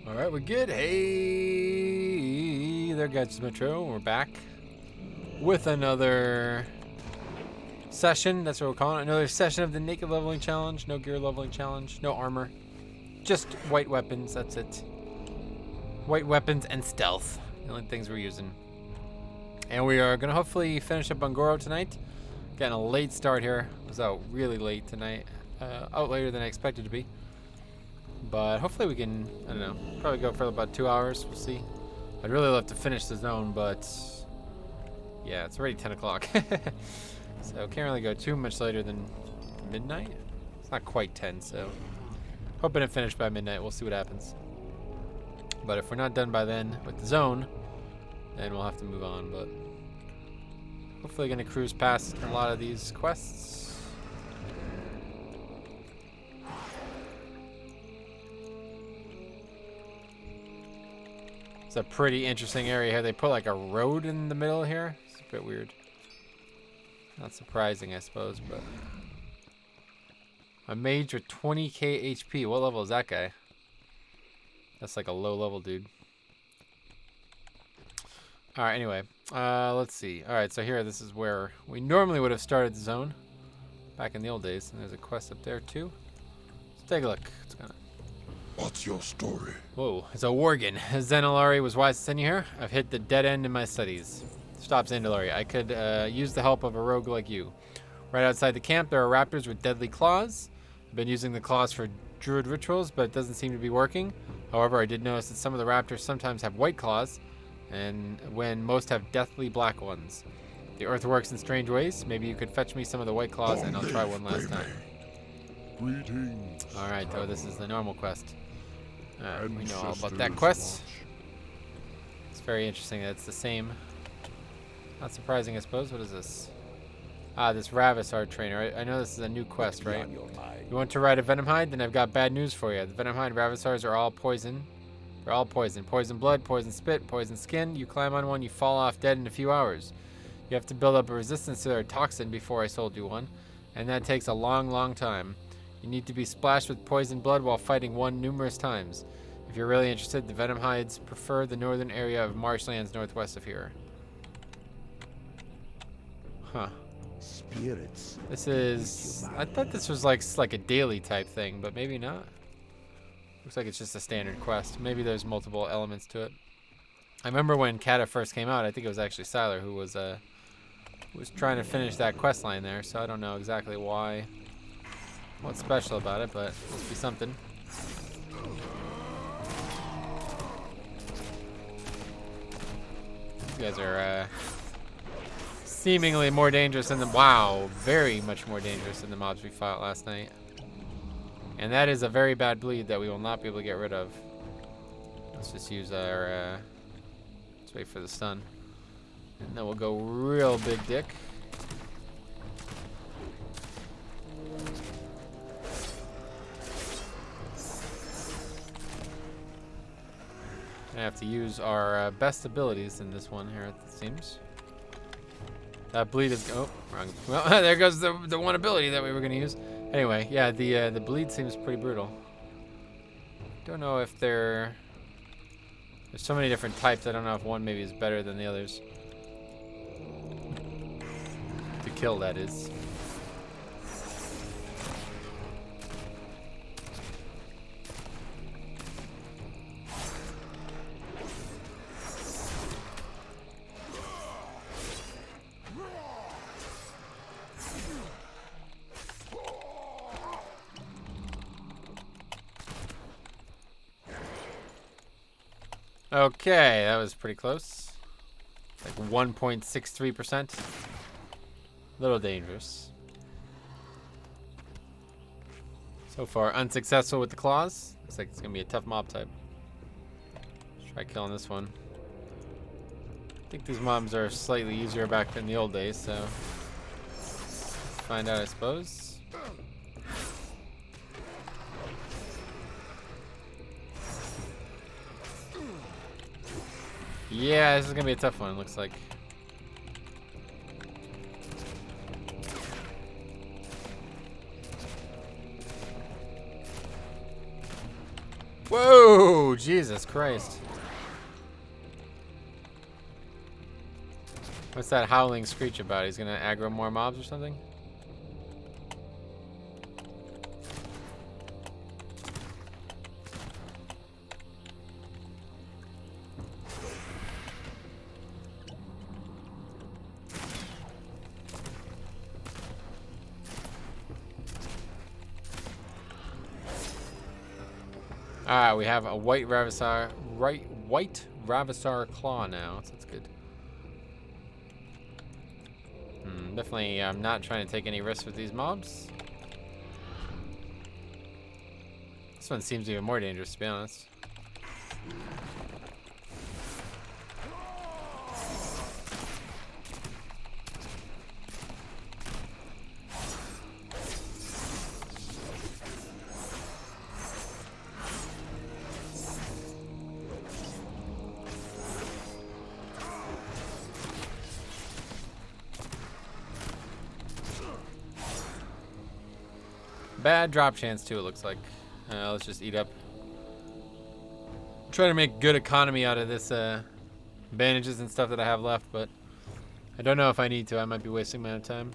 Alright, we're good. Hey there, guys. Metro. We're back with another session. That's what we're calling it. Another session of the naked leveling challenge. No gear leveling challenge. No armor. Just white weapons. That's it. White weapons and stealth. The only things we're using. And we are going to hopefully finish up on Goro tonight. Getting a late start here. I was out really late tonight. Out later than I expected to be. But hopefully we can, I don't know, probably go for about 2 hours. We'll see. I'd really love to finish the zone, but yeah, it's already 10 o'clock. So can't really go too much later than midnight. It's not quite 10, so hoping to finish by midnight. We'll see what happens. But if we're not done by then with the zone, then we'll have to move on. But hopefully going to cruise past a lot of these quests. It's a pretty interesting area here. They put like a road in the middle here. It's a bit weird. Not surprising, I suppose, but a mage with 20k HP. What level is that guy? That's like a low level dude. All right, anyway, let's see. All right, so here, this is where we normally would have started the zone back in the old days. And there's a quest up there too. Let's take a look. It's gonna... What's your story? Whoa, it's a Worgen. Zandalari was wise to send you here. I've hit the dead end in my studies. Stop, Zandalari. I could use the help of a rogue like you. Right outside the camp, there are raptors with deadly claws. I've been using the claws for druid rituals, but it doesn't seem to be working. However, I did notice that some of the raptors sometimes have white claws, and when most have deathly black ones. The earth works in strange ways. Maybe you could fetch me some of the white claws, and I'll try one last time. Greetings. All right, oh, this is the normal quest. We know all about that quest. It's very interesting that it's the same. Not surprising, I suppose. What is this? Ah, this Ravisar trainer. I know this is a new quest, right? You want to ride a Venomhide? Then I've got bad news for you. The Venomhide Ravisars are all poison. They're all poison. Poison blood, poison spit, poison skin. You climb on one, you fall off dead in a few hours. You have to build up a resistance to their toxin before I sold you one. And that takes a long, long time. You need to be splashed with poison blood while fighting one numerous times. If you're really interested, the Venomhides prefer the northern area of marshlands northwest of here. Huh. Spirits. This is... I thought this was like a daily type thing, but maybe not. Looks like it's just a standard quest. Maybe there's multiple elements to it. I remember when Kata first came out, I think it was actually Siler who was trying to finish that quest line there, so I don't know exactly why. What's special about it, but it must be something. These guys are seemingly more dangerous than the... Wow, very much more dangerous than the mobs we fought last night. And that is a very bad bleed that we will not be able to get rid of. Let's just use our... let's wait for the stun. And then we'll go real big dick. I have to use our best abilities in this one here, it seems. That bleed is... Oh, wrong. Well, there goes the one ability that we were going to use. Anyway, yeah, the bleed seems pretty brutal. Don't know if there's so many different types. I don't know if one maybe is better than the others. To kill, that is. Okay, that was pretty close. Like 1.63%. A little dangerous. So far, unsuccessful with the claws. Looks like it's gonna be a tough mob type. Let's try killing this one. I think these mobs are slightly easier back in the old days, so let's find out, I suppose. Yeah, this is gonna be a tough one, it looks like. Whoa, Jesus Christ. What's that howling screech about? He's gonna aggro more mobs or something? Alright, we have a white Ravisar claw now, so that's good. Definitely I'm not trying to take any risks with these mobs. This one seems even more dangerous, to be honest. Bad drop chance too, it looks like. Let's just eat up. Try to make good economy out of this bandages and stuff that I have left, but I don't know if I need to. I might be wasting my own time.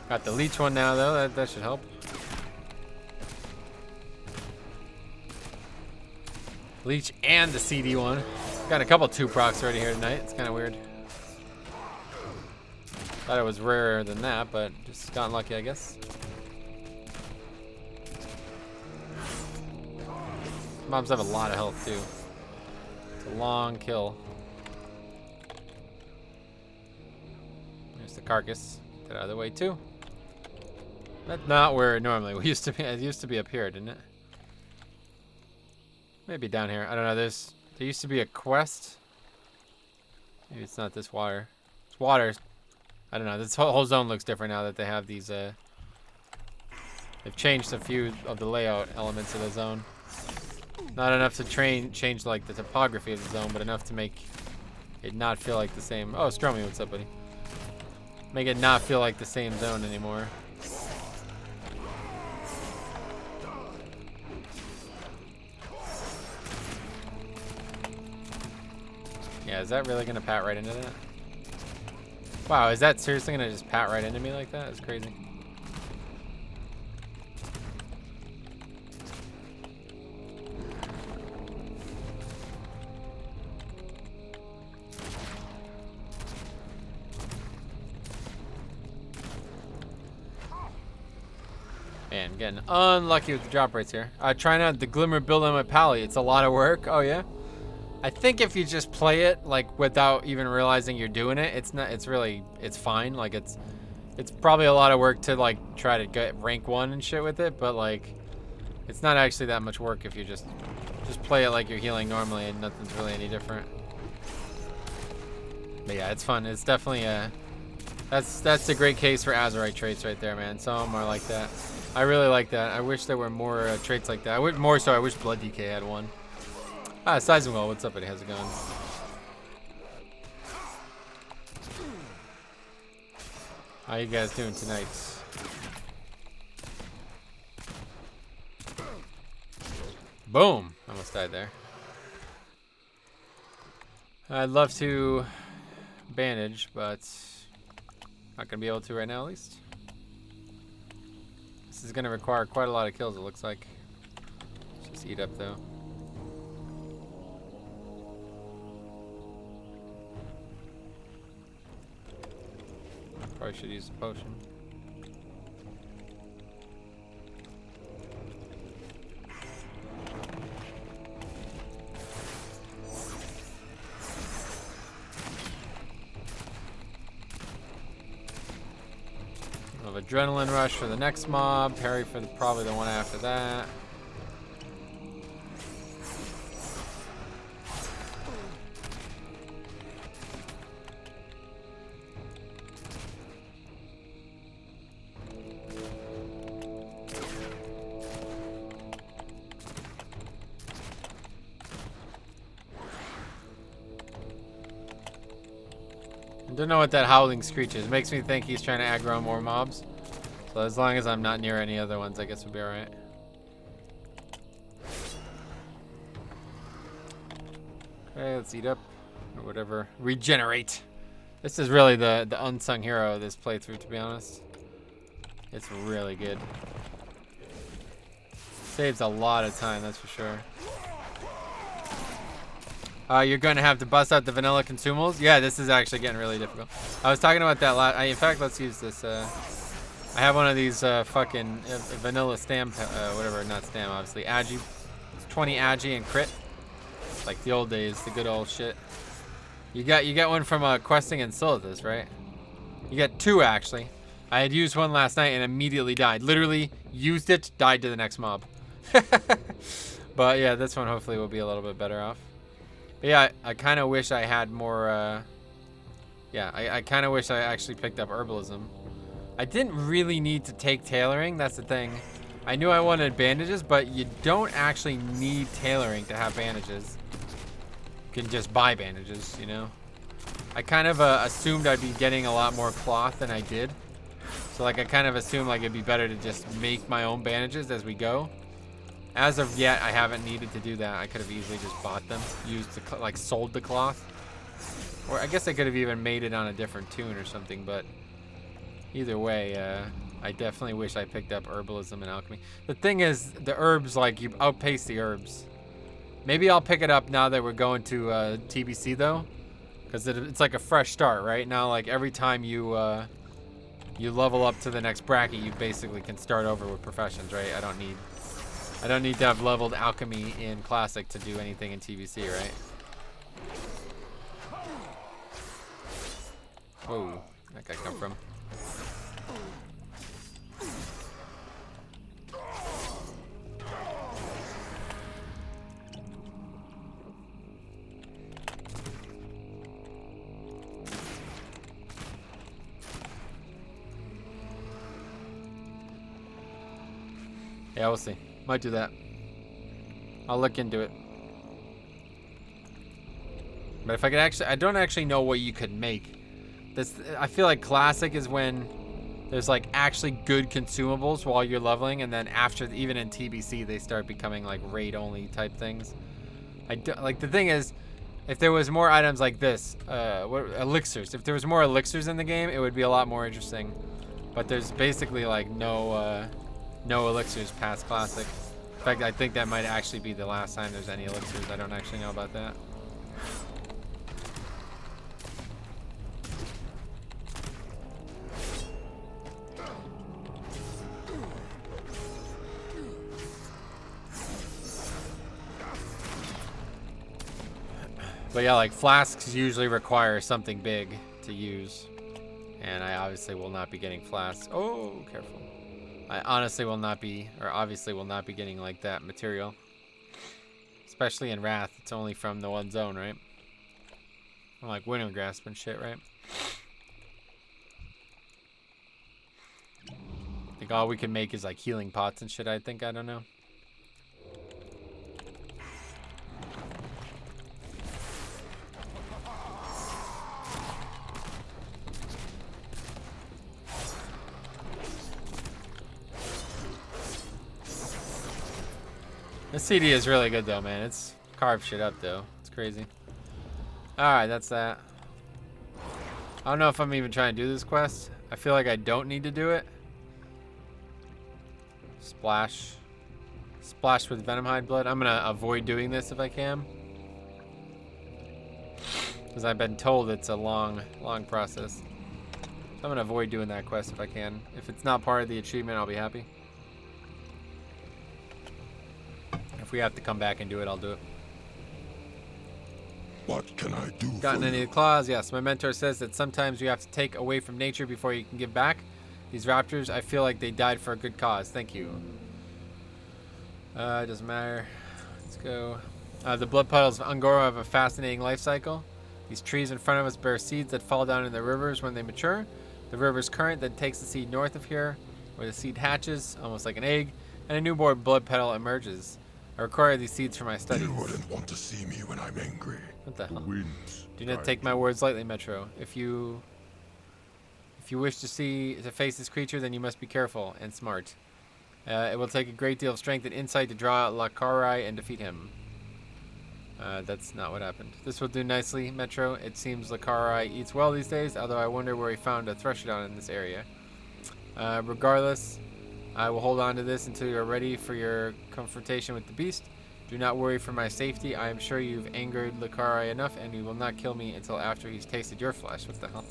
Got the leech one now though, that should help. Leech and the CD one. Got a couple 2 procs already here tonight. It's kind of weird. Thought it was rarer than that, but just got unlucky, I guess. Mobs have a lot of health too. It's a long kill. There's the carcass. Get out of the way too. That's not where it normally used to be. It used to be up here, didn't it? Maybe down here. I don't know. There used to be a quest. Maybe it's not this water. It's water. I don't know. This whole zone looks different now that they have these. They've changed a few of the layout elements of the zone. Not enough to change like the topography of the zone, but enough to make it not feel like the same. Oh, Stromy, what's up, buddy? Make it not feel like the same zone anymore. Yeah, is that really gonna pat right into that? Wow, is that seriously gonna just pat right into me like that? It's crazy. Man, getting unlucky with the drop rates here. Trying out the Glimmer build on my pally. It's a lot of work. Oh yeah. I think if you just play it like without even realizing you're doing it, it's fine. Like it's probably a lot of work to like try to get rank 1 and shit with it, but like it's not actually that much work if you just play it like you're healing normally and nothing's really any different. But yeah, it's fun. It's definitely that's a great case for Azurite traits right there, man. Some of them are like that. I really like that. I wish there were more traits like that. I wish Blood DK had one. Ah, Sizewell, what's up, buddy? How's it going? How you guys doing tonight? Boom! Almost died there. I'd love to bandage, but not gonna be able to right now, at least. This is gonna require quite a lot of kills, it looks like. Let's just eat up, though. Probably should use the potion. We'll have adrenaline rush for the next mob, parry for probably the one after that. I don't know what that howling screech is. It makes me think he's trying to aggro more mobs. So as long as I'm not near any other ones, I guess we'll be alright. Okay, let's eat up. Or whatever. Regenerate. This is really the unsung hero of this playthrough, to be honest. It's really good. Saves a lot of time, that's for sure. You're going to have to bust out the vanilla consumables. Yeah, this is actually getting really difficult. I was talking about that in fact, let's use this. I have one of these fucking vanilla stam, whatever, not stam, obviously. Agi. It's 20 Agi and crit. Like the old days, the good old shit. You got one from questing in Silithus, right? You got two, actually. I had used one last night and immediately died. Literally used it, died to the next mob. But yeah, this one hopefully will be a little bit better off. But yeah, I kind of wish I had more, yeah, I kind of wish I actually picked up herbalism. I didn't really need to take tailoring, that's the thing. I knew I wanted bandages, but you don't actually need tailoring to have bandages. You can just buy bandages, you know? I kind of assumed I'd be getting a lot more cloth than I did. So like I kind of assumed like it'd be better to just make my own bandages as we go. As of yet, I haven't needed to do that. I could have easily just bought them, like sold the cloth. Or I guess I could have even made it on a different tune or something, but either way, I definitely wish I picked up herbalism and alchemy. The thing is, the herbs, like, you outpace the herbs. Maybe I'll pick it up now that we're going to TBC, though. Because it's like a fresh start, right? Now, like, every time you level up to the next bracket, you basically can start over with professions, right? I don't need to have leveled alchemy in Classic to do anything in TBC, right? Whoa, where'd that guy come from? Yeah, we'll see. Might do that. I'll look into it. But if I could actually, I don't actually know what you could make. I feel like Classic is when there's like actually good consumables while you're leveling, and then after, even in TBC, they start becoming like raid only type things. Like the thing is, if there was more items like this, elixirs. If there was more elixirs in the game, it would be a lot more interesting. But there's basically like no elixirs past Classic. In fact, I think that might actually be the last time there's any elixirs. I don't actually know about that. But yeah, like flasks usually require something big to use. And I obviously will not be getting flasks. Oh, careful. I honestly will not be, or obviously will not be getting like that material. Especially in Wrath, it's only from the one zone, right? I'm like Winter Grasp and shit, right? I think all we can make is like healing pots and shit, I think, I don't know. This CD is really good though, man. It's carved shit up though. It's crazy. Alright, that's that. I don't know if I'm even trying to do this quest. I feel like I don't need to do it. Splash. Splash with Venomhide blood. I'm gonna avoid doing this if I can. Because I've been told it's a long process. So I'm gonna avoid doing that quest if I can. If it's not part of the achievement, I'll be happy. If we have to come back and do it, I'll do it. What can I do Gotten for any you? claws? Yes. My mentor says that sometimes you have to take away from nature before you can give back. These raptors, I feel like they died for a good cause. Thank you. It doesn't matter. Let's go. The blood puddles of Angora have a fascinating life cycle. These trees in front of us bear seeds that fall down in the rivers when they mature. The river's current then takes the seed north of here, where the seed hatches, almost like an egg, and a newborn blood petal emerges. I require these seeds for my studies. You wouldn't want to see me when I'm angry. What the hell? Winds Do not take my words lightly, Metro. If you wish to face this creature, then you must be careful and smart. It will take a great deal of strength and insight to draw out Lakarai and defeat him. That's not what happened. This will do nicely, Metro. It seems Lakarai eats well these days, although I wonder where he found a Threshodon in this area. Regardless, I will hold on to this until you are ready for your confrontation with the beast. Do not worry for my safety. I am sure you've angered Lakarai enough, and he will not kill me until after he's tasted your flesh. What the hell?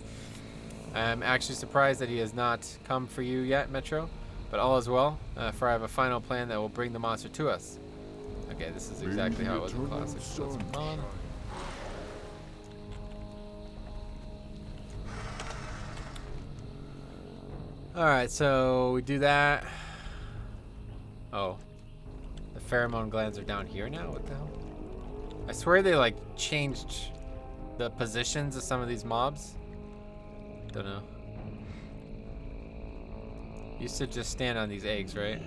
I am actually surprised that he has not come for you yet, Metro. But all is well, for I have a final plan that will bring the monster to us. Okay, this is exactly how it was in Classic. So let's move on. Alright, so we do that. Oh. The pheromone glands are down here now? What the hell? I swear they like changed the positions of some of these mobs. Don't know. Used to just stand on these eggs, right?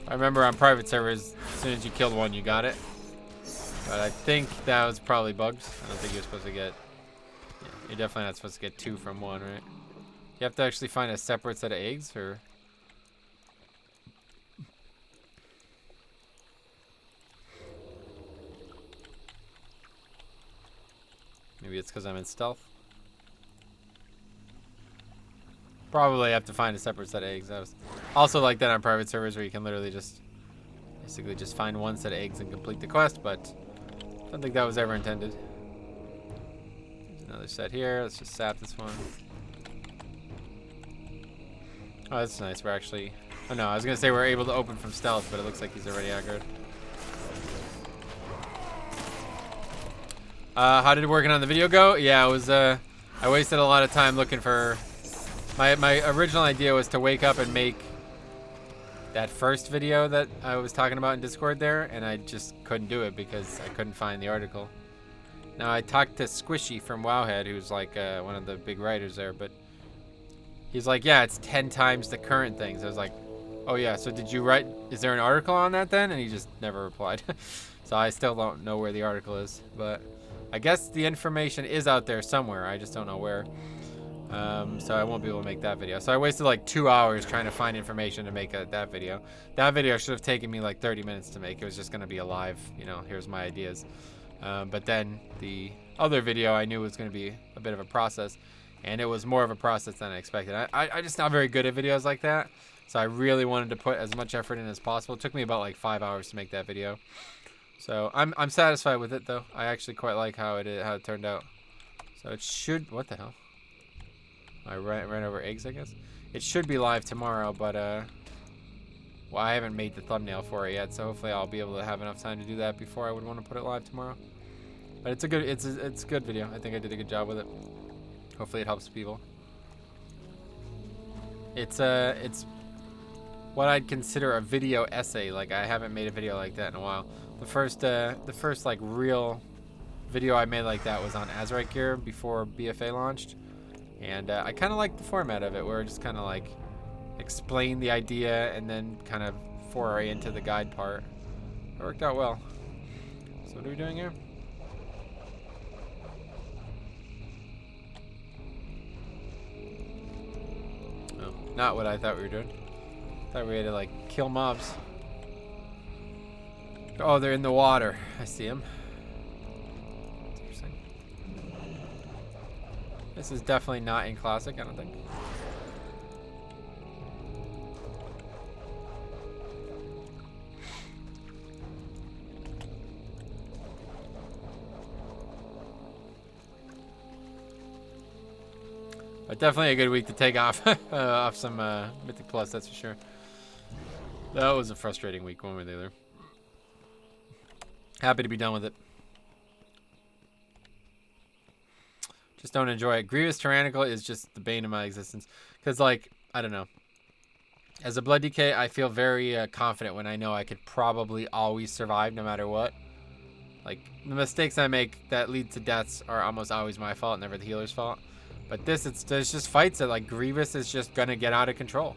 I remember on private servers, as soon as you killed one, you got it. But I think that was probably bugs. I don't think you're supposed to get... Yeah, you're definitely not supposed to get 2 from 1, right? You have to actually find a separate set of eggs, or... Maybe it's because I'm in stealth. Probably have to find a separate set of eggs. I was also like that on private servers where you can literally just basically just find one set of eggs and complete the quest, but I don't think that was ever intended. There's another set here. Let's just sap this one. Oh, that's nice. We're actually... Oh, no. I was going to say we're able to open from stealth, but it looks like he's already aggroed. How did working on the video go? Yeah, it was... I wasted a lot of time looking for... My original idea was to wake up and make that first video that I was talking about in Discord there, and I just couldn't do it because I couldn't find the article. Now, I talked to Squishy from Wowhead, who's like one of the big writers there, but he's like, yeah, it's 10 times the current things. I was like, oh yeah, so did you write, is there an article on that then? And he just never replied. So I still don't know where the article is, but I guess the information is out there somewhere. I just don't know where. So I won't be able to make that video. So I wasted like 2 hours trying to find information to make that video. That video should have taken me like 30 minutes to make. It was just going to be a live, you know, here's my ideas. But then the other video I knew was going to be a bit of a process, and it was more of a process than I expected. I just not very good at videos like that, so I really wanted to put as much effort in as possible. It took me about like 5 hours to make that video. So I'm satisfied with it though. I actually quite like how it turned out. So it should, what the hell? I ran over eggs, I guess. It should be live tomorrow, but well, I haven't made the thumbnail for it yet, so hopefully I'll be able to have enough time to do that before I would want to put it live tomorrow. But it's a good video. I think I did a good job with it. Hopefully it helps people. It's what I'd consider a video essay. Like, I haven't made a video like that in a while. The first like real video I made like that was on Azerite Gear before BFA launched. And I kind of like the format of it, where it just kind of like explain the idea and then kind of foray into the guide part. It worked out well. So what are we doing here? Oh, not what I thought we were doing. I thought we had to like kill mobs. Oh, they're in the water. I see them. This is definitely not in Classic, I don't think. But definitely a good week to take off off some Mythic Plus, that's for sure. That was a frustrating week, one way or the other. Happy to be done with it. Just don't enjoy it. Grievous Tyrannical is just the bane of my existence. Because, like, I don't know. As a Blood DK, I feel very confident when I know I could probably always survive no matter what. Like, the mistakes I make that lead to deaths are almost always my fault, never the healer's fault. But there's just fights that, like, Grievous is just gonna get out of control.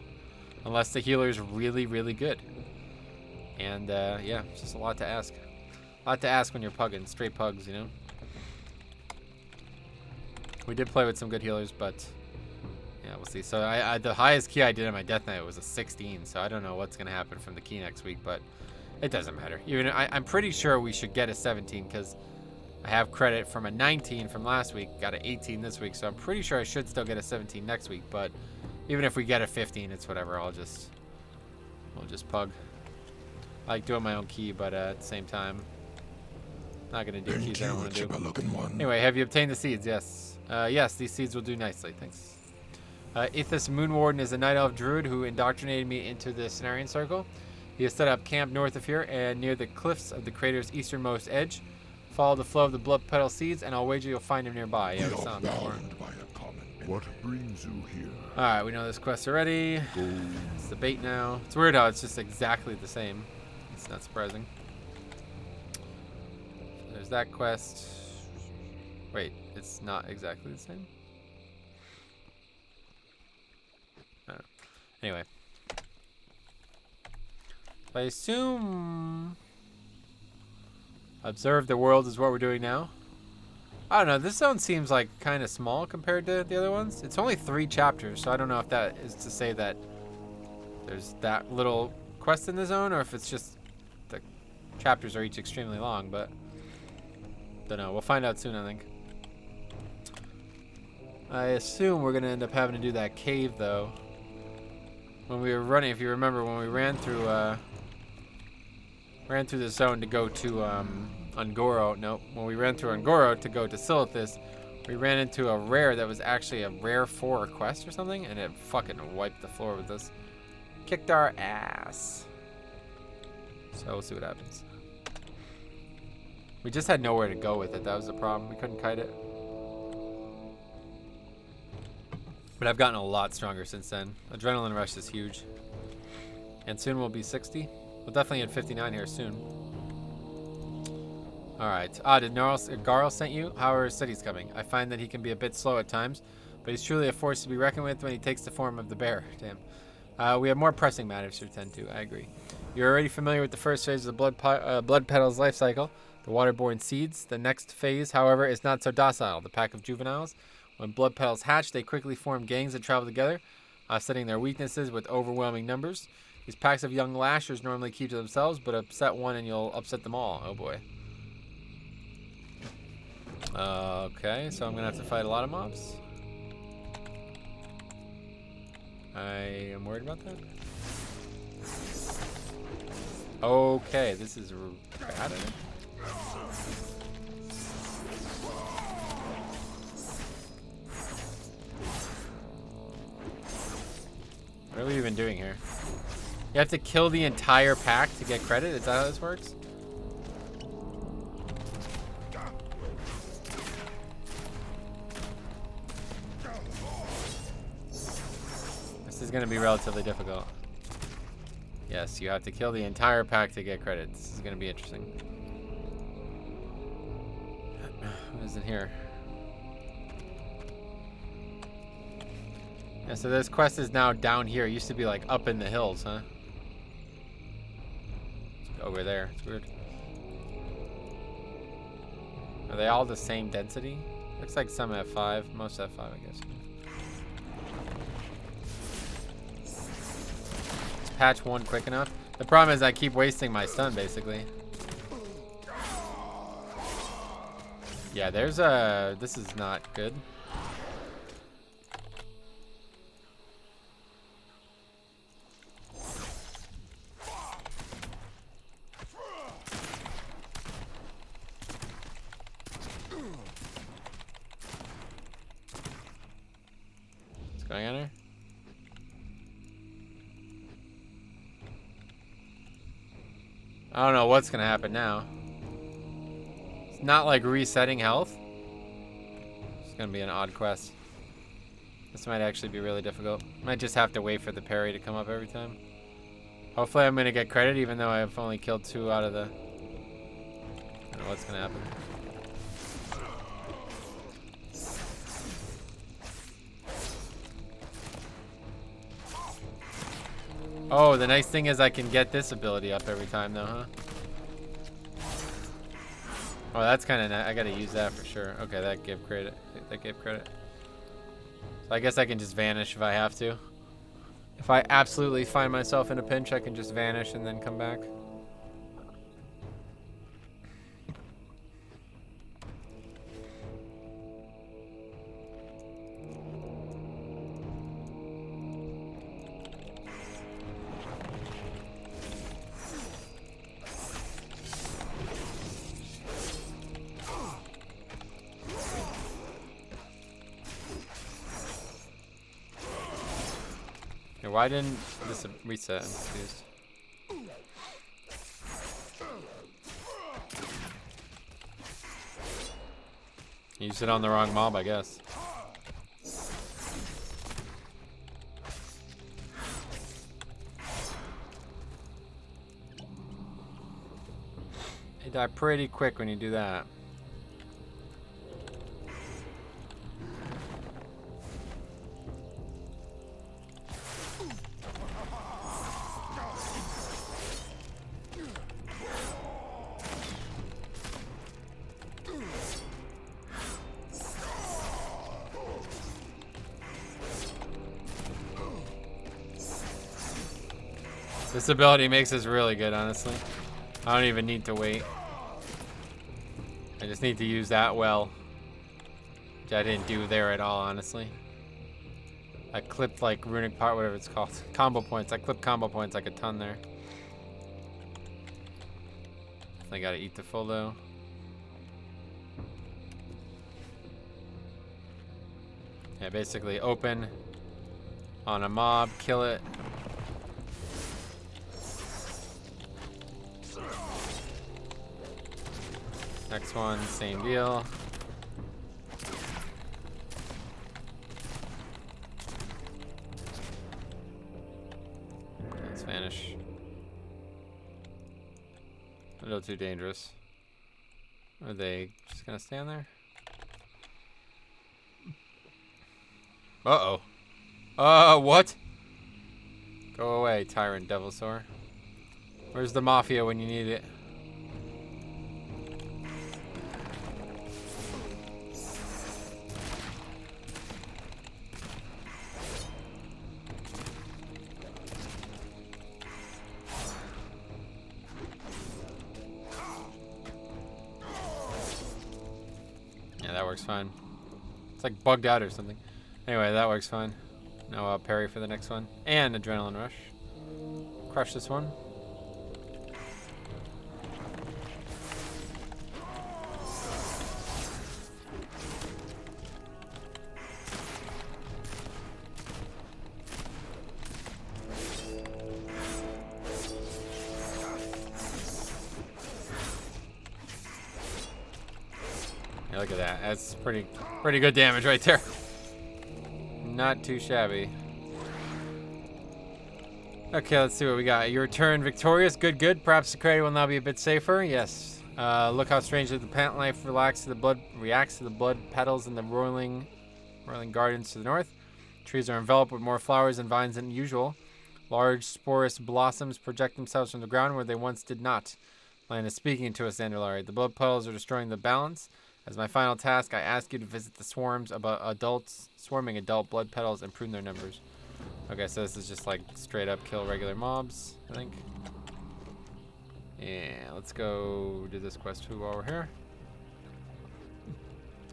Unless the healer's really, really good. And, yeah, it's just a lot to ask. A lot to ask when you're pugging. Straight pugs, you know? We did play with some good healers, but... yeah, we'll see. So, the highest key I did on my Death Knight was a 16, so I don't know what's gonna happen from the key next week, but... it doesn't matter. Even I'm pretty sure we should get a 17 because I have credit from a 19 from last week. Got an 18 this week, so I'm pretty sure I should still get a 17 next week. But even if we get a 15, it's whatever. We'll just pug. I like doing my own key, but at the same time, not gonna do keys I don't want to do. Anyway, have you obtained the seeds? Yes. Yes, these seeds will do nicely. Thanks. Ithis Moonwarden is a night elf druid who indoctrinated me into the Cenarian Circle. He has set up camp north of here and near the cliffs of the crater's easternmost edge. Follow the flow of the blood petal seeds, and I'll wager you'll find him nearby. Yeah, we saw him before. What brings you here? Alright, we know this quest already. It's the bait now. It's weird how it's just exactly the same. It's not surprising. There's that quest. Wait, it's not exactly the same? I don't know. Anyway. I assume observe the world is what we're doing now. I don't know. This zone seems like kind of small compared to the other ones. It's only 3 chapters, so I don't know if that is to say that there's that little quest in the zone or if it's just the chapters are each extremely long, but don't know. We'll find out soon, I think. I assume we're going to end up having to do that cave, though. When we were running, if you remember, when we ran through the zone to go to Ungoro. Nope. When we ran through Ungoro to go to Silithus, we ran into a rare that was actually a rare 4 quest or something, and it fucking wiped the floor with us. Kicked our ass. So we'll see what happens. We just had nowhere to go with it. That was the problem. We couldn't kite it. But I've gotten a lot stronger since then. Adrenaline rush is huge. And soon we'll be 60. We'll definitely hit 59 here soon. Alright. Did Garl sent you? How are his cities coming? I find that he can be a bit slow at times, but he's truly a force to be reckoned with when he takes the form of the bear. Damn. We have more pressing matters to attend to. I agree. You're already familiar with the first phase of the blood petal's life cycle, the waterborne seeds. The next phase, however, is not so docile. The pack of juveniles. When blood petals hatch, they quickly form gangs that travel together, offsetting their weaknesses with overwhelming numbers. These packs of young lashers normally keep to themselves, but upset one and you'll upset them all. Oh boy. Okay, so I'm going to have to fight a lot of mobs. I am worried about that. Okay, this is bad. What are we even doing here? You have to kill the entire pack to get credit? Is that how this works? This is going to be relatively difficult. Yes, you have to kill the entire pack to get credit. This is going to be interesting. What is it here? Yeah, so this quest is now down here. It used to be like up in the hills, huh? It's over there. It's weird. Are they all the same density? Looks like some have 5. Most have 5, I guess. Is patch 1 quick enough? The problem is I keep wasting my stun, basically. Yeah, there's a... This is not good. Going on here? I don't know what's gonna happen now. It's not like resetting health. It's gonna be an odd quest. This might actually be really difficult. Might just have to wait for the parry to come up every time. Hopefully I'm gonna get credit even though I've only killed 2 out of the don't know what's gonna happen. Oh, the nice thing is I can get this ability up every time though, huh? Oh, that's kind of nice. I gotta use that for sure. Okay, that gave credit. That gave credit. So I guess I can just vanish if I have to. If I absolutely find myself in a pinch, I can just vanish and then come back. Why didn't this reset? I'm confused. You used it on the wrong mob, I guess. They die pretty quick when you do that. This ability makes us really good, honestly. I don't even need to wait. I just need to use that well. Which I didn't do there at all, honestly. I clipped like runic part, whatever it's called. Combo points. I clipped combo points like a ton there. I gotta eat the full though. Yeah, basically open on a mob, kill it. Next one, same deal. Let's vanish. A little too dangerous. Are they just gonna stand there? Uh-oh. What? Go away, Tyrant Devilsaur. Where's the Mafia when you need it? Yeah, that works fine. It's like bugged out or something. Anyway, that works fine. Now I'll parry for the next one. And Adrenaline Rush. Crush this one. Yeah, look at that. That's pretty good damage right there. Not too shabby. Okay, let's see what we got. You return victorious. Good. Perhaps the credit will now be a bit safer. Yes. Look how strangely the plant life reacts to the blood petals in the roiling gardens to the north. Trees are enveloped with more flowers and vines than usual. Large sporous blossoms project themselves from the ground where they once did not. Land is speaking to us, Zandalari. The blood petals are destroying the balance. As my final task, I ask you to visit the swarming adult blood petals and prune their numbers. Okay, so this is just like straight up kill regular mobs, I think. Yeah, let's go do this quest too while we're here.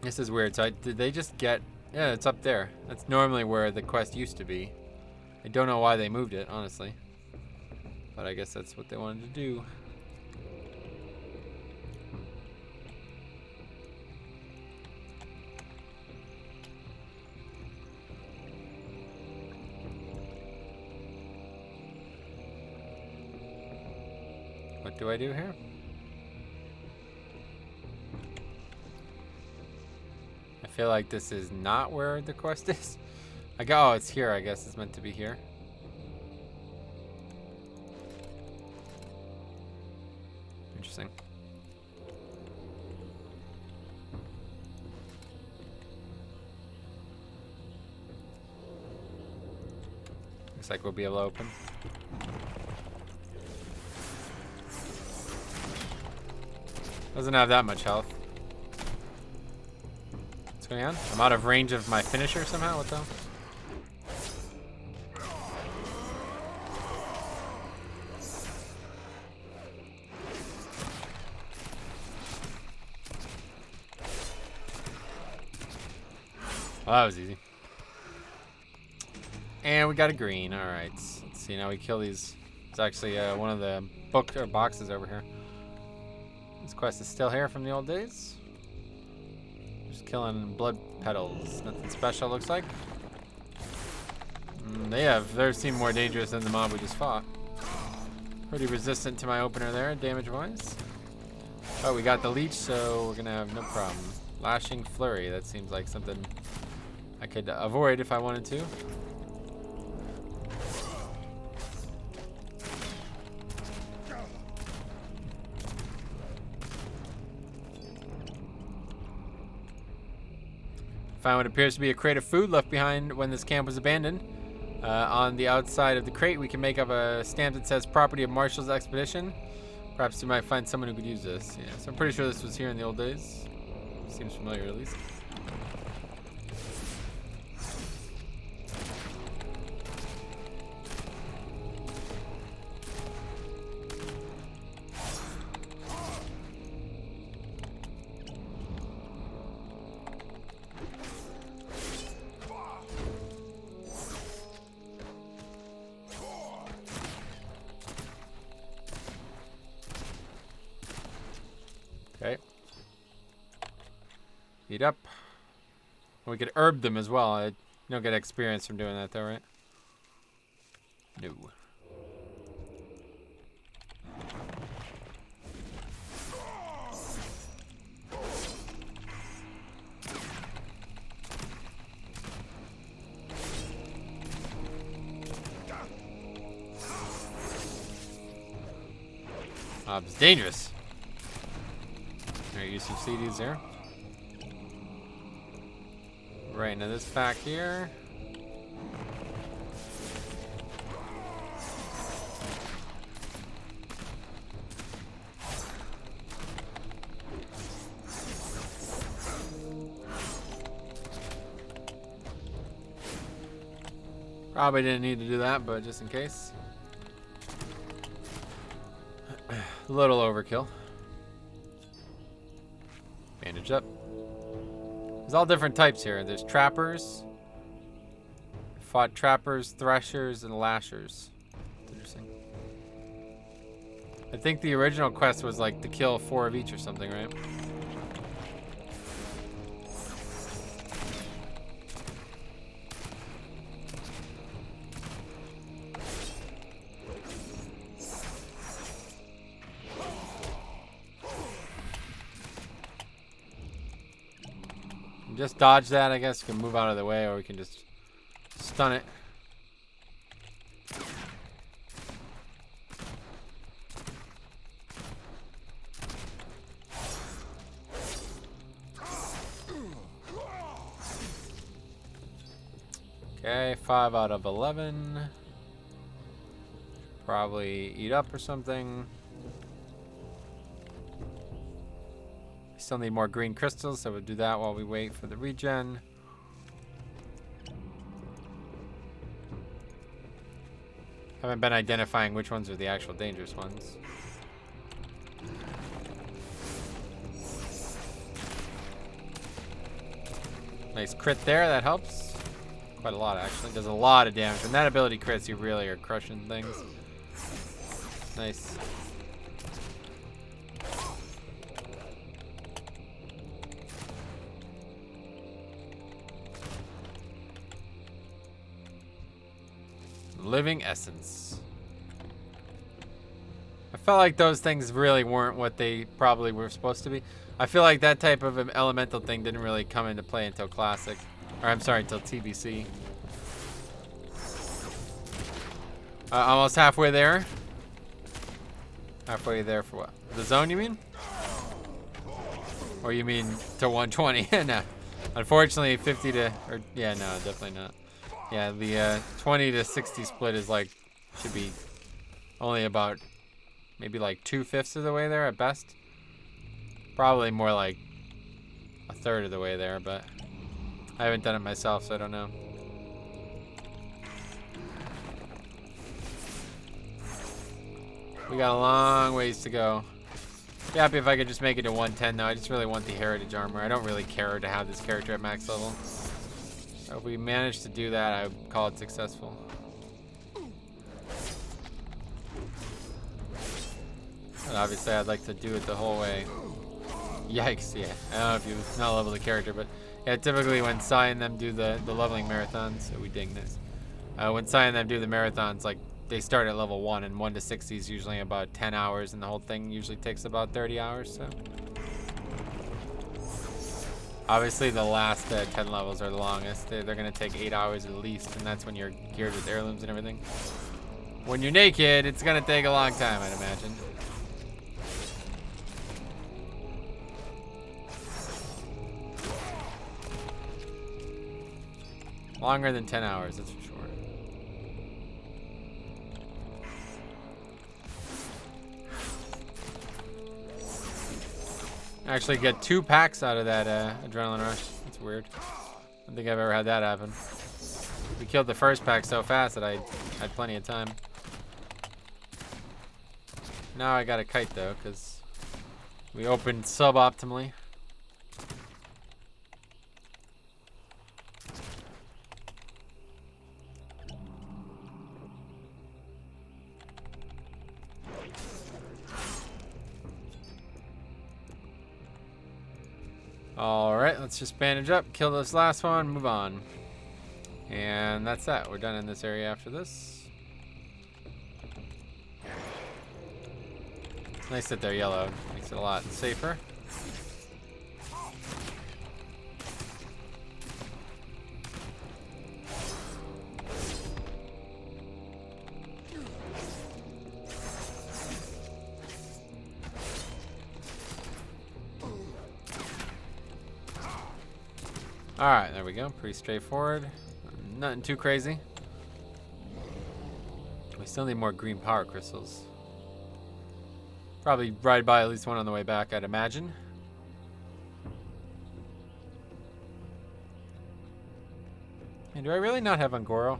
This is weird. So did they just get... Yeah, it's up there. That's normally where the quest used to be. I don't know why they moved it, honestly. But I guess that's what they wanted to do. What do I do here? I feel like this is not where the quest is. Oh, it's here. I guess it's meant to be here. Interesting. Looks like we'll be able to open. Doesn't have that much health. What's going on? I'm out of range of my finisher somehow? What the hell? Oh, that was easy. And we got a green. All right. Let's see. Now we kill these. It's actually one of the book or boxes over here. This quest is still here from the old days. Just killing blood petals. Nothing special, looks like. They seem more dangerous than the mob we just fought. Pretty resistant to my opener there, damage-wise. Oh, we got the leech, so we're gonna have no problem. Lashing flurry. That seems like something I could avoid if I wanted to. Found what appears to be a crate of food left behind when this camp was abandoned. On the outside of the crate, we can make up a stamp that says property of Marshall's expedition. Perhaps we might find someone who could use this. Yeah, so I'm pretty sure this was here in the old days. Seems familiar at least. Okay. Heat up. We could herb them as well. I don't get experience from doing that though, right? No. It's dangerous. Alright, use some CDs there. Right into this pack here. Probably didn't need to do that, but just in case. A little overkill. Bandage up. There's all different types here. There's trappers. Fought trappers, threshers, and lashers. That's interesting. I think the original quest was like to kill 4 of each or something, right? Just dodge that, I guess. We can move out of the way, or we can just stun it. Okay, 5 out of 11. Probably eat up or something. Still need more green crystals, so we'll do that while we wait for the regen. Haven't been identifying which ones are the actual dangerous ones. Nice crit there, that helps. Quite a lot, actually. Does a lot of damage. When that ability crits, you really are crushing things. Nice. Living essence. I felt like those things really weren't what they probably were supposed to be. I feel like that type of elemental thing didn't really come into play until Classic. Or I'm sorry, until TBC. Almost halfway there. Halfway there for what? The zone, you mean? Or you mean to 120? No. Unfortunately, 50 to... Or, yeah, no, definitely not. Yeah, the 20 to 60 split is like, should be only about maybe like 2/5 of the way there at best. Probably more like a third of the way there, but I haven't done it myself, so I don't know. We got a long ways to go. Be happy if I could just make it to 110 though. I just really want the heritage armor. I don't really care to have this character at max level. So if we manage to do that, I would call it successful. But obviously I'd like to do it the whole way. Yikes, yeah. I don't know if you've not leveled the character, but yeah, typically when Sai and them do the leveling marathons, so we ding this. When Sai and them do the marathons, like they start at level 1, and 1 to 60 is usually about 10 hours, and the whole thing usually takes about 30 hours, so. Obviously the last 10 levels are the longest. They're gonna take 8 hours at least, and that's when you're geared with heirlooms and everything. When you're naked, it's gonna take a long time, I'd imagine. Longer than 10 hours, that's for sure. Actually get 2 packs out of that adrenaline rush. That's weird. I don't think I've ever had that happen. We killed the first pack so fast that I had plenty of time. Now I got a kite though, because we opened suboptimally. Alright, let's just bandage up, kill this last one, move on. And that's that. We're done in this area after this. It's nice that they're yellow. Makes it a lot safer. Alright, there we go. Pretty straightforward. Nothing too crazy. We still need more green power crystals. Probably ride by at least one on the way back, I'd imagine. And do I really not have Angoro?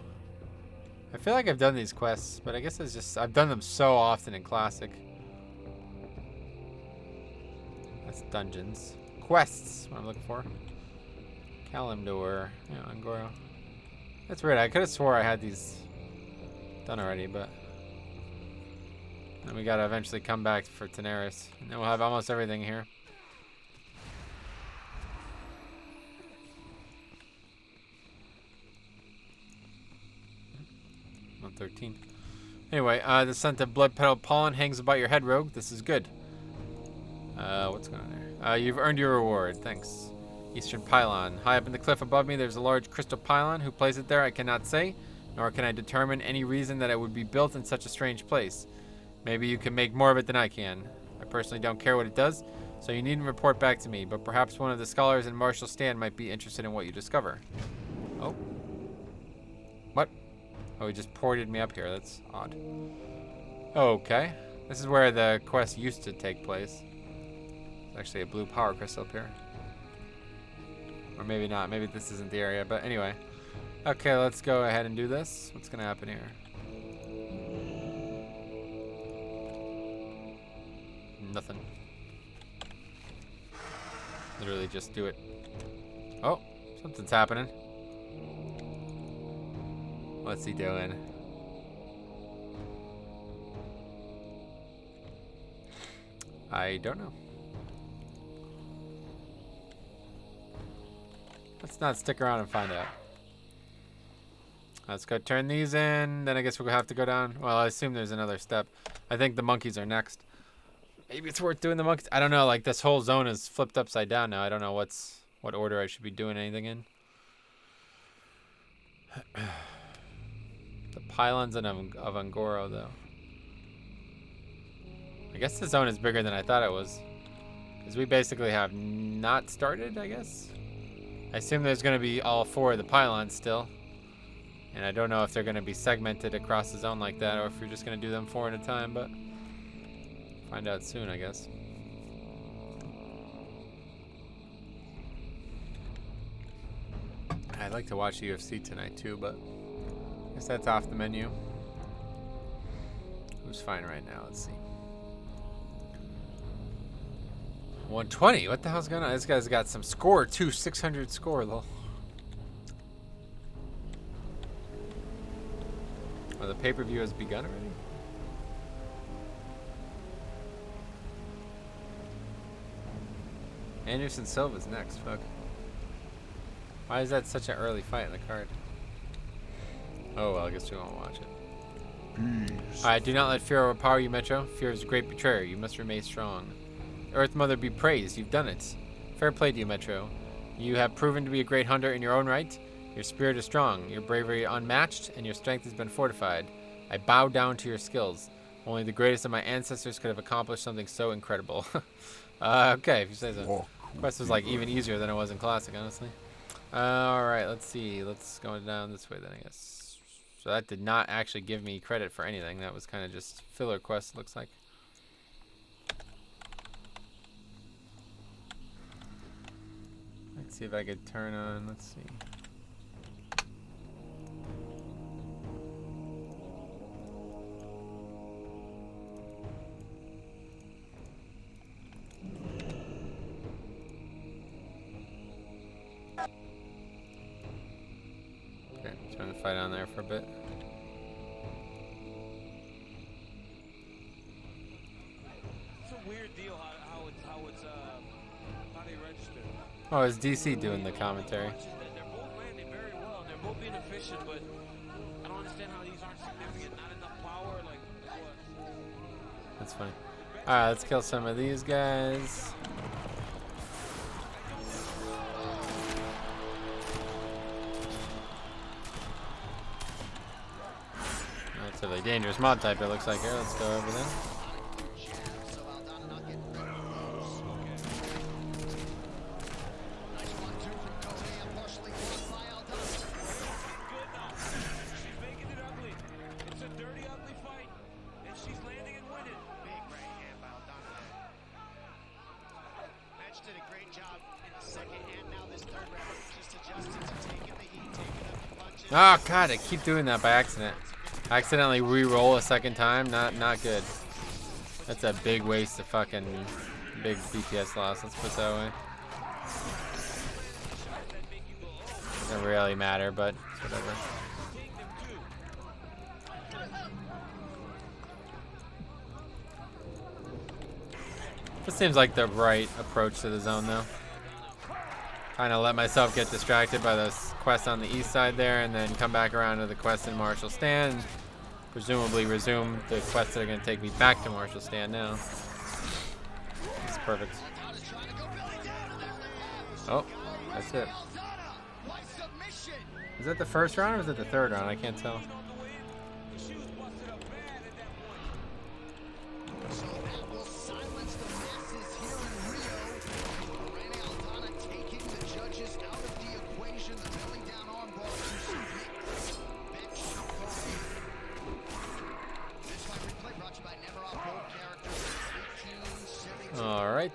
I feel like I've done these quests, but I guess it's just I've done them so often in Classic. That's dungeons. Quests, what I'm looking for. Kalimdor, yeah, Angoro. That's weird. I could have swore I had these done already, but then we gotta eventually come back for Tenaris, and then we'll have almost everything here. Not 13. Anyway, the scent of blood petal pollen hangs about your head, rogue. This is good. What's going on there? You've earned your reward. Thanks. Eastern pylon. High up in the cliff above me, there's a large crystal pylon. Who placed it there, I cannot say, nor can I determine any reason that it would be built in such a strange place. Maybe you can make more of it than I can. I personally don't care what it does, so you needn't report back to me, but perhaps one of the scholars in Marshall's stand might be interested in what you discover. Oh. What? Oh, he just ported me up here. That's odd. Okay. This is where the quest used to take place. There's actually a blue power crystal up here. Or maybe not. Maybe this isn't the area. But anyway. Okay, let's go ahead and do this. What's going to happen here? Nothing. Literally just do it. Oh, something's happening. What's he doing? I don't know. Let's not stick around and find out. Let's go turn these in. Then I guess we'll have to go down. Well, I assume there's another step. I think the monkeys are next. Maybe it's worth doing the monkeys. I don't know. Like this whole zone is flipped upside down now. I don't know what order I should be doing anything in. The pylons of Angoro, though. I guess the zone is bigger than I thought it was. Because we basically have not started, I guess. I assume there's going to be all 4 of the pylons still. And I don't know if they're going to be segmented across the zone like that, or if you're just going to do them 4 at a time, but find out soon, I guess. I'd like to watch UFC tonight too, but I guess that's off the menu. Who's fine right now? Let's see. 120. What the hell's going on? This guy's got some score too. 600 score, though. Oh, the pay-per-view has begun already? Anderson Silva's next. Fuck. Why is that such an early fight in the card? Oh, well, I guess we won't watch it. Peace. Alright, do not let fear overpower you, Metro. Fear is a great betrayer. You must remain strong. Earth Mother be praised. You've done it. Fair play to you, Metro. You have proven to be a great hunter in your own right. Your spirit is strong, your bravery unmatched, and your strength has been fortified. I bow down to your skills. Only the greatest of my ancestors could have accomplished something so incredible. Okay, if you say so. Quest was like even easier than it was in Classic, honestly. Alright, let's see. Let's go down this way then, I guess. So that did not actually give me credit for anything. That was kind of just filler quest, looks like. Let's see if I could turn on, let's see. Okay, turn the fight on there for a bit. It's a weird deal how they register. Oh, it's DC doing the commentary. They're both landing very well. They're both being efficient, but I don't understand how these aren't significant. Not enough power, like what? That's funny. Alright, let's kill some of these guys. Relatively dangerous mod type it looks like here. Let's go over there. Oh god, I keep doing that by accident. I accidentally re-roll a second time. Not good. That's a big waste of fucking big DPS loss. Let's put it that way. Doesn't really matter, but whatever. This seems like the right approach to the zone, though. Kind of let myself get distracted by this quest on the east side there, and then come back around to the quest in Marshall Stand. Presumably resume the quests that are going to take me back to Marshall Stand now. It's perfect. Oh, that's it. Is that the first round or is it the third round? I can't tell. All right.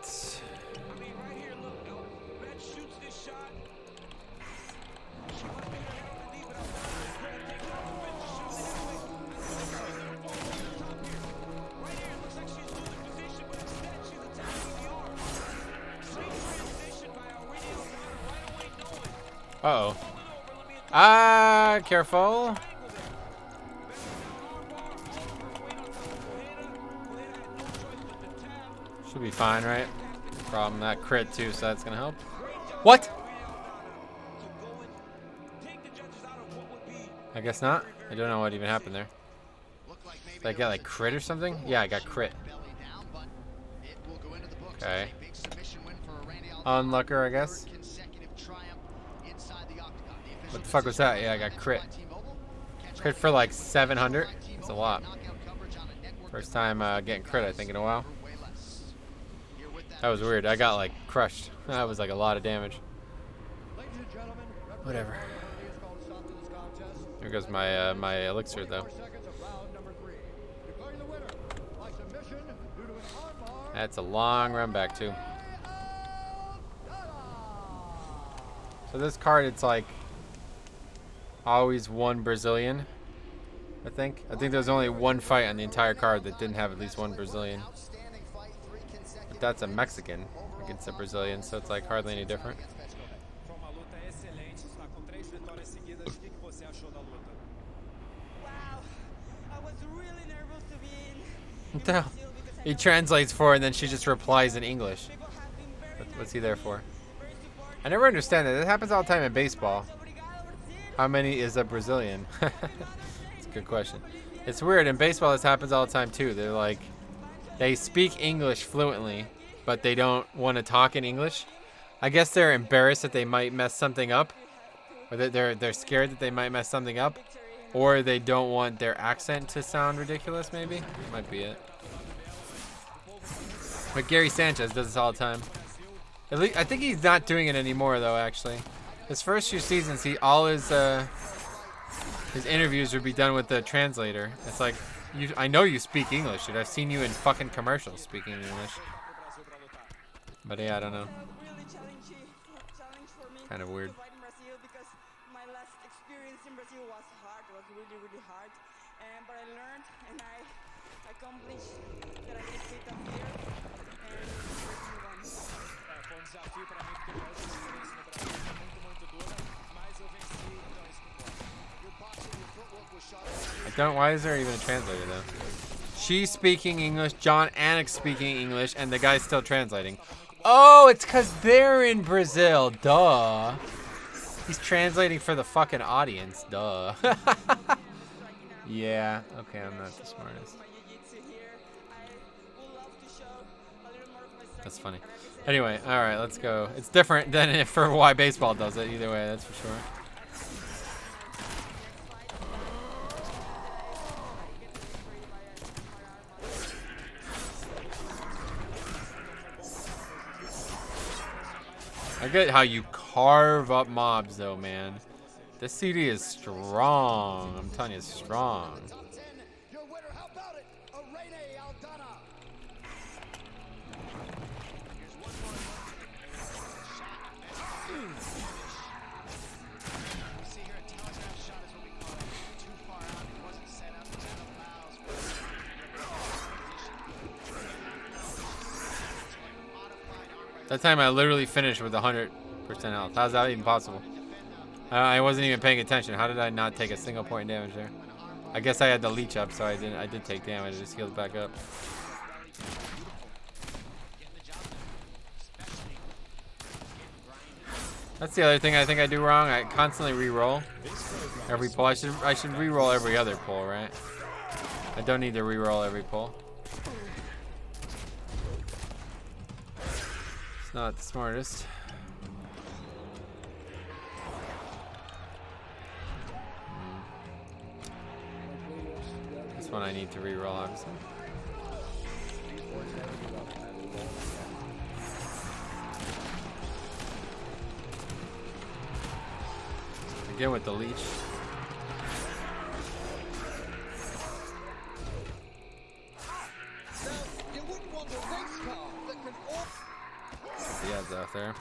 Uh-oh. Ah, careful. Should be fine, right? Problem, that crit too, so that's gonna help. What? I guess not. I don't know what even happened there. Did I get like crit or something? Yeah, I got crit. Okay. Unlucker, I guess. What the fuck was that? Yeah, I got crit. Crit for like 700. That's a lot. First time getting crit, I think, in a while. That was weird. I got like crushed. That was like a lot of damage. Whatever. There goes my my elixir though. That's a long run back too. So this card, it's like always one Brazilian. I think there's only one fight on the entire card that didn't have at least one Brazilian. But that's a Mexican against a Brazilian, so it's like hardly any different. He translates for her and then she just replies in English. What's he there for? I never understand that. That happens all the time in baseball. How many is a Brazilian? It's a good question. It's weird. In baseball, this happens all the time too. They're like, they speak English fluently, but they don't want to talk in English. I guess they're embarrassed that they might mess something up, or that they're scared that they might mess something up, or they don't want their accent to sound ridiculous. Maybe might be it. But Gary Sanchez does this all the time. At least I think he's not doing it anymore though. Actually, his first few seasons, all his interviews would be done with the translator. It's like, I know you speak English, dude. I've seen you in fucking commercials speaking English. But yeah, I don't know. Kind of weird. Why is there even a translator though? She's speaking English, John Anik's speaking English, and the guy's still translating. Oh, it's because they're in Brazil. Duh. He's translating for the fucking audience. Duh. Yeah. Okay, I'm not the smartest. That's funny. Anyway, all right, let's go. It's different than for why baseball does it. Either way, that's for sure. I get how you carve up mobs though, man. This CD is strong. I'm telling you, it's strong. That time I literally finished with 100% health. How's that even possible? I wasn't even paying attention. How did I not take a single point damage there? I guess I had the leech up, so I did take damage. I just healed back up. That's the other thing I think I do wrong. I constantly re-roll every pull. I should re-roll every other pull, right? I don't need to re-roll every pull. It's not the smartest. This one I need to re-roll, obviously. Again with the leech. The ads out there.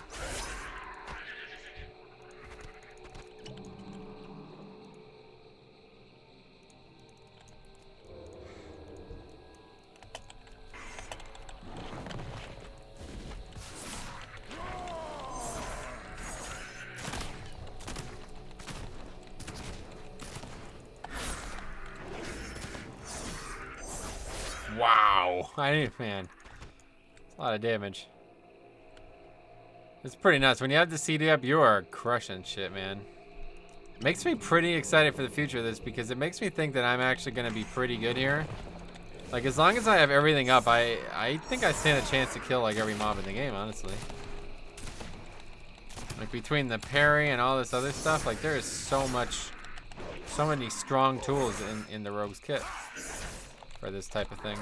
Wow, man, a lot of damage. It's pretty nuts. When you have the CD up, you are crushing shit, man. It makes me pretty excited for the future of this because it makes me think that I'm actually going to be pretty good here. Like, as long as I have everything up, I think I stand a chance to kill, like, every mob in the game, honestly. Like, between the parry and all this other stuff, like, there is so many strong tools in the Rogue's kit for this type of thing.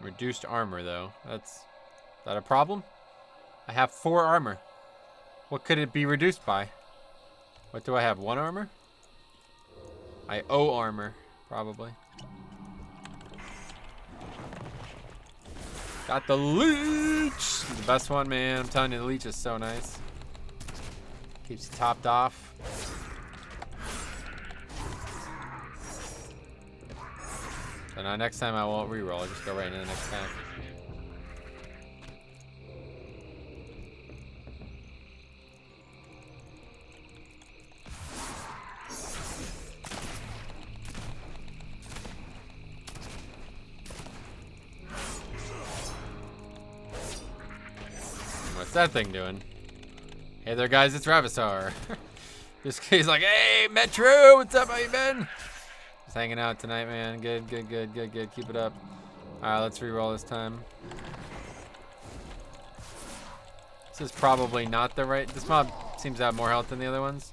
Reduced armor, though. That's that a problem? I have 4 armor. What could it be reduced by? What do I have? 1 armor? I owe armor, probably. Got the leech! The best one, man. I'm telling you, the leech is so nice. Keeps you topped off. So now next time I won't reroll. I'll just go right into the next time. What's that thing doing? Hey there, guys, it's Ravisar. This kid's like, hey, Metro, what's up, how you been? Just hanging out tonight, man. Good. Keep it up. All right, let's re-roll this time. This is probably not the right. This mob seems to have more health than the other ones.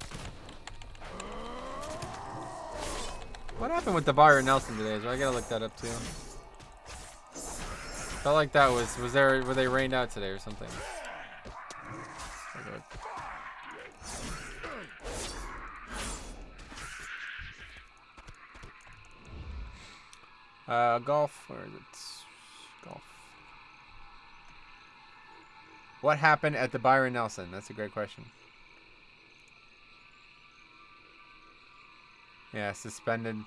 What happened with the Byron Nelson today? So I gotta look that up too. Felt like that were they rained out today or something? Golf, or is it golf? What happened at the Byron Nelson? That's a great question. Yeah, suspended.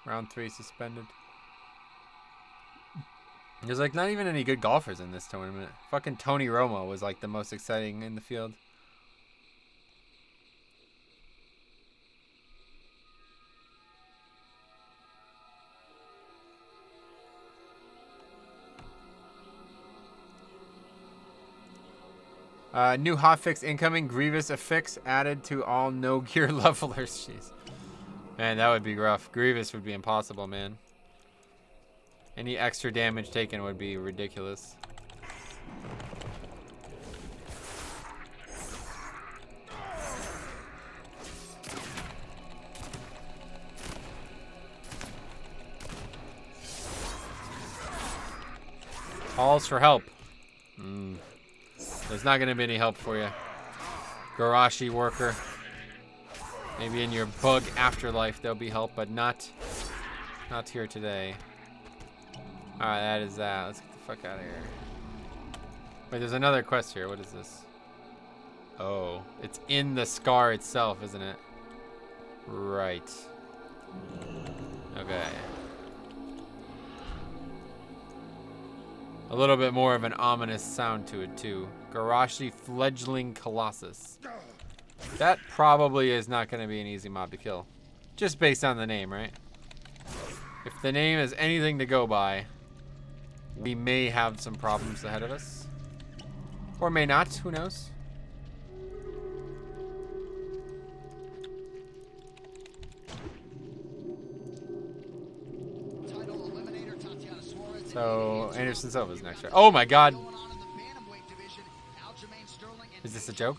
Round 3 suspended. There's like not even any good golfers in this tournament. Fucking Tony Romo was like the most exciting in the field. New hotfix incoming. Grievous affix added to all no gear levelers. Jeez. Man, that would be rough. Grievous would be impossible, man. Any extra damage taken would be ridiculous. Calls for help. There's not going to be any help for you. Garashi worker. Maybe in your bug afterlife there'll be help, but not here today. Alright, that is that. Let's get the fuck out of here. Wait, there's another quest here. What is this? Oh, it's in the scar itself, isn't it? Right. Okay. A little bit more of an ominous sound to it, too. Garashi Fledgling Colossus. That probably is not going to be an easy mob to kill. Just based on the name, right? If the name is anything to go by, we may have some problems ahead of us. Or may not, who knows? So, Anderson Silva's next, right? Oh my god! Is this a joke?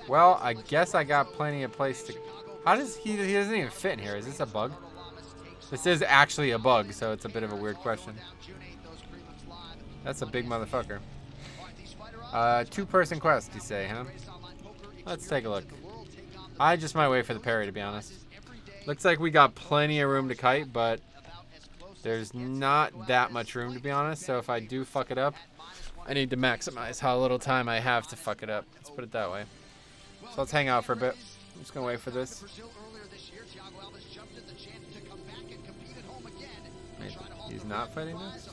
Well, I guess I got plenty of place to... How does he doesn't even fit in here. Is this a bug? This is actually a bug, so it's a bit of a weird question. That's a big motherfucker. 2-person quest, you say, huh? Let's take a look. I just might wait for the parry, to be honest. Looks like we got plenty of room to kite, but there's not that much room, to be honest. So if I do fuck it up, I need to maximize how little time I have to fuck it up. Let's put it that way. So let's hang out for a bit. I'm just going to wait for this. Wait, he's not fighting next?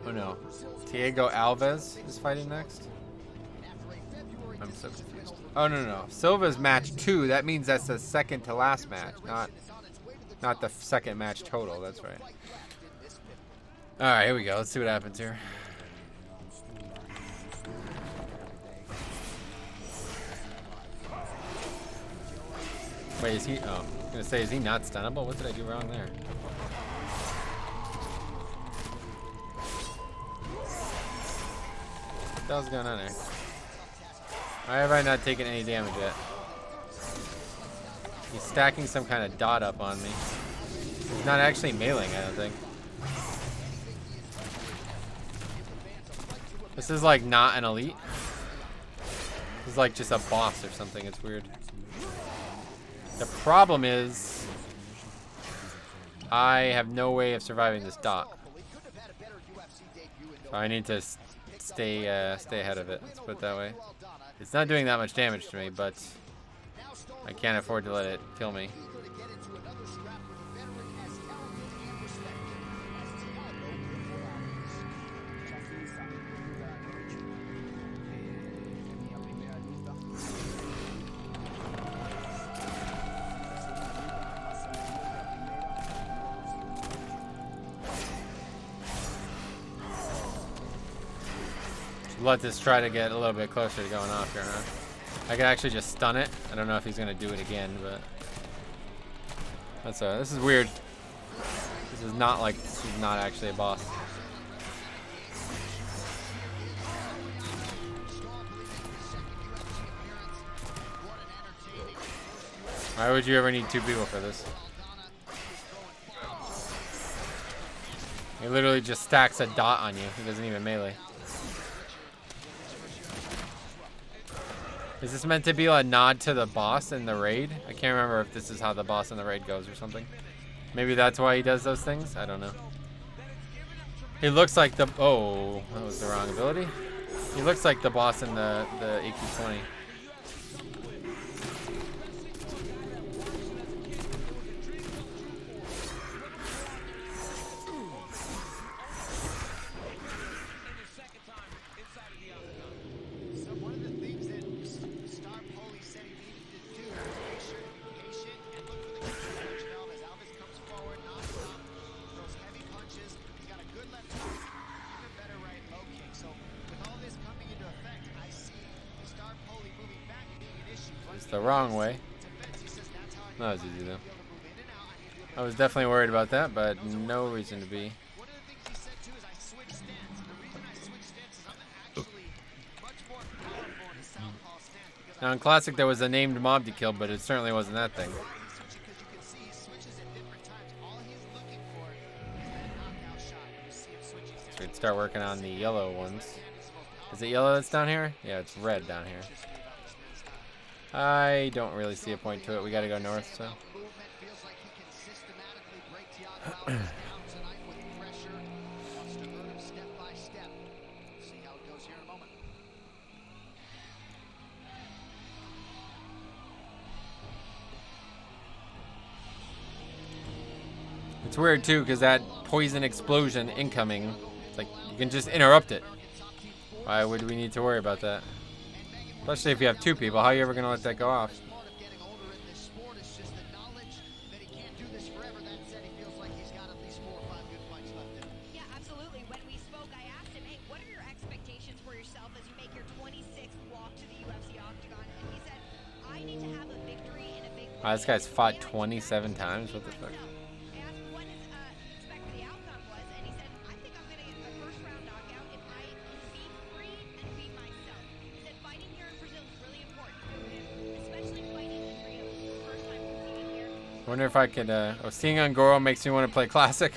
Oh no. Thiago Alves is fighting next? I'm so confused. Oh no. Silva's match 2. That means that's the second to last match, not the second match total. That's right. Alright, here we go. Let's see what happens here. Wait, is he... Oh, I'm gonna say, is he not stunnable? What did I do wrong there? What the hell's going on there? Why have I not taken any damage yet? He's stacking some kind of dot up on me. He's not actually mailing, I don't think. This is like not an elite. This is like just a boss or something. It's weird. The problem is I have no way of surviving this dot. So I need to stay ahead of it. Let's put it that way. It's not doing that much damage to me, but I can't afford to let it kill me. Let this try to get a little bit closer to going off here, huh? I could actually just stun it. I don't know if he's gonna do it again, but this is weird. This is not actually a boss. Why would you ever need 2 people for this? He literally just stacks a dot on you. He doesn't even melee. Is this meant to be a nod to the boss in the raid? I can't remember if this is how the boss in the raid goes or something. Maybe that's why he does those things? I don't know. He looks like the... Oh, that was the wrong ability. He looks like the boss in the EQ20. The wrong way. That was easy though. I was definitely worried about that, but no reason to be. Now in Classic there was a named mob to kill, but it certainly wasn't that thing. So we'd start working on the yellow ones. Is it yellow that's down here? Yeah, it's red down here. I don't really see a point to it. We gotta go north, so. It's weird too, because that poison explosion incoming, it's like you can just interrupt it. Why would we need to worry about that? Especially if you have 2 people, how are you ever going to let that go off? Yeah, absolutely. When we spoke, I asked him, hey, what are your expectations for yourself as you make your 26th walk to the UFC Octagon? And he said, I need to have a victory in a big way. Wow, this guy's fought 27 times? What the fuck? I asked him what his expect the outcome was, and he said, I think I'm going to get a first-round knockout if I can be free and be myself. He said, fighting here in Brazil is really important for him, especially fighting in Rio. First time competing here. Wonder if I could, seeing Angoro makes me want to play Classic.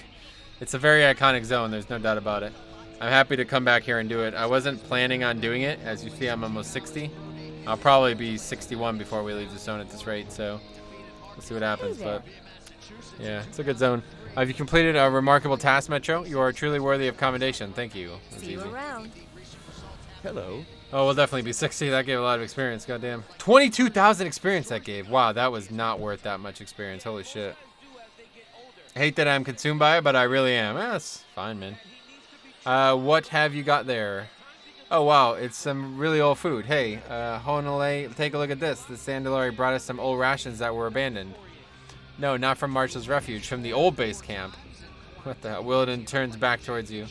It's a very iconic zone, there's no doubt about it. I'm happy to come back here and do it. I wasn't planning on doing it. As you see, I'm almost 60. I'll probably be 61 before we leave the zone at this rate, so we'll see what happens. But yeah, it's a good zone. Have you completed a remarkable task, Metro? You are truly worthy of commendation. Thank you. See you around. Hello. Oh, we'll definitely be 60. That gave a lot of experience. Goddamn. 22,000 experience that gave. Wow, that was not worth that much experience. Holy shit. I hate that I'm consumed by it, but I really am. That's fine, man. What have you got there? Oh, wow. It's some really old food. Hey, Honolulu, take a look at this. The Zandalari brought us some old rations that were abandoned. No, not from Marshall's Refuge. From the old base camp. What the hell? Wilden turns back towards you.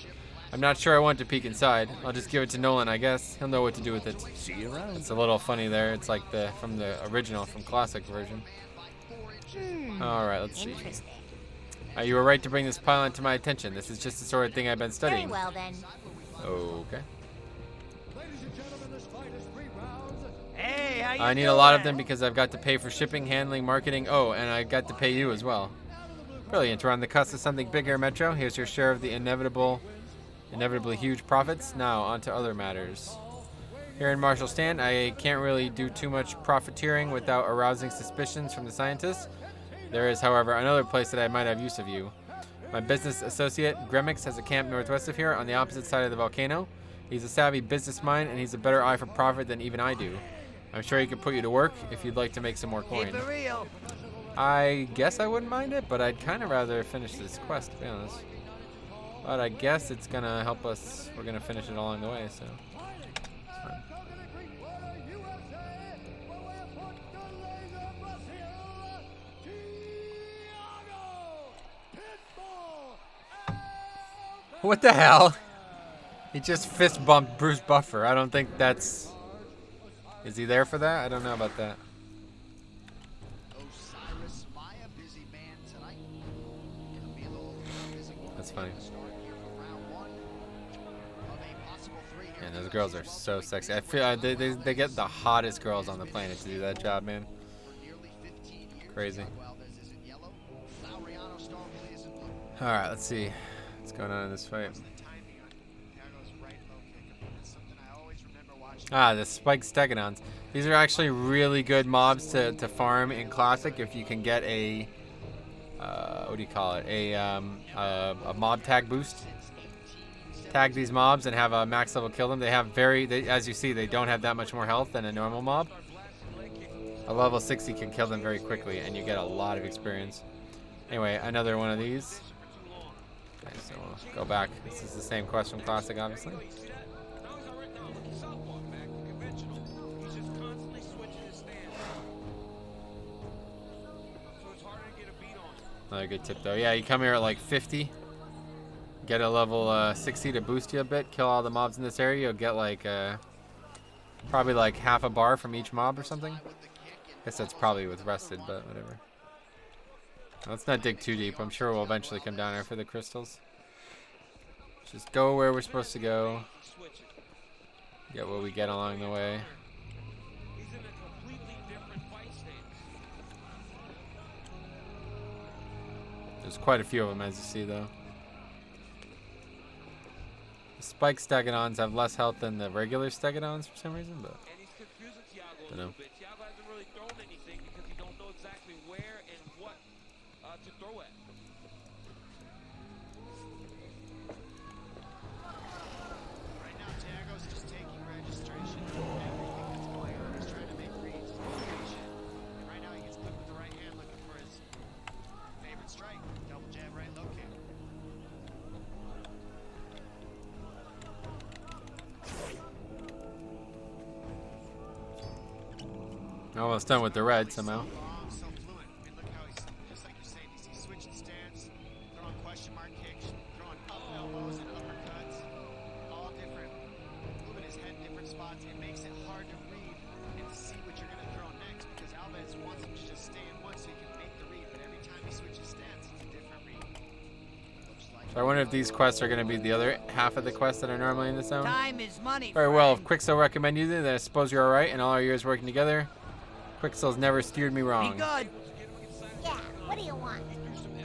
I'm not sure I want to peek inside. I'll just give it to Nolan, I guess. He'll know what to do with it. See you around. It's a little funny there. It's like from the original, from Classic version. All right, let's see. Interesting. You were right to bring this pylon to my attention. This is just the sort of thing I've been Very studying. well then. Okay. Ladies and gentlemen, this fight is 3 rounds. Hey, how you I need a lot of them because I've got to pay for shipping, handling, marketing. Oh, and I got to pay you as well. Brilliant. We're on the cusp of something bigger, Metro. Here's your share of the inevitably huge profits. Now, on to other matters. Here in Marshall Stand, I can't really do too much profiteering without arousing suspicions from the scientists. There is, however, another place that I might have use of you. My business associate, Gremix, has a camp northwest of here on the opposite side of the volcano. He's a savvy business mind, and he's a better eye for profit than even I do. I'm sure he could put you to work if you'd like to make some more coin. Keep it real. I guess I wouldn't mind it, but I'd kind of rather finish this quest, to be honest. But I guess it's going to help us. We're going to finish it along the way, so it's fine. What the hell? He just fist bumped Bruce Buffer. I don't think that's... Is he there for that? I don't know about that. That's funny. Man, those girls are so sexy. I feel they get the hottest girls on the planet to do that job, man. Crazy. Alright, let's see what's going on in this fight. Ah, the spiked stegodons. These are actually really good mobs to farm in Classic if you can get a what do you call it? A mob tag boost. Tag these mobs and have a max level kill them. They have as you see, they don't have that much more health than a normal mob. A level 60 can kill them very quickly, and you get a lot of experience. Anyway, another one of these. Okay, so we'll go back. This is the same quest from Classic, obviously. Another good tip though. Yeah, you come here at like 50. Get a level 60 to boost you a bit. Kill all the mobs in this area. You'll get like probably like half a bar from each mob or something. Guess that's probably with rested, but whatever. Let's not dig too deep. I'm sure we'll eventually come down here for the crystals. Just go where we're supposed to go. Get what we get along the way. There's quite a few of them, as you see, though. The spiked stegodons have less health than the regular stegodons for some reason, but I don't know. Thiago hasn't really thrown anything because he don't know exactly where and what to throw at. Right now, Thiago's just taking registration. Everything that's going on, he's trying to make reads. And right now, he gets clipped with the right hand, looking for his favorite strike. Double jab, right low kick. Almost done with the red somehow. Long, so fluent. I mean, look how he's, just like you say, he's switching stance, throwing question mark kicks, throwing up elbows and uppercuts, all different, moving his head in different spots. It makes it hard to read and see what you're going to throw next because Alves wants him to just stay in one so he can make the read, but every time he switches stance, it's a different read. So I wonder if these quests are going to be the other half of the quests that are normally in the zone. Time is money. Very well. If Quicksil recommend you, then I suppose you're alright, and all our years working together, Quicksil's never steered me Be wrong. good. Yeah, what do you want?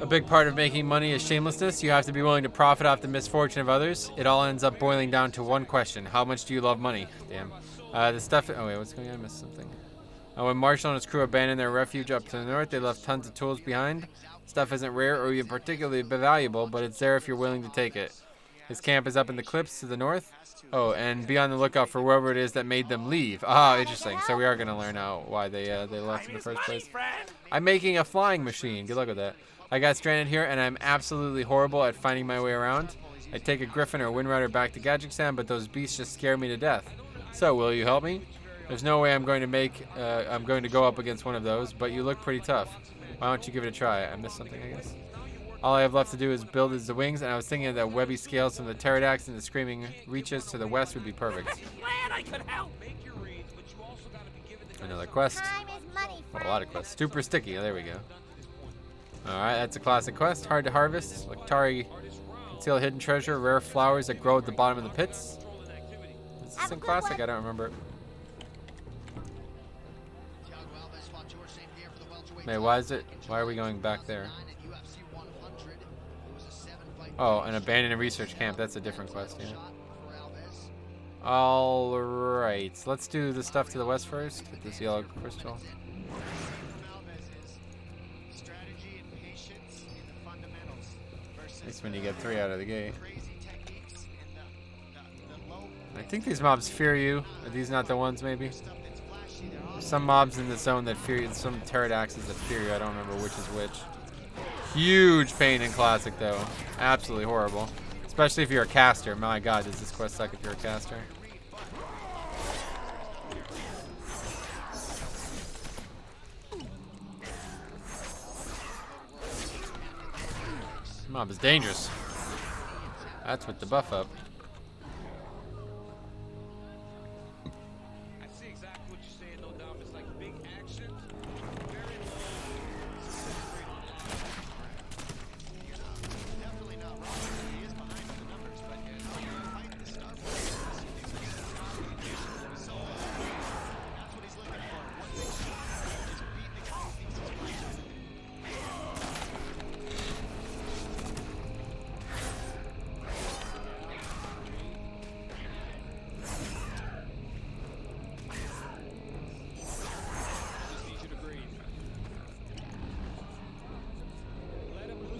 A big part of making money is shamelessness. You have to be willing to profit off the misfortune of others. It all ends up boiling down to one question. How much do you love money? Damn. The stuff... Oh, wait. What's going on? I missed something. When Marshall and his crew abandoned their refuge up to the north, they left tons of tools behind. Stuff isn't rare or even particularly valuable, but it's there if you're willing to take it. His camp is up in the cliffs to the north. Oh, and be on the lookout for whoever it is that made them leave. Ah, interesting. So we are going to learn out why they left in the first place. I'm making a flying machine. Good luck with that. I got stranded here, and I'm absolutely horrible at finding my way around. I take a Griffin or Wind Rider back to Gadgekstan, but those beasts just scare me to death. So, will you help me? There's no way I'm going to go up against one of those, but you look pretty tough. Why don't you give it a try? I missed something, I guess. All I have left to do is build the wings, and I was thinking that webby scales from the pterodactyls and the screaming reaches to the west would be perfect. Glad I could help. Another quest. Time is money, Oh, a lot of quests. Super sticky. There we go. Alright, that's a classic quest. Hard to harvest. Tari, conceal hidden treasure. Rare flowers that grow at the bottom of the pits. Is this in classic? I don't remember. Wait, why is it? Why are we going back there? Oh, an abandoned research camp. That's a different quest, yeah. Alright, so let's do the stuff to the west first. Get this yellow crystal. At least when you get 3 out of the gate. I think these mobs fear you. Are these not the ones, maybe? There's some mobs in the zone that fear you. Some pterodaxes that fear you. I don't remember which is which. Huge pain in Classic, though. Absolutely horrible. Especially if you're a caster. My god, does this quest suck if you're a caster. This mob is dangerous. That's with the buff up. I see exactly what you're saying, no doubt. It's like big action, very low. Definitely not wrong. He is behind the numbers, but fight the star player. So that's what he's looking for. One big shot. Just beat the guy who thinks he's playing.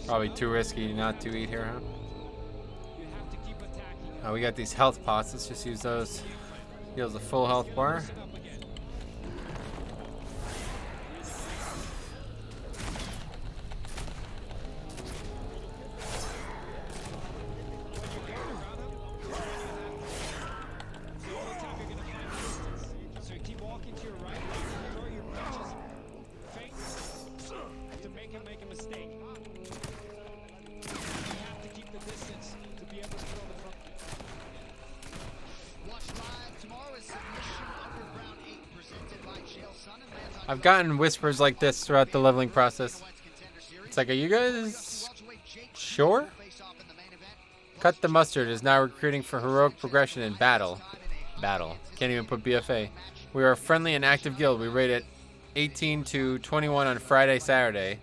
Probably too risky not to eat here, huh? Oh, we got these health pots. Let's just use those. Heals a full health bar. I've gotten whispers like this throughout the leveling process. It's like, are you guys sure? Cut the Mustard is now recruiting for heroic progression in battle. Can't even put BFA. We are a friendly and active guild. We rate at 18 to 21 on Friday, Saturday.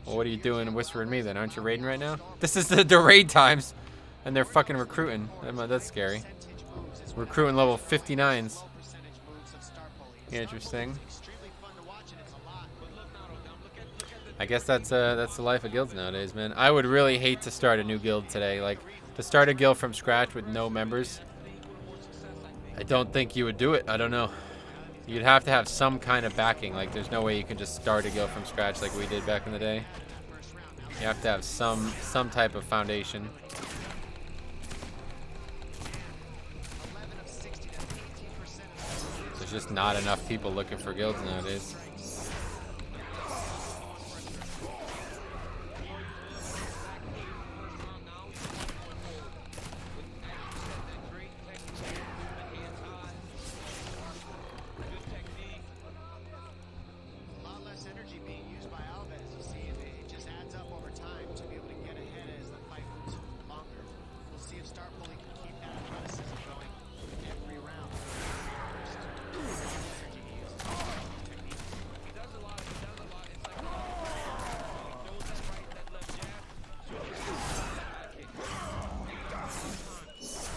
Well, what are you doing whispering me then? Aren't you raiding right now? This is the raid times. And they're fucking recruiting. That's scary. Recruiting level 59s. Interesting. I guess that's the life of guilds nowadays, man. I would really hate to start a new guild today. Like, to start a guild from scratch with no members. I don't think you would do it. I don't know. You'd have to have some kind of backing. Like, there's no way you can just start a guild from scratch like we did back in the day. You have to have some type of foundation. There's just not enough people looking for guilds nowadays.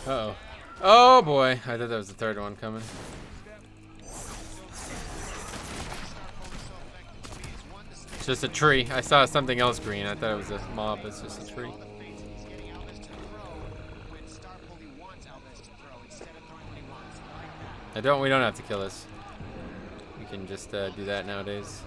Uh-oh. Oh boy, I thought that was the third one coming. It's just a tree. I saw something else green. I thought it was a mob. It's just a tree. We don't have to kill this. We can just do that nowadays.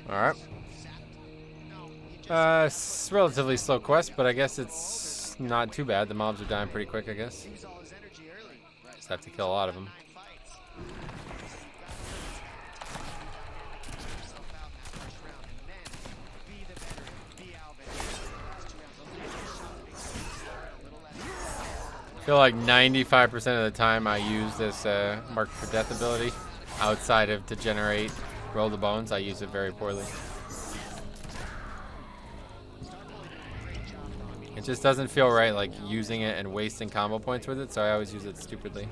Alright. It's relatively slow quest, but I guess it's not too bad. The mobs are dying pretty quick, I guess. Just have to kill a lot of them. I feel like 95% of the time I use this Mark for Death ability outside of to generate Roll the Bones. I use it very poorly. It just doesn't feel right, like using it and wasting combo points with it, so I always use it stupidly.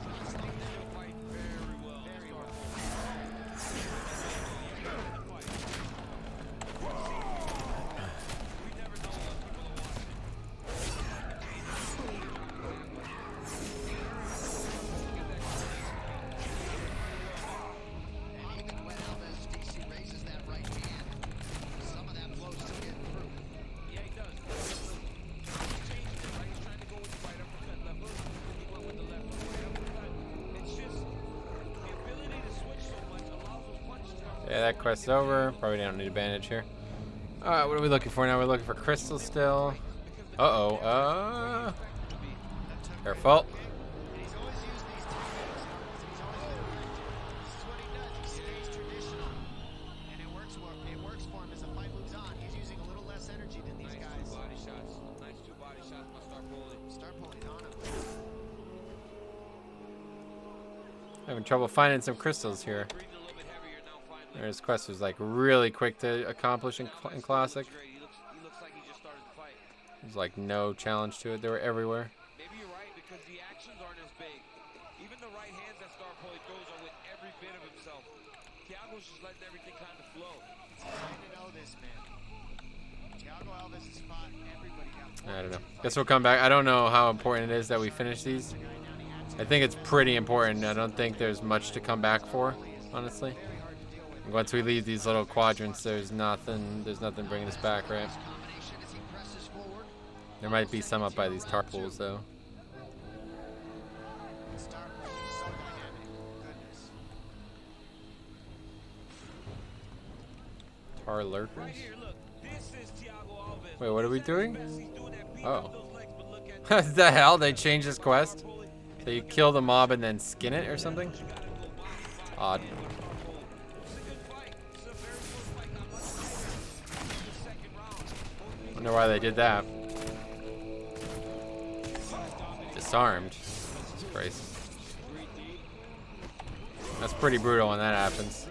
Yeah, that quest's over. Probably don't need a bandage here. Alright, what are we looking for now? We're looking for crystals still. Uh-oh. Careful. Having trouble finding some crystals here. This quest was like really quick to accomplish in Classic. There's like no challenge to it. They were everywhere. Maybe you're right because the actions aren't as big. Even the right hands that Star Poly throws are with every bit of himself. Thiago's just letting everything kind of flow. I don't know. Guess we'll come back. I don't know how important it is that we finish these. I think it's pretty important. I don't think there's much to come back for, honestly. Once we leave these little quadrants, there's nothing bringing us back, right? There might be some up by these tar pools, though. Tar lurkers? Wait, what are we doing? Oh. What the hell? They changed this quest? So you kill the mob and then skin it or something? Odd. Wonder why they did that. Disarmed. Jesus Christ. That's pretty brutal when that happens.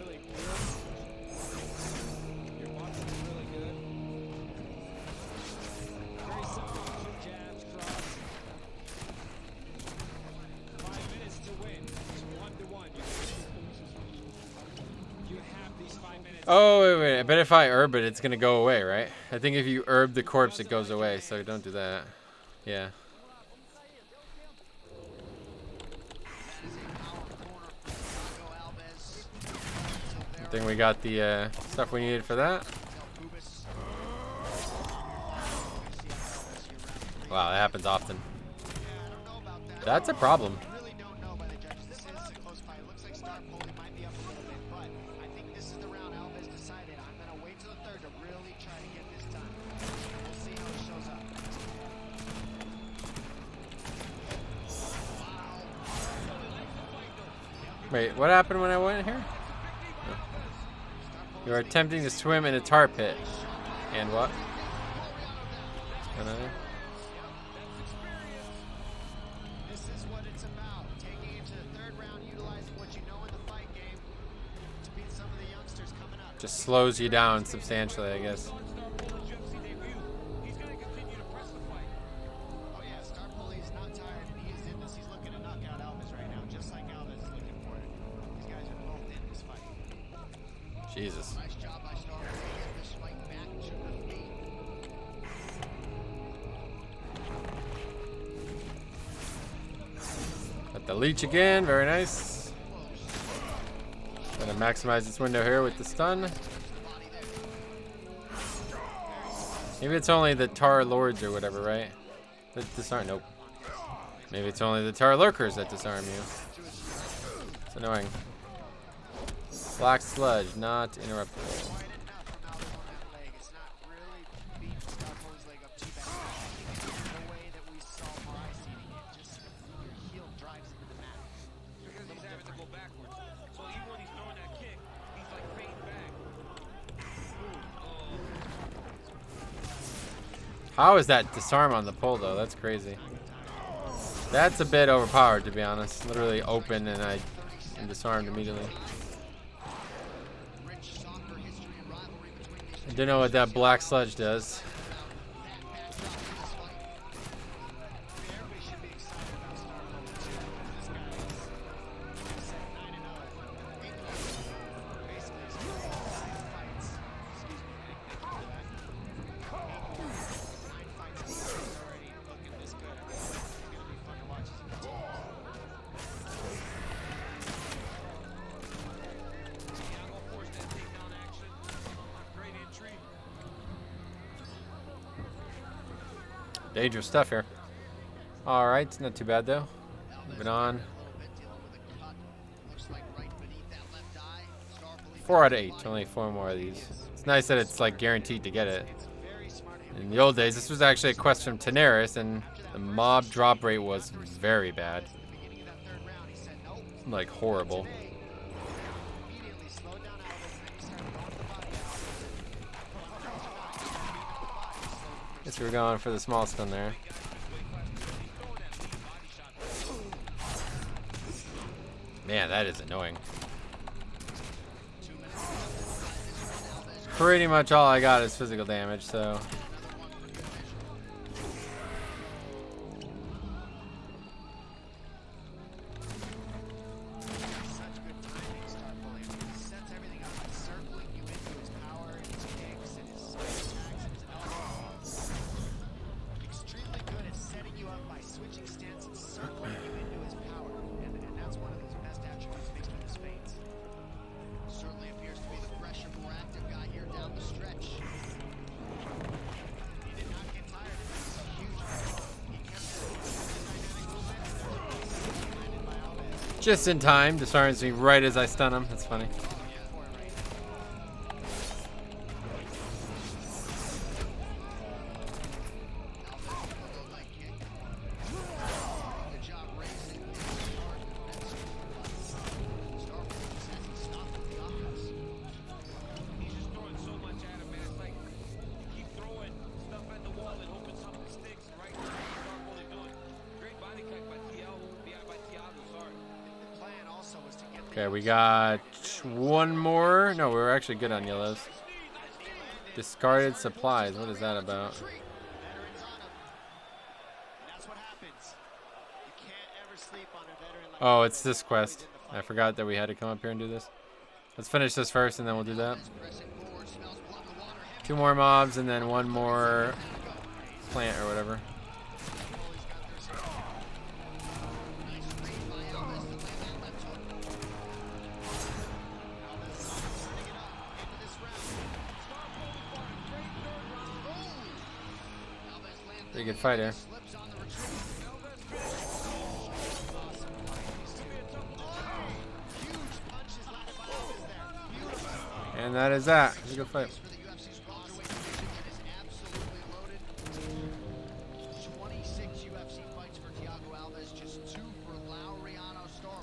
Oh, wait. I bet if I herb it, it's going to go away, right? I think if you herb the corpse, it goes away, so don't do that. Yeah. I think we got the stuff we needed for that. Wow, that happens often. That's a problem. Wait, what happened when I went here? Oh. You are attempting to swim in a tar pit. And what? Another? This is what it's about. Taking it to the third round, utilizing what you know in the fight game to beat some of the youngsters coming up. Just slows you down substantially, I guess. Jesus. Nice job by Star. This fight back to the feet. Got the leech again, very nice. Gonna maximize this window here with the stun. Maybe it's only the tar lords or whatever, right? That disarm. Nope. Maybe it's only the tar lurkers that disarm you. It's annoying. Black sludge, not interruptible. How is that disarm on the pull though? That's crazy. That's a bit overpowered, to be honest. Literally open and I am disarmed immediately. I don't know what that black sludge does. Dangerous stuff here. Alright, not too bad though. Moving on. 4 out of 8. Only 4 more of these. It's nice that it's like guaranteed to get it. In the old days, this was actually a quest from Daenerys, and the mob drop rate was very bad. Like horrible. Guess we're going for the small stun there. Man, that is annoying. Pretty much all I got is physical damage, so. Just in time, disarms me right as I stun him. That's funny. Okay, we got one more. No, we were actually good on yellows. Discarded supplies. What is that about? Oh, it's this quest. I forgot that we had to come up here and do this. Let's finish this first and then we'll do that. 2 more mobs and then 1 more plant or whatever. Pretty good fight here. And that is that. It's a good fight.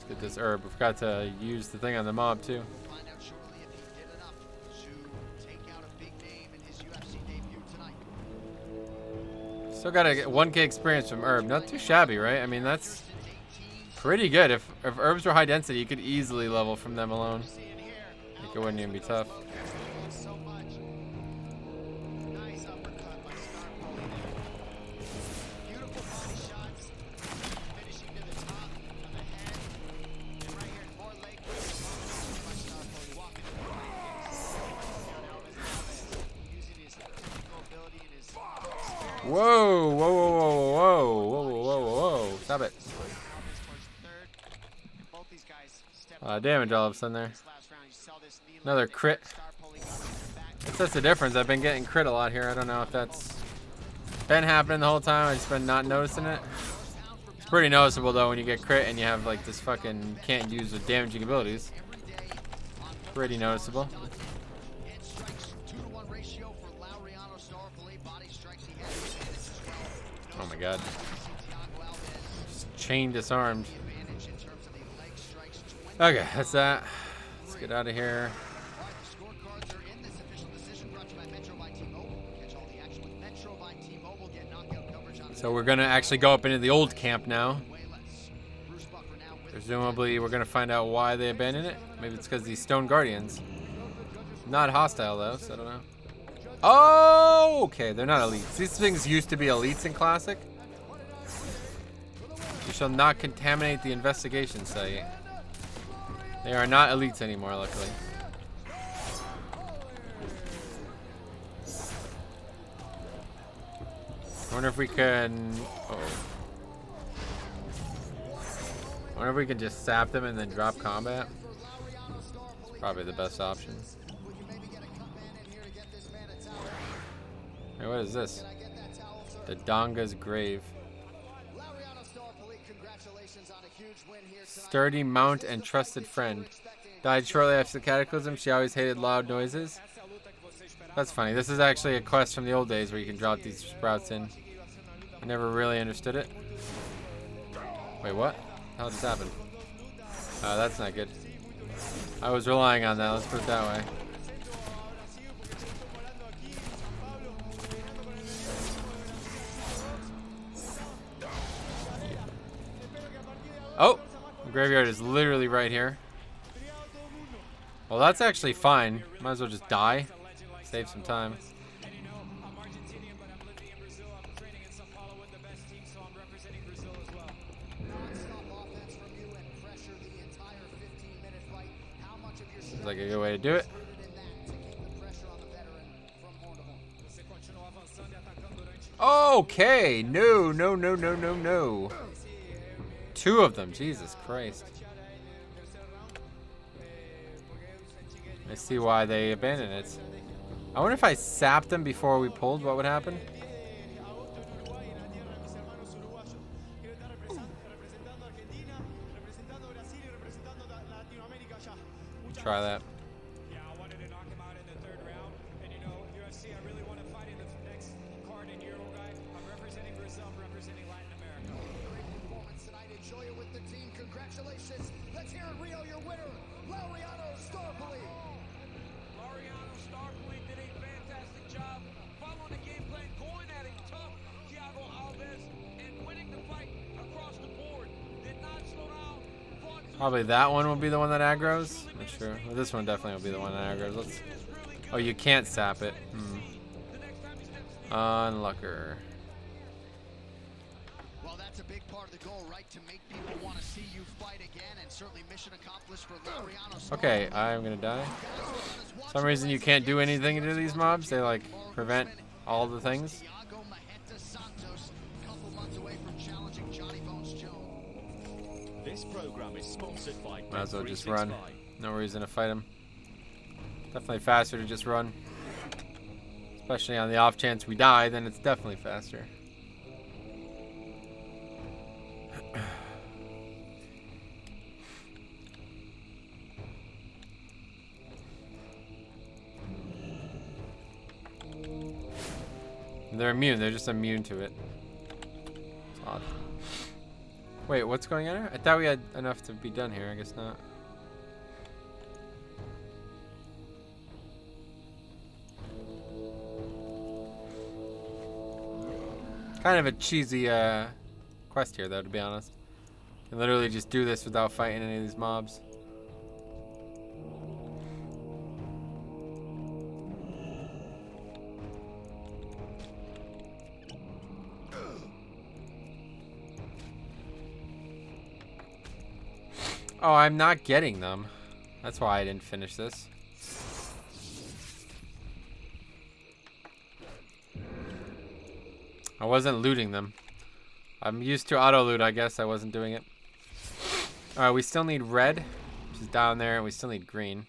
Get this herb. We forgot to use the thing on the mob too. Still got a 1K experience from herb. Not too shabby, right? I mean, that's pretty good. If herbs were high density, you could easily level from them alone. Like it wouldn't even be tough. Whoa, whoa, whoa, whoa, whoa, whoa, whoa, whoa, whoa, stop it. Damage all of a sudden there. Another crit. That's the difference. I've been getting crit a lot here. I don't know if that's been happening the whole time. I've just been not noticing it. It's pretty noticeable though when you get crit and you have like this fucking can't use with damaging abilities. Pretty noticeable. Oh my god. Just chain disarmed. Okay, that's that. Let's get out of here. So we're gonna actually go up into the old camp now. Presumably we're gonna find out why they abandoned it. Maybe it's because these stone guardians. Not hostile though, so I don't know. Oh, okay, they're not elites. These things used to be elites in Classic. You shall not contaminate the investigation site. They are not elites anymore, luckily. I wonder if we can... I wonder if we can just sap them and then drop combat. It's probably the best option. Hey, what is this? The Donga's grave. Sturdy mount and trusted friend. Died shortly after the cataclysm. She always hated loud noises. That's funny. This is actually a quest from the old days where you can drop these sprouts in. I never really understood it. Wait, what? How just happened? Oh, that's not good. I was relying on that. Let's put it that way. Oh! The graveyard is literally right here. Well, that's actually fine. Might as well just die. Save some time. Seems like a good way to do it. Okay! No, no, no, no, no, no. Two of them, Jesus Christ. I see why they abandoned it. I wonder if I sapped them before we pulled, what would happen? Try that. Probably that one will be the one that aggroes. Not sure. Well, this one definitely will be the one that aggroes. Let's. Oh, you can't sap it. Unlucker. Well, that's a big part of the goal, right? To make people want to see you fight again, and certainly mission accomplished for Laureano. Okay, I'm gonna die. For some reason you can't do anything to these mobs. They like prevent all the things. This program is sponsored by Might as well just run. No reason to fight him. Definitely faster to just run. Especially on the off chance we die, then it's definitely faster. They're immune. They're just immune to it. It's odd. Wait, what's going on here? I thought we had enough to be done here. I guess not. Kind of a cheesy quest here, though, to be honest. You can literally just do this without fighting any of these mobs. Oh, I'm not getting them. That's why I didn't finish this. I wasn't looting them. I'm used to auto loot, I guess. I wasn't doing it. Alright, we still need red, which is down there, and we still need green.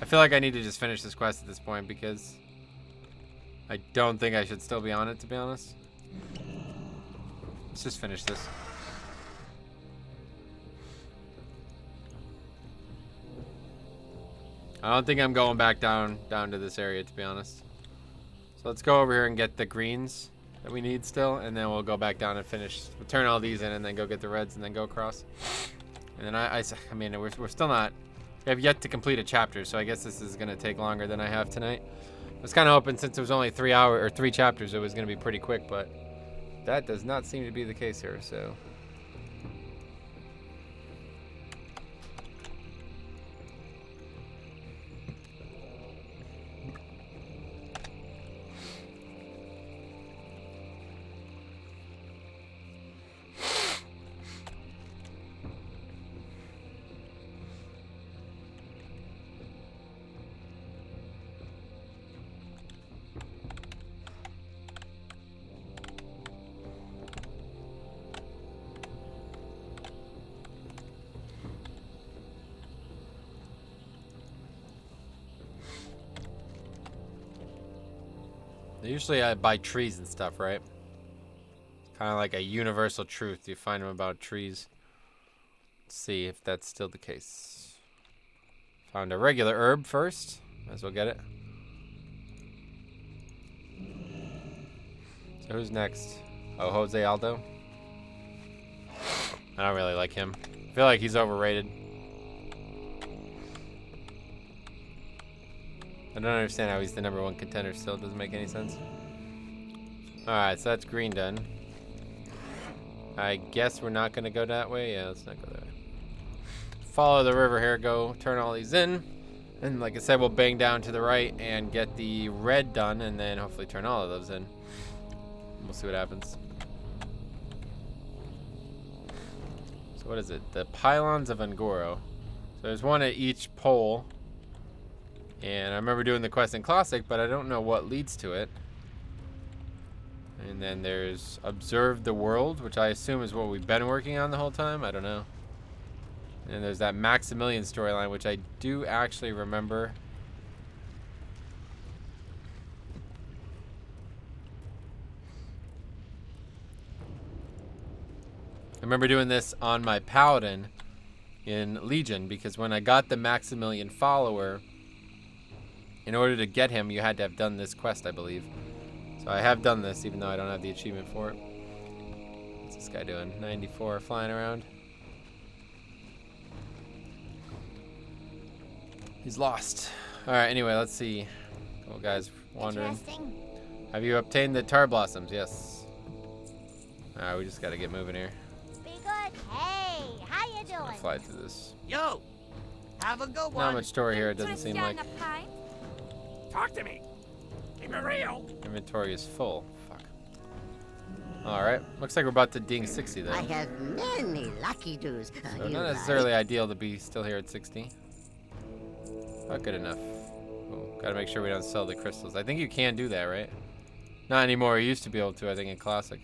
I feel like I need to just finish this quest at this point because I don't think I should still be on it, to be honest. Let's just finish this. I don't think I'm going back down to this area, to be honest. So let's go over here and get the greens that we need still, and then we'll go back down and finish. We'll turn all these in and then go get the reds and then go across. And then I mean, we're still not. We have yet to complete a chapter, so I guess this is gonna take longer than I have tonight. I was kind of hoping since it was only 3 chapters, it was gonna be pretty quick, but that does not seem to be the case here, so. Usually I buy trees and stuff, right? Kind of like a universal truth. You find them about trees. Let's see if that's still the case. Found a regular herb first. Might as well get it. So who's next? Oh, Jose Aldo. I don't really like him. I feel like he's overrated. I don't understand how he's the #1 contender still. It doesn't make any sense. Alright, so that's green done. I guess we're not going to go that way. Yeah, let's not go that way. Follow the river here. Go turn all these in. And like I said, we'll bang down to the right and get the red done. And then hopefully turn all of those in. We'll see what happens. So what is it? The Pylons of Angoro. So there's one at each pole. And I remember doing the quest in Classic, but I don't know what leads to it. And then there's Observe the World, which I assume is what we've been working on the whole time. I don't know. And there's that Maximilian storyline, which I do actually remember. I remember doing this on my Paladin in Legion, because when I got the Maximilian follower, in order to get him, you had to have done this quest, I believe. So I have done this, even though I don't have the achievement for it. What's this guy doing? 94 flying around. He's lost. Alright, anyway, let's see. Couple guys wandering. Interesting. Have you obtained the tar blossoms? Yes. Alright, we just gotta get moving here. Be good. Hey, how you I'll doing? fly through this. Yo, have a good one. Not much story here, it doesn't seem like. Talk to me. Keep it real. Inventory is full. Fuck. Alright, looks like we're about to ding 60 though. I have many lucky doos. So not necessarily ideal to be still here at 60. Not good enough. Oh, gotta make sure we don't sell the crystals. I think you can do that, right? Not anymore. You used to be able to, I think, in Classic.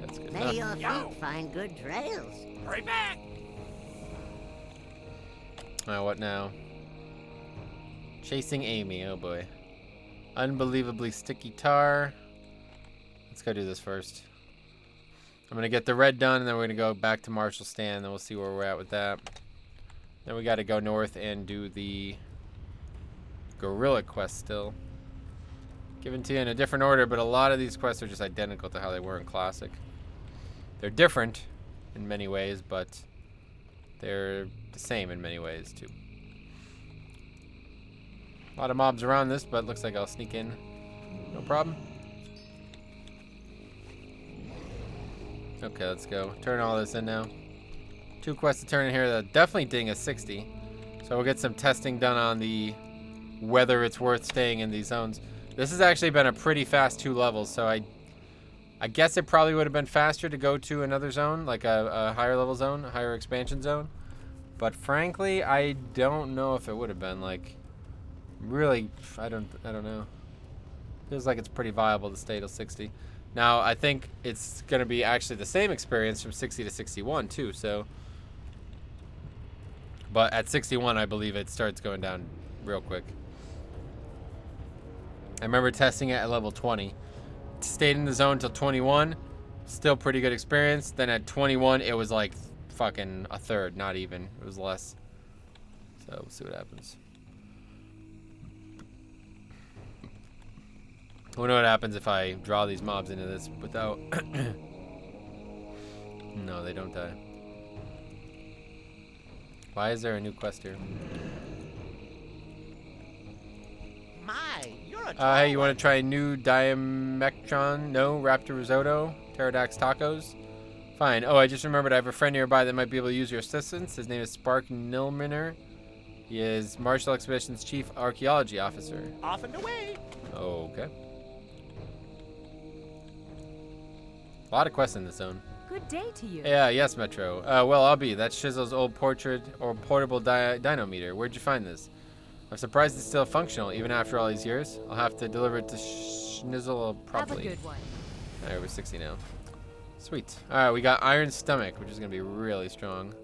That's good May enough. your feet find good trails. Hurry back. What now? Chasing Amy. Oh boy. Unbelievably sticky tar. Let's go do this first. I'm gonna get the red done, and then we're gonna go back to Marshall Stand, and then we'll see where we're at with that. Then we gotta go north and do the gorilla quest still. Given to you in a different order, but a lot of these quests are just identical to how they were in Classic. They're different in many ways, but they're the same in many ways too. A lot of mobs around this, but looks like I'll sneak in. No problem. Okay, let's go. Turn all this in now. 2 quests to turn in here that definitely ding a 60. So we'll get some testing done on the whether it's worth staying in these zones. This has actually been a pretty fast 2 levels, so I guess it probably would have been faster to go to another zone, like a higher level zone, a higher expansion zone. But frankly, I don't know if it would have been. Like, really, I don't know. Feels like it's pretty viable to stay till 60. Now, I think it's going to be actually the same experience from 60 to 61, too, so. But at 61, I believe it starts going down real quick. I remember testing it at level 20. Stayed in the zone till 21. Still pretty good experience. Then at 21, it was like fucking a third, not even. It was less. So, we'll see what happens. I wonder what happens if I draw these mobs into this without... No, they don't die. Why is there a new quest here? My, Hey, you want to try new Diamectron? No. Raptor Risotto? Pterodax Tacos? Fine. Oh, I just remembered I have a friend nearby that might be able to use your assistance. His name is Spark Nilminer. He is Marshall Expedition's Chief Archaeology Officer. Off and away. Okay. A lot of quests in this zone. Good day to you. Yeah, yes, Metro. Well, I'll be. That's Shizzle's old portrait or portable dynometer. Where'd you find this? I'm surprised it's still functional even after all these years. I'll have to deliver it to Schnizzle promptly. Have a good one. Alright, we're 60 now. Sweet. Alright, we got Iron Stomach, which is going to be really strong.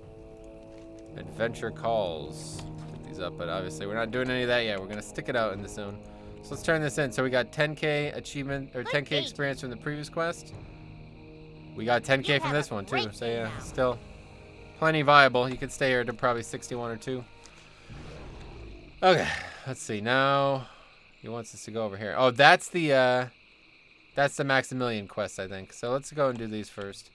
Adventure Calls. Put these up, but obviously we're not doing any of that yet. We're going to stick it out in the zone. So let's turn this in. So we got 10k achievement, or 10k experience from the previous quest. We got 10k from this one too. So yeah, still plenty viable. You could stay here to probably 61 or 2. Okay, let's see. Now he wants us to go over here. Oh, that's the Maximilian quest, I think. So let's go and do these first.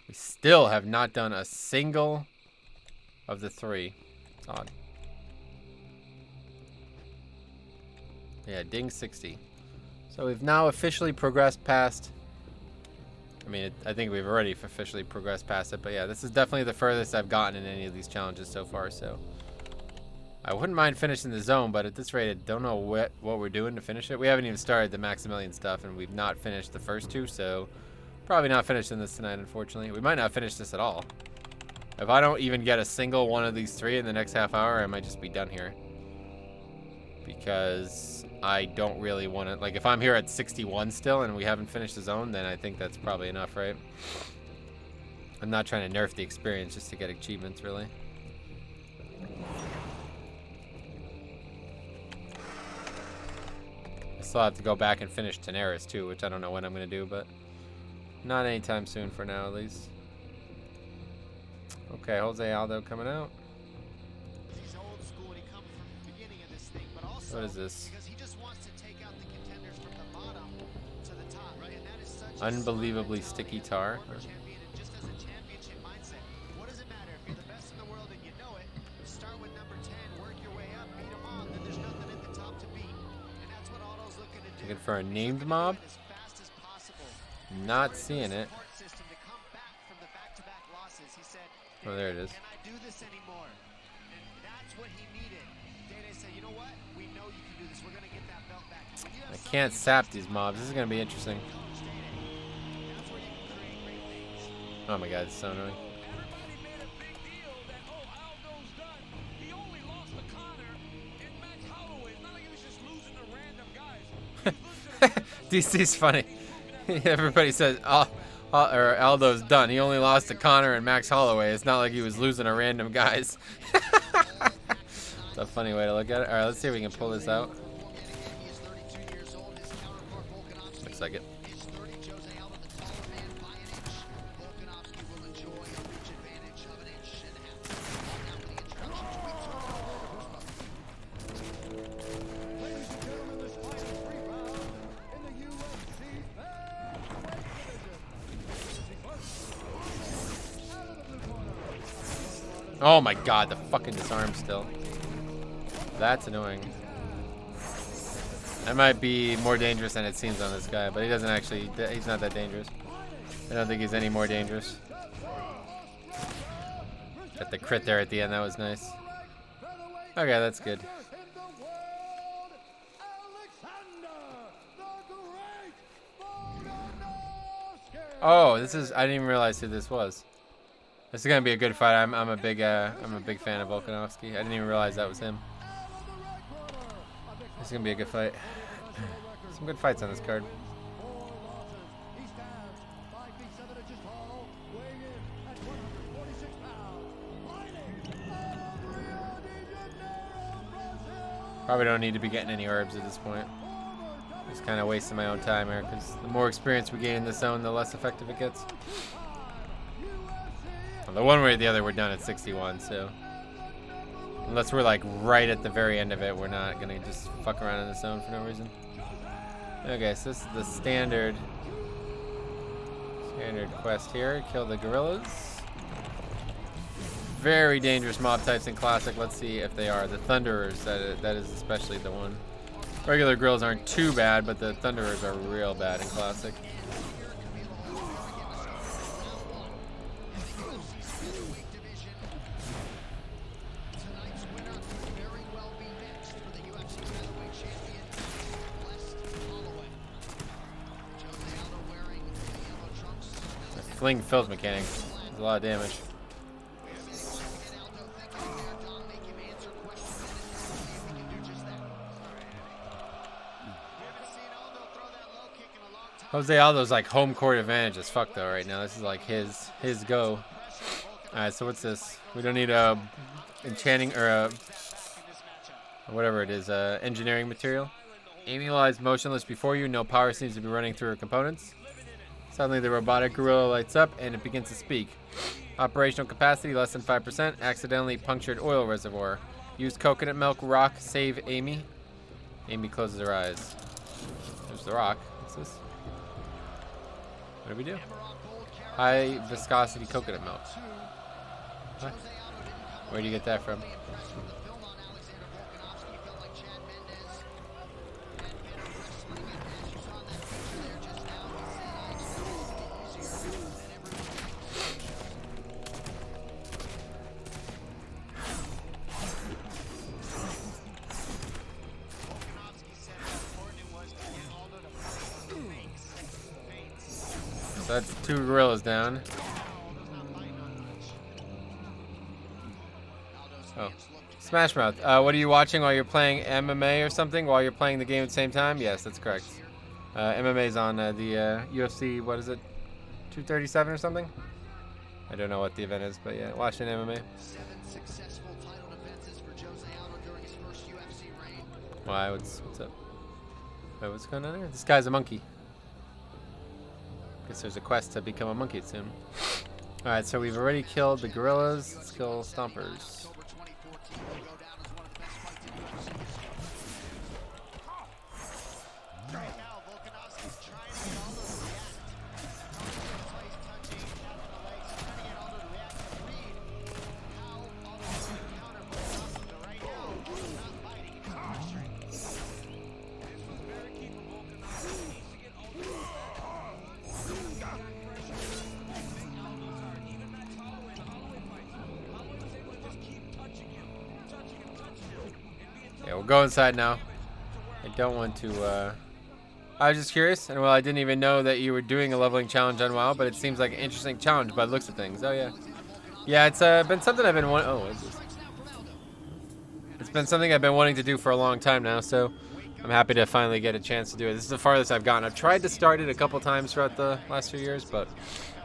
We still have not done a single of the 3. It's odd. Yeah, ding 60. So we've now officially progressed past. I mean, I think we've already officially progressed past it, but yeah, this is definitely the furthest I've gotten in any of these challenges so far, so. I wouldn't mind finishing the zone, but at this rate, I don't know what we're doing to finish it. We haven't even started the Maximilian stuff, and we've not finished the first 2, so probably not finishing this tonight, unfortunately. We might not finish this at all. If I don't even get a single one of these 3 in the next half hour, I might just be done here. Because I don't really want to, like, if I'm here at 61 still and we haven't finished the zone, then I think that's probably enough, right? I'm not trying to nerf the experience just to get achievements, really. I still have to go back and finish Tenaris too, which I don't know when I'm going to do, but not anytime soon for now, at least. Okay, Jose Aldo coming out. He's old school and he comes from the beginning of this thing, but also What is this? because he just wants to take out the contenders from the bottom to the top, right? And that is such Unbelievably sticky tar. champion, and just as a championship mindset. What does it matter if you're the best in the world and you know it? Start with number 10, work your way up, beat them all, then there's nothing at the top to beat. And that's what Otto's looking to do. Looking for a named mob. As fast as possible. Not seeing it. Support system to come back from the back-to-back losses. He said, Oh, there it is. can I do this anymore? And that's what he needed. Dede said, you know what? We know you can do this. We're going to get that belt back. When you have I can't sap these mobs. This is going to be interesting. coach Dede, that's where you can create great things. Oh my god, it's so annoying. Everybody made a big deal that, oh, Aldo's done. He only lost to Connor and Max Holloway. It's not like he was just losing to random guys. He was losing to random DC's funny. Everybody says or Aldo's done. He only lost to Connor and Max Holloway. It's not like he was losing to random guys. It's a funny way to look at it. All right, let's see if we can pull this out. He is 32 years old. His counterpart Volkanovski Looks like it. is 30. Jose Aldo, the taller man by an inch. Volkanovski will enjoy a reach advantage of an inch and a half. Now with the introductions, we Ladies and gentlemen, this fight is 3 rounds in the UFC's featherweight division. Out of the blue corner. Oh my god, the fucking disarm still. That's annoying. That might be more dangerous than it seems on this guy, but he doesn't actually, he's not that dangerous. I don't think he's any more dangerous. Got the crit there at the end, that was nice. Okay, that's good. In the world, Alexander, the Great Volkanovski. Oh, this is, I didn't even realize who this was. This is gonna be a good fight. I'm a big fan of Volkanovski. I didn't even realize that was him. This is gonna be a good fight. Some good fights on this card. He stands 5 feet 7 inches tall, weighing in at 146 pounds. Fighting out of Rio de Janeiro, Brazil. Probably don't need to be getting any herbs at this point. Just kind of wasting my own time here, because the more experience we gain in this zone, the less effective it gets. Well, the one way or the other, we're done at 61, so unless we're like right at the very end of it, we're not gonna just fuck around in the zone for no reason. Okay, so this is the standard quest here. Kill the gorillas. Very dangerous mob types in Classic. Let's see if they are. The Thunderers, that is especially the one. Regular grills aren't too bad, but the Thunderers are real bad in Classic. Fling Phil's mechanic. There's a lot of damage. Jose Aldo's like home court advantage as fuck though right now. This is like his go. Alright, so what's this? We don't need a enchanting or a whatever it is, engineering material. Amy lies motionless before you. No power seems to be running through her components. Suddenly the robotic gorilla lights up and it begins to speak. Operational capacity less than 5%. Accidentally punctured oil reservoir. Use coconut milk rock. Save Amy. Amy closes her eyes. There's the rock. What's this? What do we do? High viscosity coconut milk. Huh? Where do you get that from? So that's 2 gorillas down. Oh. Smash Mouth. What are you watching while you're playing MMA or something? While you're playing the game at the same time? Yes, that's correct. MMA's on the UFC, what is it? 237 or something? I don't know what the event is, but yeah, watching MMA. 7 successful title defenses for Jose Aldo during his first UFC reign. Why? What's up? What's going on there? This guy's a monkey. Guess there's a quest to become a monkey soon. Alright, so we've already killed the gorillas. Let's kill stompers. October 2014 will go down as one of the best fights in UFC history. Right now, Volkanovski's trying to get Aldo to react. That's why he's touching, tapping the legs, he's trying to get Aldo to react and read how Aldo's going to counter Volkanovski. But right now, Aldo's not fighting, he's restrained. This was very key for Volkanovski. He needs to get Aldo back. Yeah, we'll go inside now. I don't want to, I was just curious, and well, I didn't even know that you were doing a leveling challenge on WoW, but it seems like an interesting challenge by the looks of things. Oh, yeah. Yeah, it's been something I've been wanting. Oh, what is this? It's been something I've been wanting to do for a long time now, so I'm happy to finally get a chance to do it. This is the farthest I've gotten. I've tried to start it a couple times throughout the last few years, but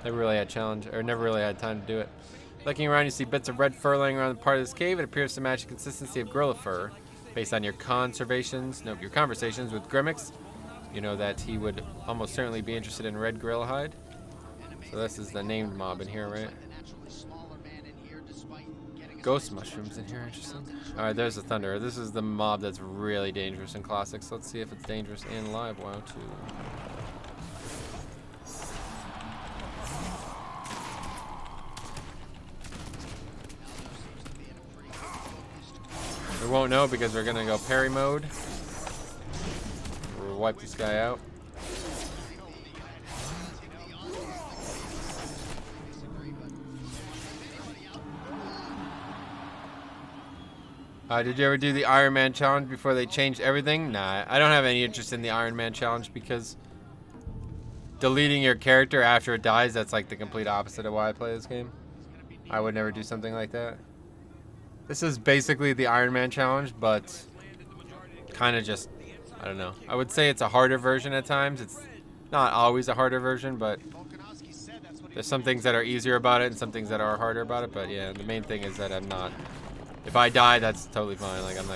never really had time to do it. Looking around, you see bits of red fur laying around the part of this cave. It appears to match the consistency of gorilla fur. Based on your conversations with Grimmix, you know that he would almost certainly be interested in red gorilla hide. So this is the named mob in here, right? Ghost mushrooms in here, interesting. Alright, there's the Thunderer. This is the mob that's really dangerous in Classics. Let's see if it's dangerous in Live WoW too. We won't know because we're gonna go parry mode. We'll wipe this guy out. Did you ever do the Iron Man challenge before they changed everything? Nah, I don't have any interest in the Iron Man challenge because deleting your character after it dies, that's like the complete opposite of why I play this game. I would never do something like that. This is basically the Iron Man challenge, but kind of just, I don't know. I would say it's a harder version at times. It's not always a harder version, but there's some things that are easier about it and some things that are harder about it. But yeah, the main thing is that I'm not, if I die, that's totally fine. Like, I'm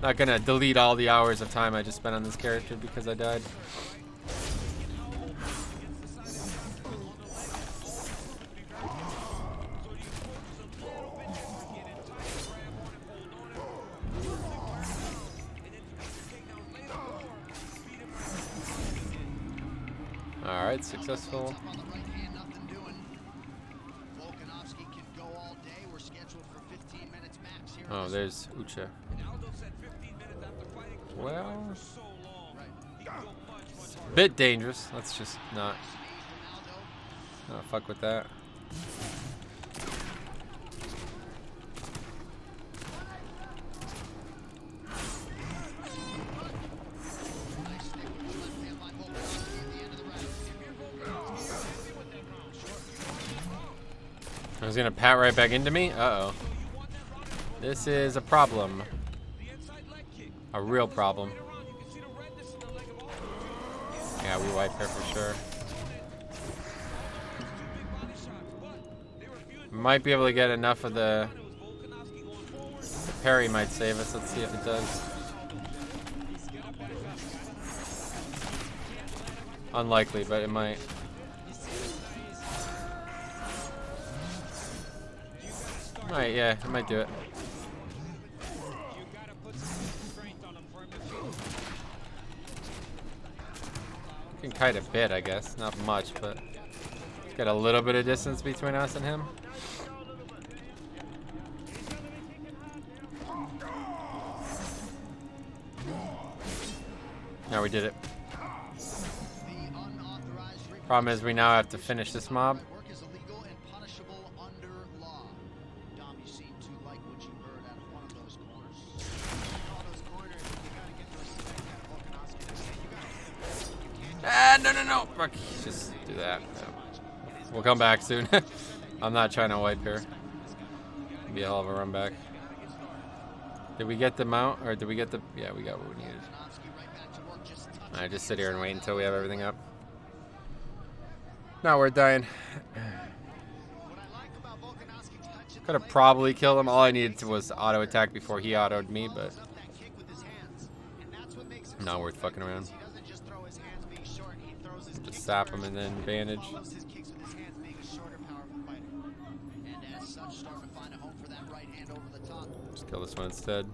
not gonna delete all the hours of time I just spent on this character because I died. Alright, successful. Oh, there's Ucha. well, bit dangerous. Let's just not fuck with that. I was gonna pat right back into me. Uh-oh. This is a problem. A real problem. Yeah, we wipe her for sure. Might be able to get enough of the parry might save us. Let's see if it does. Unlikely, but it might. Might, yeah, it might do it. Can kite a bit, I guess. Not much, but got a little bit of distance between us and him. Now we did it. Problem is we now have to finish this mob. No. Fuck, just do that. No. We'll come back soon. I'm not trying to wipe here. It'll be a hell of a run back. Did we get the mount, or did we get the... Yeah, we got what we needed. Alright, just sit here and wait until we have everything up. Now we're dying. Could have probably killed him. All I needed was auto attack before he autoed me, but... Not worth fucking around. Just sap him and then bandage. Just kill this one instead.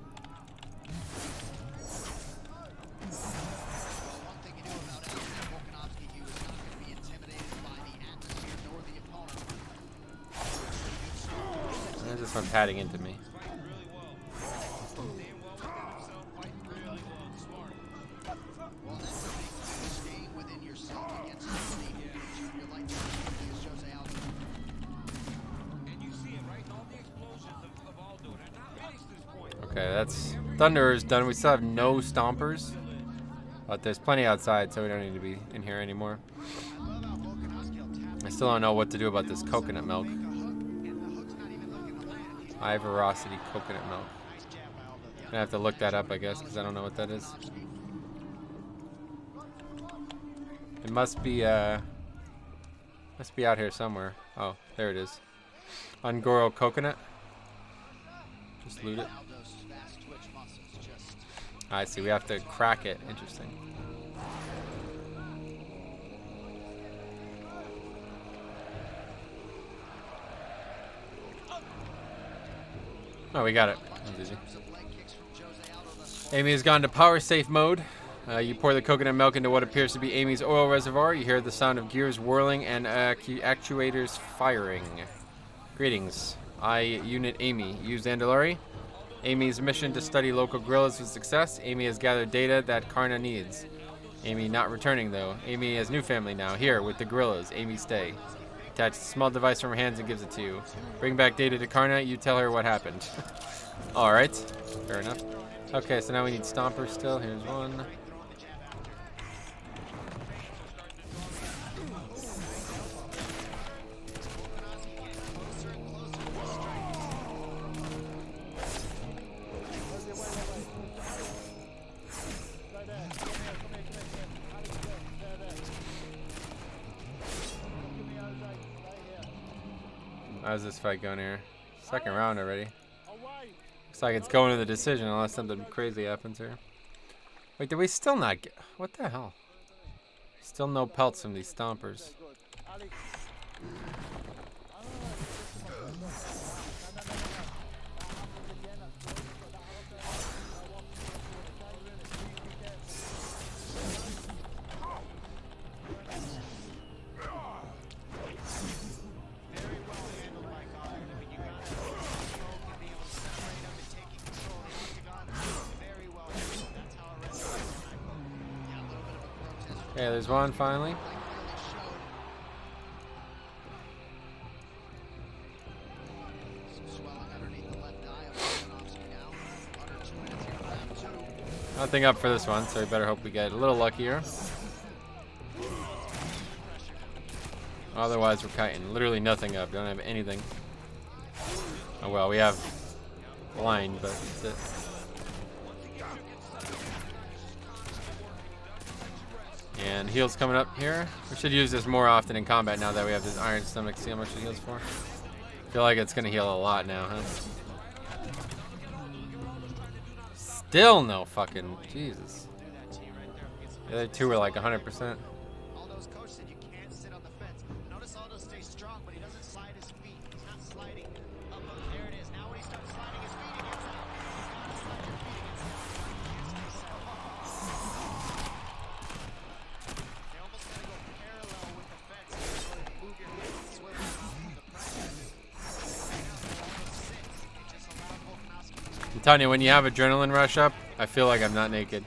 There's this one patting into me. Okay, that's... Thunder is done. We still have no stompers. But there's plenty outside, so we don't need to be in here anymore. I still don't know what to do about this coconut milk. High veracity coconut milk. I have to look that up, I guess, because I don't know what that is. It must be out here somewhere. Oh, there it is. Ungoro coconut. Just loot it. I see, we have to crack it. Interesting. Oh, we got it. That was easy. Amy has gone to power safe mode. You pour the coconut milk into what appears to be Amy's oil reservoir. You hear the sound of gears whirling and actuators firing. Greetings. Unit Amy. You Zandalari? Amy's mission to study local guerrillas was a success. Amy has gathered data that Karna needs. Amy not returning, though. Amy has new family now. Here, with the guerrillas. Amy stay. Attaches a small device from her hands and gives it to you. Bring back data to Karna. You tell her what happened. Alright. Fair enough. Okay, so now we need stompers still. Here's one. How's this fight going here? Second round already. Looks like it's going to the decision unless something crazy happens here. Wait, did we still not get... What the hell? Still no pelts from these stompers. Okay, there's one finally. Nothing up for this one, so we better hope we get a little luckier. Otherwise, we're kiting. Literally nothing up. Don't have anything. Oh well, we have blind, but that's it. And heals coming up here. We should use this more often in combat now that we have this iron stomach. See how much it heals for? Feel like it's gonna heal a lot now, huh? Still no fucking Jesus. The other two were like 100%. Aldo's coach said you can't sit on the fence. Notice Aldo stays strong, but he doesn't slide his feet. He's not sliding up. There it is. Now when he starts sliding his feet, he gets out. You gotta slide your feet against him. You can't stay set. They almost gotta go parallel with the fence to really move your legs and swivel. The pressure. Right now, Aldo sits. It just allowed Volkanovski to I'm telling you, when you have adrenaline rush up, I feel like I'm not naked.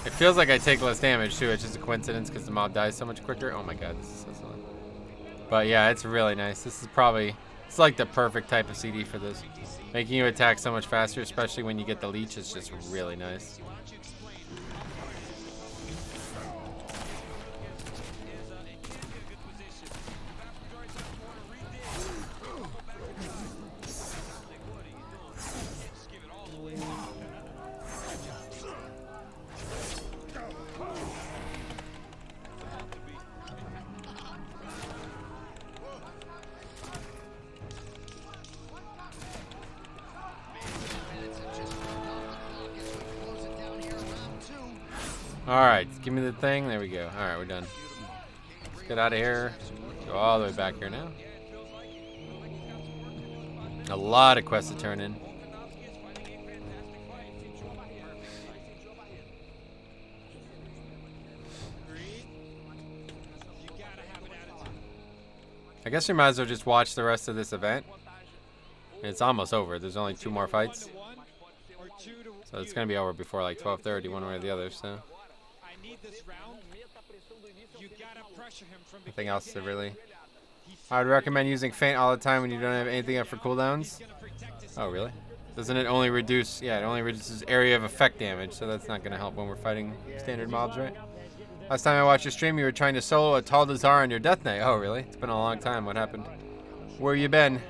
It feels like I take less damage too. It's just a coincidence because the mob dies so much quicker. Oh my god, this is so silly. But yeah, it's really nice. This is probably, it's like the perfect type of CD for this. Making you attack so much faster, especially when you get the leech, is just really nice. Alright, give me the thing. There we go. Alright, we're done. Let's get out of here. Go all the way back here now. A lot of quests to turn in. I guess we might as well just watch the rest of this event. It's almost over. There's only 2 more fights. So it's going to be over before like 12:30, one way or the other, so. Nothing else to really. I would recommend using Feint all the time when you don't have anything up for cooldowns. Oh, really? Doesn't it only reduce, yeah, it only reduces area of effect damage, so that's not going to help when we're fighting standard mobs, right? Last time I watched your stream, you were trying to solo a Taldazar on your Death Knight. Oh, really? It's been a long time. What happened? Where you been?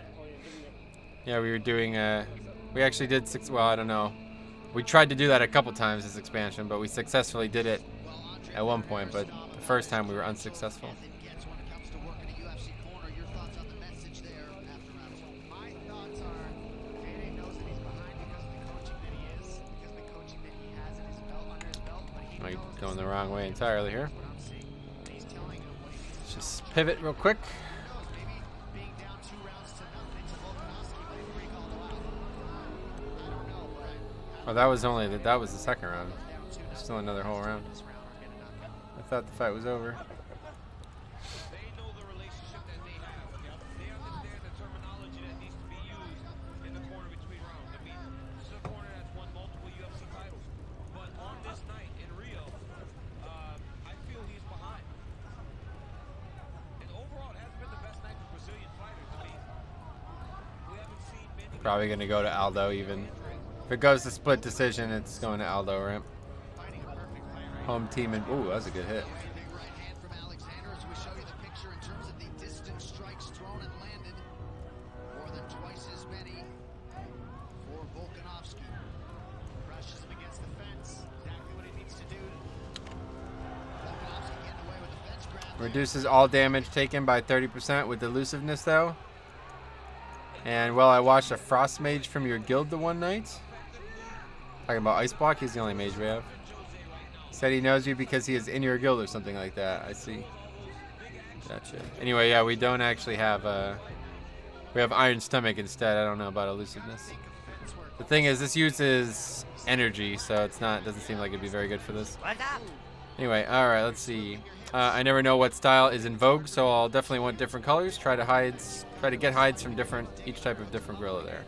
Yeah, we were doing, we actually did well, I don't know. We tried to do that a couple times this expansion, but we successfully did it at one point, but the first time we were unsuccessful. Am I going the wrong way entirely here? Let's just pivot real quick. Oh, that was the second round. Still another whole round. I thought the fight was over. They know the relationship that they have. They understand the terminology that needs to be used in the corner between rounds. I mean, this is a corner that's won multiple UFC titles. But on this night in Rio, I feel he's behind. And overall, it hasn't been the best night for Brazilian fighters. I mean, we haven't seen many. Probably going to go to Aldo even. If it goes to split decision, it's going to Aldo, right? Home team and ooh, that's a good hit. Reduces all damage taken by 30% with elusiveness though. And well, I watched a Frost Mage from your guild the one night. Talking about Ice Block, he's the only mage we have. Said he knows you because he is in your guild or something like that. I see. Gotcha. Anyway, yeah, we don't actually have we have Iron Stomach instead. I don't know about elusiveness. The thing is, this uses energy, so it's not. Doesn't seem like it'd be very good for this. What's up? Anyway, all right. Let's see. I never know what style is in vogue, so I'll definitely want different colors. Try to get hides from each type of different gorilla there.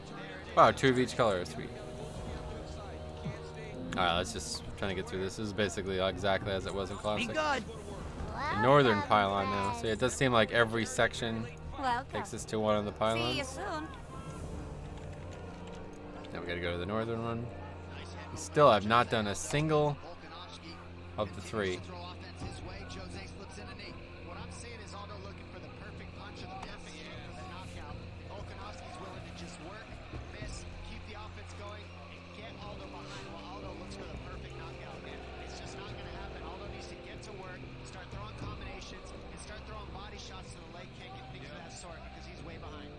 Wow, 2 of each color. Sweet. Alright, let's just try to get through this. This is basically exactly as it was in Classic. Be good. The northern pylon now. So it does seem like every section Welcome. takes us to one of the See you pylons. soon. Now we gotta go to the northern one. We still have not done a single of the 3. What I'm seeing is Aldo looking for the perfect punch of the perfect knockout. Volkanovski's willing to just work, miss, keep the offense going, and get Aldo behind while Aldo looks for the perfect knockout. And it's just not going to happen. Aldo needs to get to work, start throwing combinations, and start throwing body shots to the leg kick and things of that sort because he's way behind.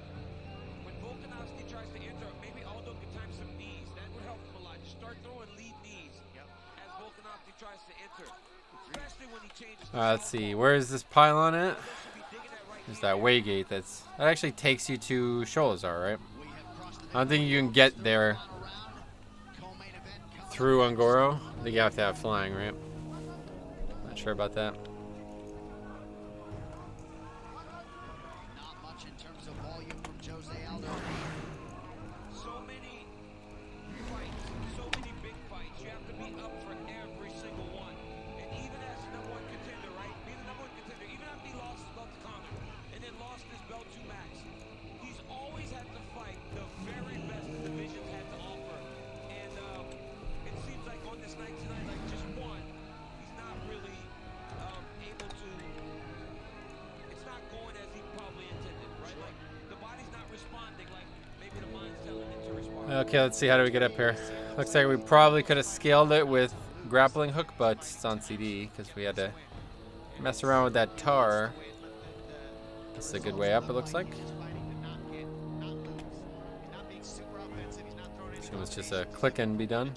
When Volkanovski tries to enter, maybe Aldo could time some knees. That would help him a lot. Just start throwing lead knees as Volkanovski tries to enter. Especially when he changes. Let's see, where is this pylon at? There's that way gate that actually takes you to Sholazar, right? I don't think you can get there through Ungoro. I think you have to have flying, right? Not sure about that. Not much in terms of volume from Jose Aldo. So many fights, so many big fights. You have to be up for every single one. And even as the number 1 contender, right? Being the number 1 contender, even after he lost his belt to Conor and then lost his belt to Max, he's always had to fight the very best the division had to offer. And it seems like on this night tonight, like just one, he's not really able to. It's not going as he probably intended, right? Like the body's not responding like maybe the mind's telling it to respond. Okay, let's see, how do we get up here? Looks like we probably could have scaled it with grappling hook, but it's on CD because we had to mess around with that tar. This is a good way up, it looks like. It was just a click and be done.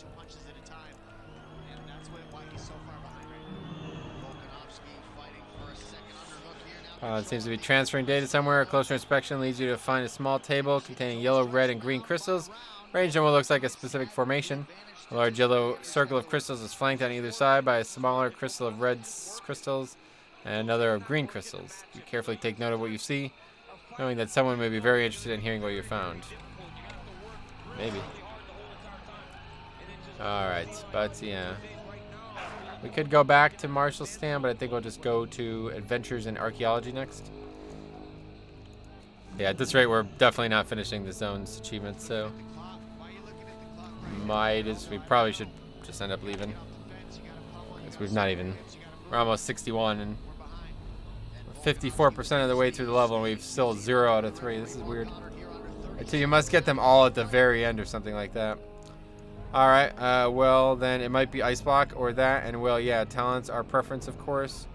It seems to be transferring data somewhere. A closer inspection leads you to find a small table containing yellow, red, and green crystals, arranged in what looks like a specific formation. A large yellow circle of crystals is flanked on either side by a smaller crystal of red crystals and another of green crystals. You carefully take note of what you see, knowing that someone may be very interested in hearing what you found. Maybe. Alright, but yeah. We could go back to Marshall's stand, but I think we'll just go to Adventures in Archaeology next. Yeah, at this rate, we're definitely not finishing the zone's achievements, so we probably should just end up leaving. Because we've not even, we're almost 61 and 54% of the way through the level, and we've still 0 out of 3. This is weird. So you must get them all at the very end or something like that. Alright, well then it might be Ice Block or that, and well, yeah, talent's our preference, of course.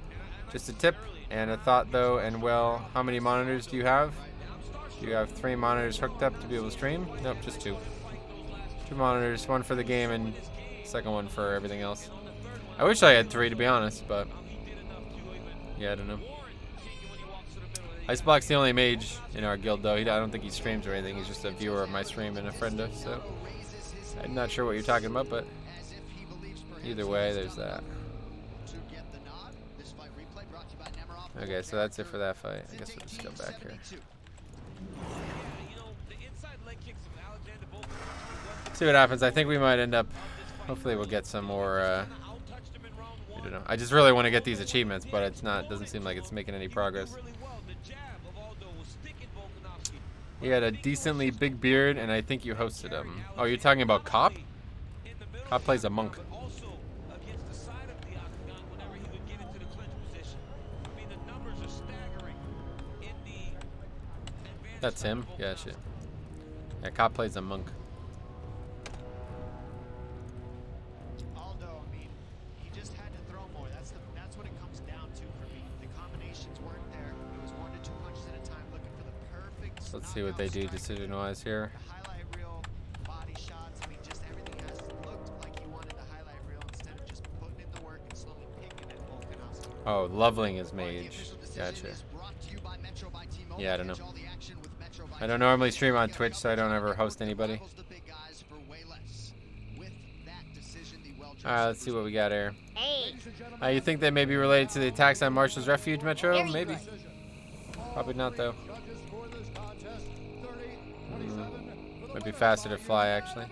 Just a tip and a thought though, and well, how many monitors do you have? Do you have 3 monitors hooked up to be able to stream? Nope, just 2. 2 monitors, 1 for the game and second one for everything else. I wish I had 3 to be honest, but yeah, I don't know. Ice Block's the only mage in our guild though. I don't think he streams or anything, he's just a viewer of my stream and a friend of, so I'm not sure what you're talking about, but either way, there's that. Okay, so that's it for that fight. I guess we'll just go back here. See what happens. I think we might end up, hopefully we'll get some more, I don't know. I just really want to get these achievements, but it's not, doesn't seem like it's making any progress. He had a decently big beard, and I think you hosted him. Oh, you're talking about Cop? Cop plays a monk. That's him? Yeah, shit. Yeah, Cop plays a monk. Aldo, I mean, he just had to throw more. That's what it comes down to for me. The combinations weren't there. It was 1 to 2 punches at a time, looking for the perfect. So let's see what they do decision-wise here. The highlight reel, body shots. I mean, just everything has looked like he wanted the highlight reel instead of just putting in the work and slowly picking at Volkanovski. Oh, leveling is mage. Gotcha. Yeah, I don't know. I don't normally stream on Twitch, so I don't ever host anybody. Alright, let's see what we got here. Hey. You think they may be related to the attacks on Marshall's Refuge, Metro? Maybe. Probably not, though. Might be faster to fly, actually.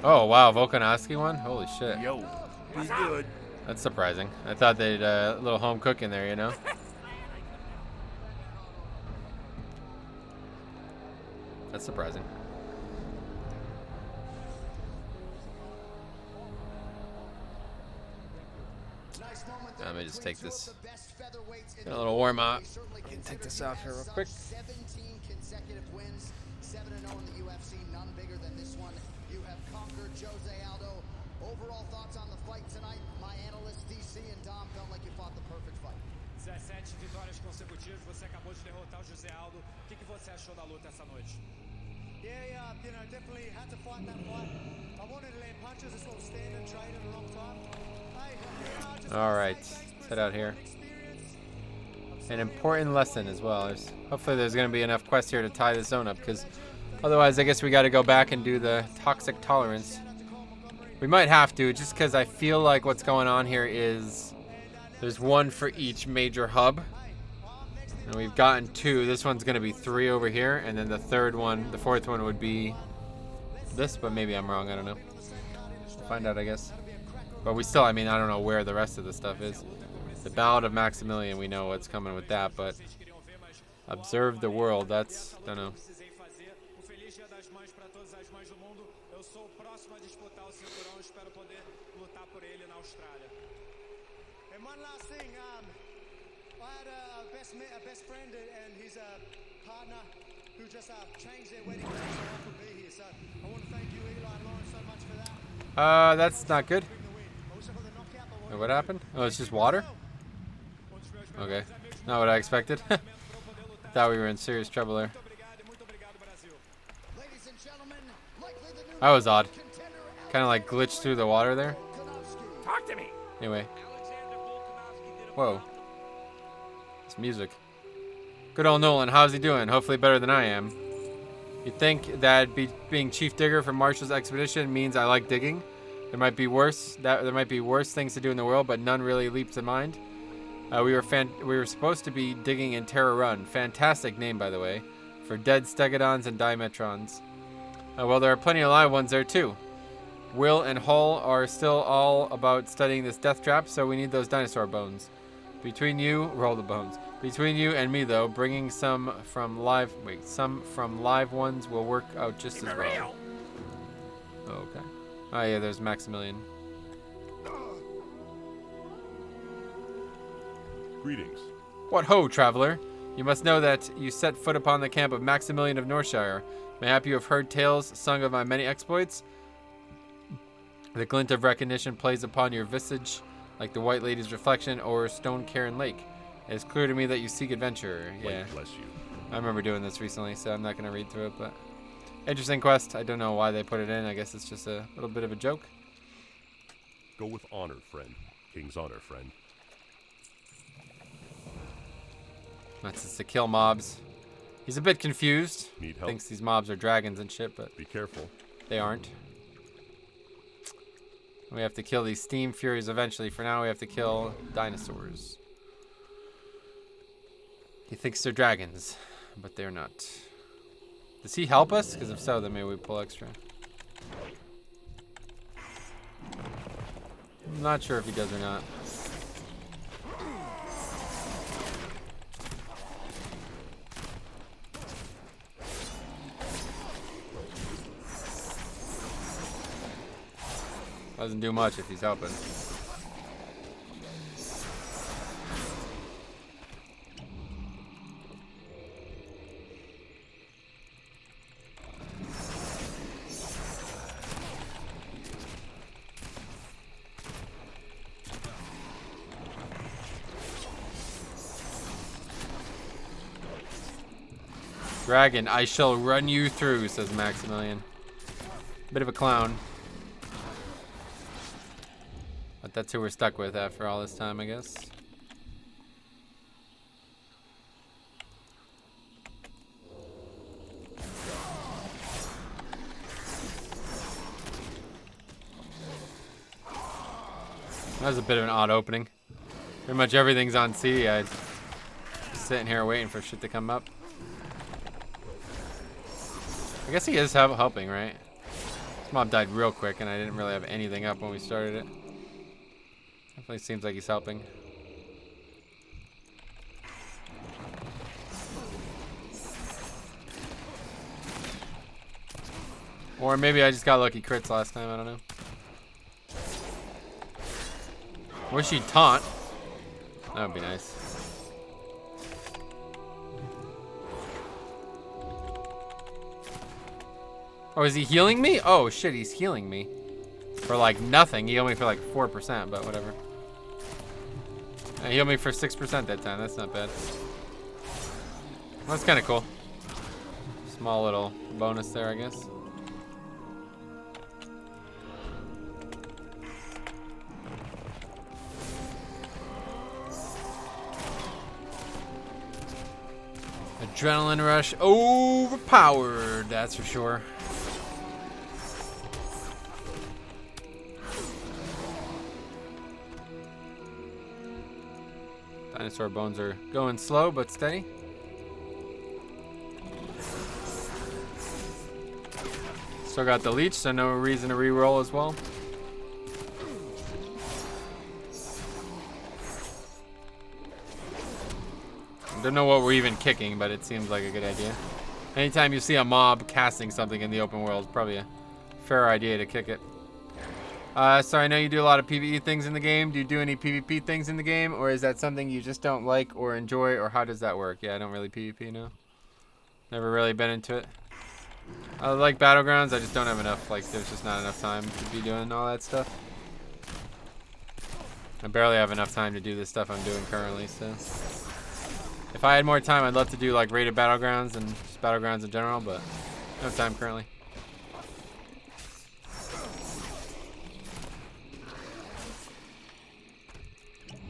Oh wow, Volkanovski one. Holy shit. Yo, he's good. That's surprising. I thought they'd a little home cook in there, you know. That's surprising. Let me just take this. Get a little warm up. Take this off here real quick. 17 consecutive wins, 7-0 in the UFC, none bigger than this one. You have conquered Jose Aldo. Overall thoughts on the fight tonight? My analysts DC and Dom felt like you fought the perfect fight. 17 vitórias consecutivas, você acabou de derrotar o José Aldo. O que você achou da luta essa noite? Yeah, definitely had to fight that fight. I wanted to land punches, I sort of stand and trade in a long time. All right, let's head out here. An important lesson as well. Hopefully there's going to be enough quests here to tie this zone up, because otherwise I guess we got to go back and do the toxic tolerance. We might have to, just because I feel like what's going on here is there's one for each major hub. And we've gotten 2. This one's going to be 3 over here, and then the fourth one would be this, but maybe I'm wrong. I don't know. We'll find out, I guess. But we still, I mean, I don't know where the rest of the stuff is. The Ballad of Maximilian, we know what's coming with that, but Observe the World, that's, don't know. And one last thing, I had a best friend and his partner who just changed their wedding day so I could be here. So I want to thank you, Eli and Lauren, so much for that. That's not good. Wait, what happened? Oh, it's just water? Okay, not what I expected. Thought we were in serious trouble there. That was odd. Kind of like glitched through the water there. Talk to me. Anyway. Whoa. It's music. Good old Nolan, how's he doing? Hopefully better than I am. You'd think that being chief digger for Marshall's expedition means I like digging. There might be worse things to do in the world, but none really leap to mind. We were supposed to be digging in Terra Run. Fantastic name, by the way, for dead stegodons and dimetrons. Well, there are plenty of live ones there too. Will and Hull are still all about studying this death trap, so we need those dinosaur bones. Between you, roll the bones. Between you and me, though, bringing some from live ones will work out just as well. Oh, okay. Oh yeah, there's Maximilian. Greetings. What ho, traveler! You must know that you set foot upon the camp of Maximilian of Northshire. Mayhap you have heard tales sung of my many exploits. The glint of recognition plays upon your visage like the White Lady's reflection over Stone Cairn Lake. It is clear to me that you seek adventure. Yeah. Bless you. I remember doing this recently, so I'm not going to read through it, but interesting quest. I don't know why they put it in. I guess it's just a little bit of a joke. Go with honor, friend. King's honor, friend. That's just to kill mobs. He's a bit confused. Need help? Thinks these mobs are dragons and shit, but Be careful. they aren't. We have to kill these steam furies eventually. For now, we have to kill dinosaurs. He thinks they're dragons, but they're not. Does he help us? Because if so, then maybe we pull extra. I'm not sure if he does or not. Doesn't do much if he's helping. Dragon, I shall run you through, says Maximilian. Bit of a clown. But that's who we're stuck with after all this time, I guess. That was a bit of an odd opening. Pretty much everything's on C. I'm just sitting here waiting for shit to come up. I guess he is helping, right? This mob died real quick, and I didn't really have anything up when we started it. Definitely seems like he's helping. Or maybe I just got lucky crits last time, I don't know. Wish he'd taunt. That would be nice. Oh, is he healing me? Oh shit, he's healing me. For like nothing. He healed me for like 4%, but whatever. He healed me for 6% that time. That's not bad. That's kind of cool. Small little bonus there, I guess. Adrenaline rush overpowered, that's for sure. Dinosaur bones are going slow but steady. Still got the leech, so no reason to re-roll as well. Don't know what we're even kicking, but it seems like a good idea. Anytime you see a mob casting something in the open world, it's probably a fair idea to kick it. So I know you do a lot of PvE things in the game. Do you do any PvP things in the game, or is that something you just don't like or enjoy, or how does that work? Yeah, I don't really PvP, no. Never really been into it. I like Battlegrounds, I just don't have enough, like there's just not enough time to be doing all that stuff. I barely have enough time to do the stuff I'm doing currently, so. If I had more time, I'd love to do like rated Battlegrounds and just Battlegrounds in general, but no time currently.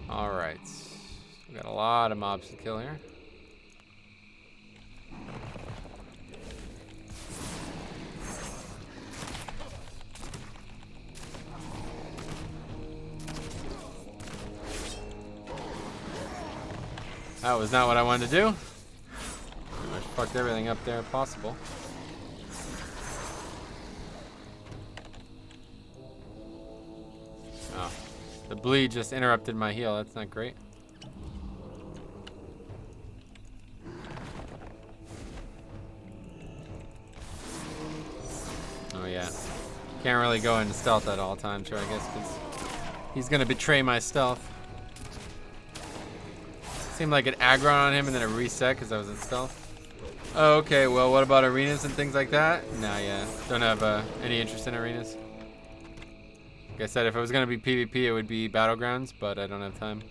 Alright. We got a lot of mobs to kill here. That was not what I wanted to do. Pretty much fucked everything up there possible. Oh. The bleed just interrupted my heal. That's not great. Oh yeah. Can't really go into stealth at all times here, I guess, because he's gonna betray my stealth. Seemed like it aggroed on him and then it reset because I was in stealth. Oh, okay, well, what about arenas and things like that? Nah, yeah. Don't have any interest in arenas. Like I said, if it was going to be PvP, it would be Battlegrounds, but I don't have time.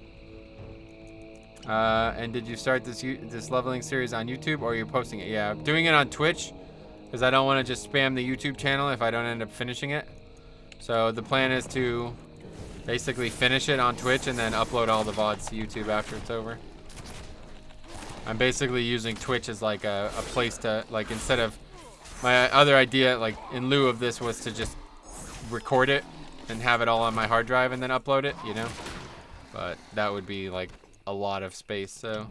And did you start this leveling series on YouTube, or are you posting it? Yeah, I'm doing it on Twitch because I don't want to just spam the YouTube channel if I don't end up finishing it. So the plan is to basically finish it on Twitch and then upload all the VODs to YouTube after it's over. I'm basically using Twitch as like a place to, like, instead of my other idea, like in lieu of this, was to just record it and have it all on my hard drive and then upload it, you know? But that would be like a lot of space, so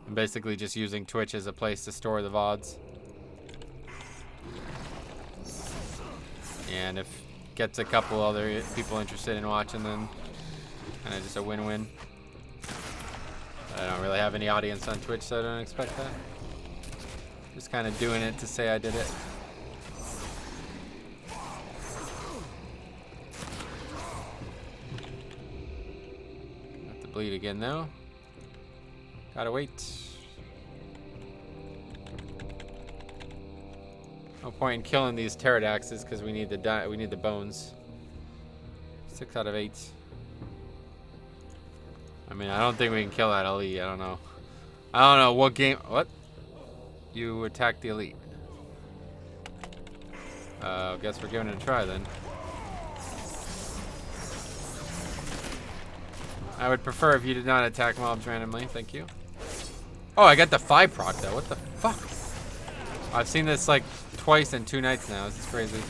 I'm basically just using Twitch as a place to store the VODs. And if it gets a couple other people interested in watching, then kind of just a win-win. I don't really have any audience on Twitch, so I don't expect that. Just kind of doing it to say I did it. Have to bleed again though. Gotta wait. No point in killing these pterodaxes because we need the bones. 6 out of 8. I mean, I don't think we can kill that elite. I don't know. I don't know what game. What? You attacked the elite. Guess we're giving it a try then. I would prefer if you did not attack mobs randomly. Thank you. Oh, I got the 5 proc though. What the fuck? I've seen this like twice in 2 nights now. This is crazy.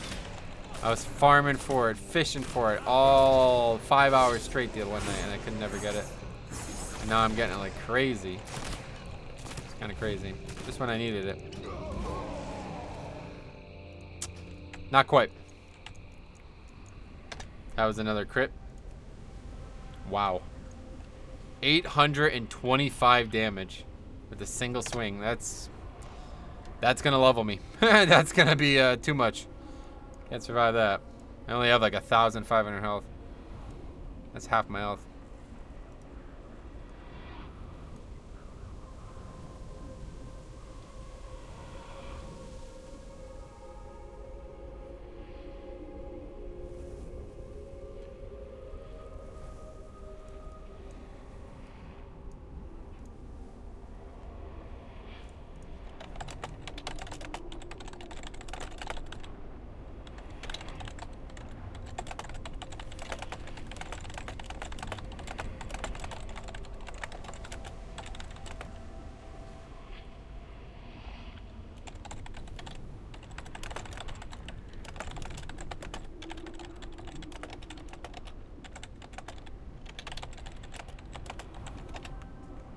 I was farming for it, fishing for it all 5 hours straight the one night, and I could never get it. And now I'm getting it like crazy. It's kind of crazy. Just when I needed it. Not quite. That was another crit. Wow. 825 damage with a single swing. That's gonna level me. That's gonna be too much. Can't survive that. I only have like 1,500 health. That's half my health.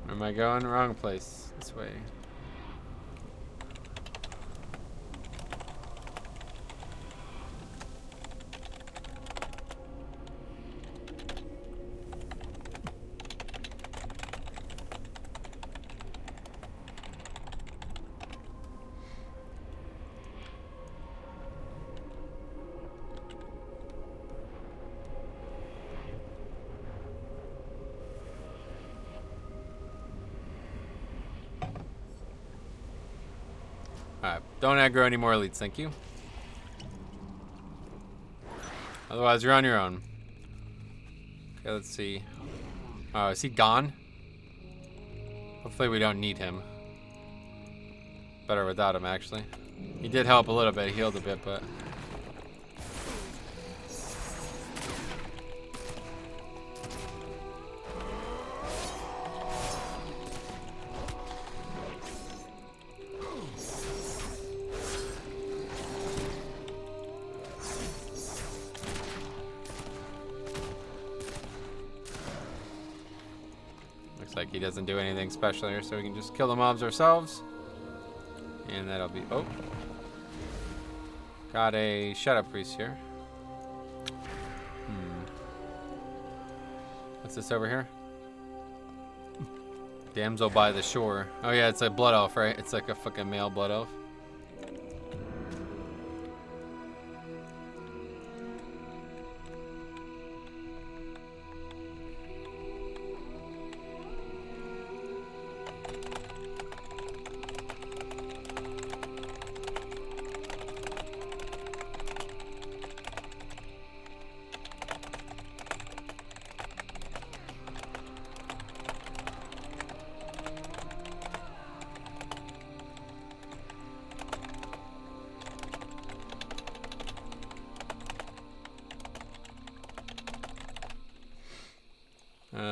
Where am I going? Wrong place. This way. Alright, don't aggro any more elites, thank you. Otherwise, you're on your own. Okay, let's see. Oh, is he gone? Hopefully we don't need him. Better without him, actually. He did help a little bit, he healed a bit, but... Looks like he doesn't do anything special here, so we can just kill the mobs ourselves. And that'll be... Oh. Got a Shadow Priest here. What's this over here? Damsel by the shore. Oh yeah, it's a blood elf, right? It's like a fucking male blood elf.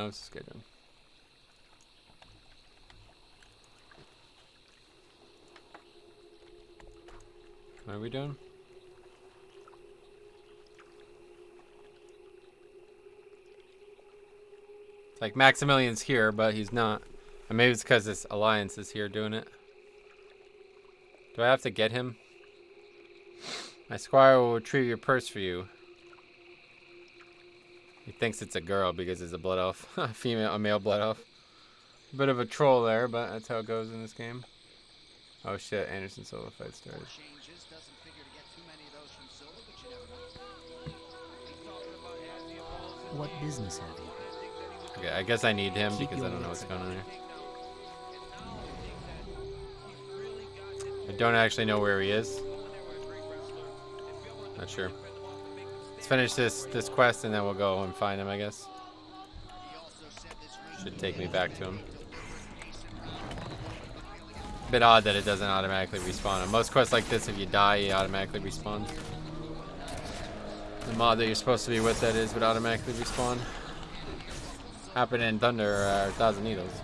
What's this guy doing? What are we doing? It's like Maximilian's here, but he's not. Or maybe it's because this alliance is here doing it. Do I have to get him? My squire will retrieve your purse for you. He thinks it's a girl because it's a blood elf. A male blood elf. Bit of a troll there, but that's how it goes in this game. Oh shit, Anderson solo fight started. What business have you? Okay, I guess I need him because I don't know what's going on here. I don't actually know where he is. Not sure. Let's finish this quest and then we'll go and find him, I guess. Should take me back to him. Bit odd that it doesn't automatically respawn. On most quests like this, if you die, he automatically respawns. The mod that you're supposed to be with, that is, would automatically respawn. Happened in Thunder 1,000 Needles.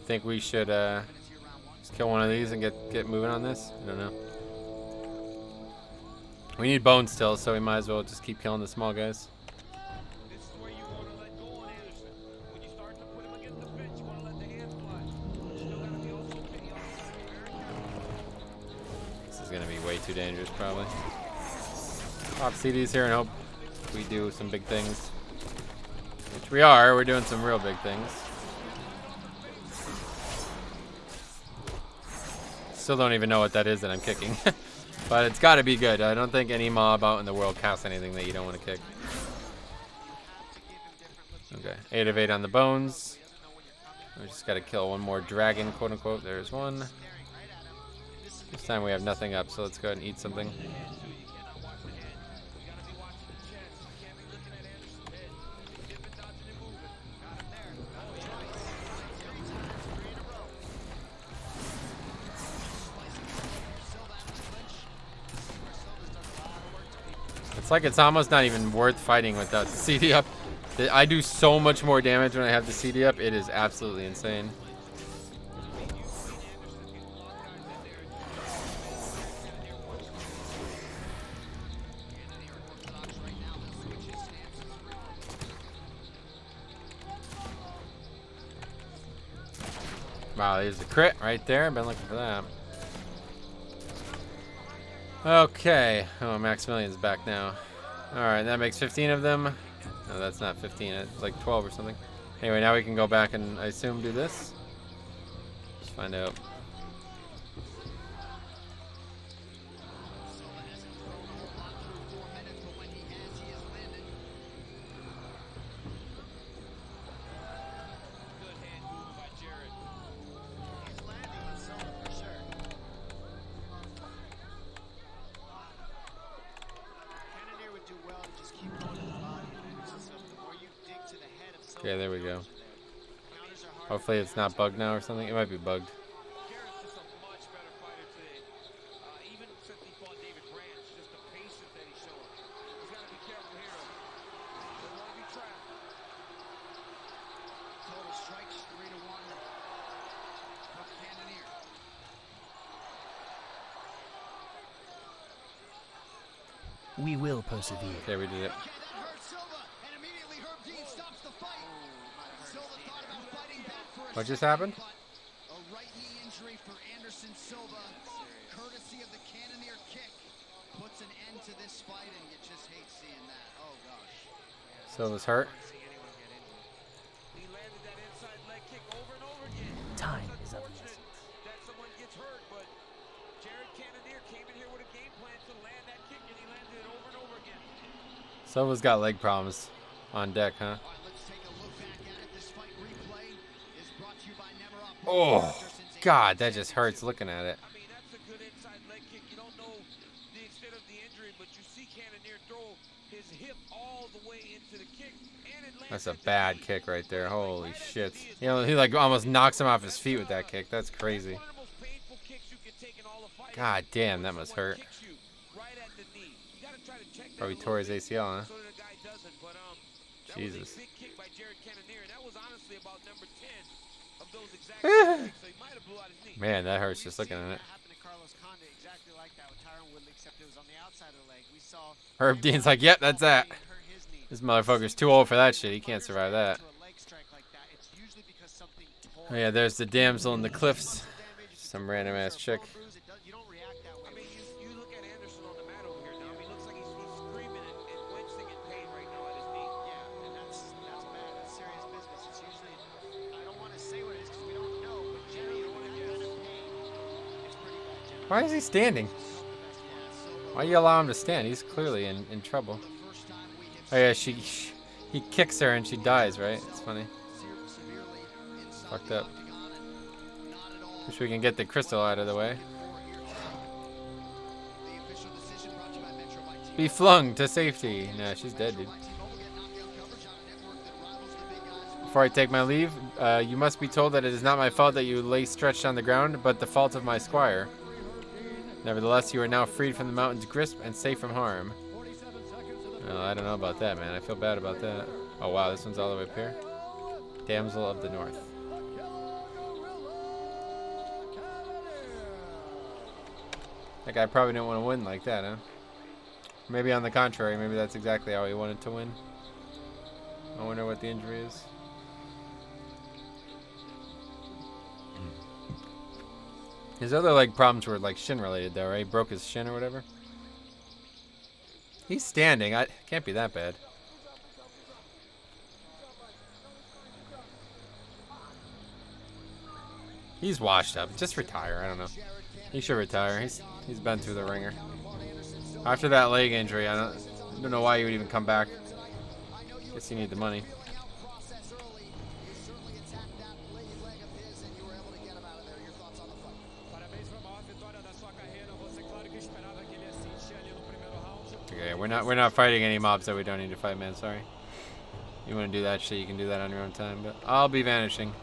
think we should just kill one of these and get moving on this? I don't know. We need bones still, so we might as well just keep killing the small guys. This is where you want to let go on Anderson. When you start to put him against the fence, you want to let the hands fly. Still got to be also very careful. This is gonna be way too dangerous, probably. Pop CDs here and hope we do some big things. Which we are. We're doing some real big things. Still don't even know what that is that I'm kicking. But it's got to be good. I don't think any mob out in the world casts anything that you don't want to kick. Okay, 8 of 8 on the bones. We just got to kill one more dragon, quote unquote. There's one. This time we have nothing up, so let's go ahead and eat something. It's like it's almost not even worth fighting without the CD up. I do so much more damage when I have the CD up. It is absolutely insane. Wow, there's a crit right there. I've been looking for that. Okay. Oh, Maximilian's back now. Alright, that makes 15 of them. No, that's not 15. It's like 12 or something. Anyway, now we can go back and, I assume, do this. Let's find out. Okay, there we go. Hopefully it's not bugged now or something. It might be bugged. Garrett's just a much better fighter today. Even since he fought David Branch, just the patience that he's showing. He's got to be careful here, though. Doesn't want to be trapped. Total strikes 3-1 from Cannoneer. We will persevere. Okay, we did it. Okay, that hurt Silva, and immediately Herb Dean stops the fight. Silva thought about fighting back for a What just second, happened? but a right knee injury for Anderson Silva, courtesy of the Cannoneer kick, puts an end to this fight, and you just hate seeing that. Oh gosh. Silva's hurt. He landed that inside leg kick over and over again. Time It's is of the unfortunate that someone gets hurt, but Jared Cannoneer came in here with a game plan to land that kick, and he landed it over and over again. Silva's got leg problems on deck, huh? All right, let's take a look back at it. This fight replay is brought to you by Never Up. Oh, God, that just hurts looking at it. I mean, that's a good inside leg kick. You don't know the extent of the injury, but you see Cannoneer throw his hip all the way into the kick, and it lands. That's a bad kick right there. Holy shit. You know, he like almost knocks him off his feet with that kick. That's crazy. One of the most painful kicks you can take in all of fighting. God damn, that must hurt. Kicks you right at the knee. You gotta try to check that Probably a tore his little bit ACL, huh? so that the guy doesn't, but that Jesus. was a big kick by Jared Cannoneer, and that was honestly about number 10 of those exact kicks, so he might have blew out his knee. Man, that hurts just looking at it. That happened to Carlos Condit exactly like that with Tyron Woodley, except it was on the outside of the leg. We saw Herb Dean's like, yep, that's that. hurt his knee. This motherfucker's too old for that shit. He can't survive that. To a leg strike like that, it's usually because something Oh yeah, there's the damsel in the cliffs. Some random ass chick. You don't react that way. I mean, you look at Anderson on the mat over here now. I mean, it looks like he's screaming and wincing in pain right now at his knee. Yeah, and that's bad. That's serious business. It's usually, I don't want to say what it is because we don't know, but generally that kind of pain, it's pretty bad. Generally. Why is he standing? Why do you allow him to stand? He's clearly in trouble. Oh yeah, he kicks her and she dies, right? It's funny. Fucked up. Wish we can get the crystal out of the way. Be flung to safety. Nah, she's dead, dude. Before I take my leave, you must be told that it is not my fault that you lay stretched on the ground, but the fault of my squire. Nevertheless, you are now freed from the mountain's grasp and safe from harm. Well, I don't know about that, man. I feel bad about that. Oh, wow, this one's all the way up here. Damsel of the North. That guy probably didn't want to win like that, huh? Maybe on the contrary, maybe that's exactly how he wanted to win. I wonder what the injury is. His other leg problems were like shin related though, right? He broke his shin or whatever. He's standing. Can't be that bad. He's washed up. Just retire. I don't know. He should retire. He's been through the ringer. After that leg injury, I don't know why you would even come back. Guess you need the money. Okay, we're not fighting any mobs that we don't need to fight, man. Sorry. You want to do that shit, you can do that on your own time, but I'll be vanishing.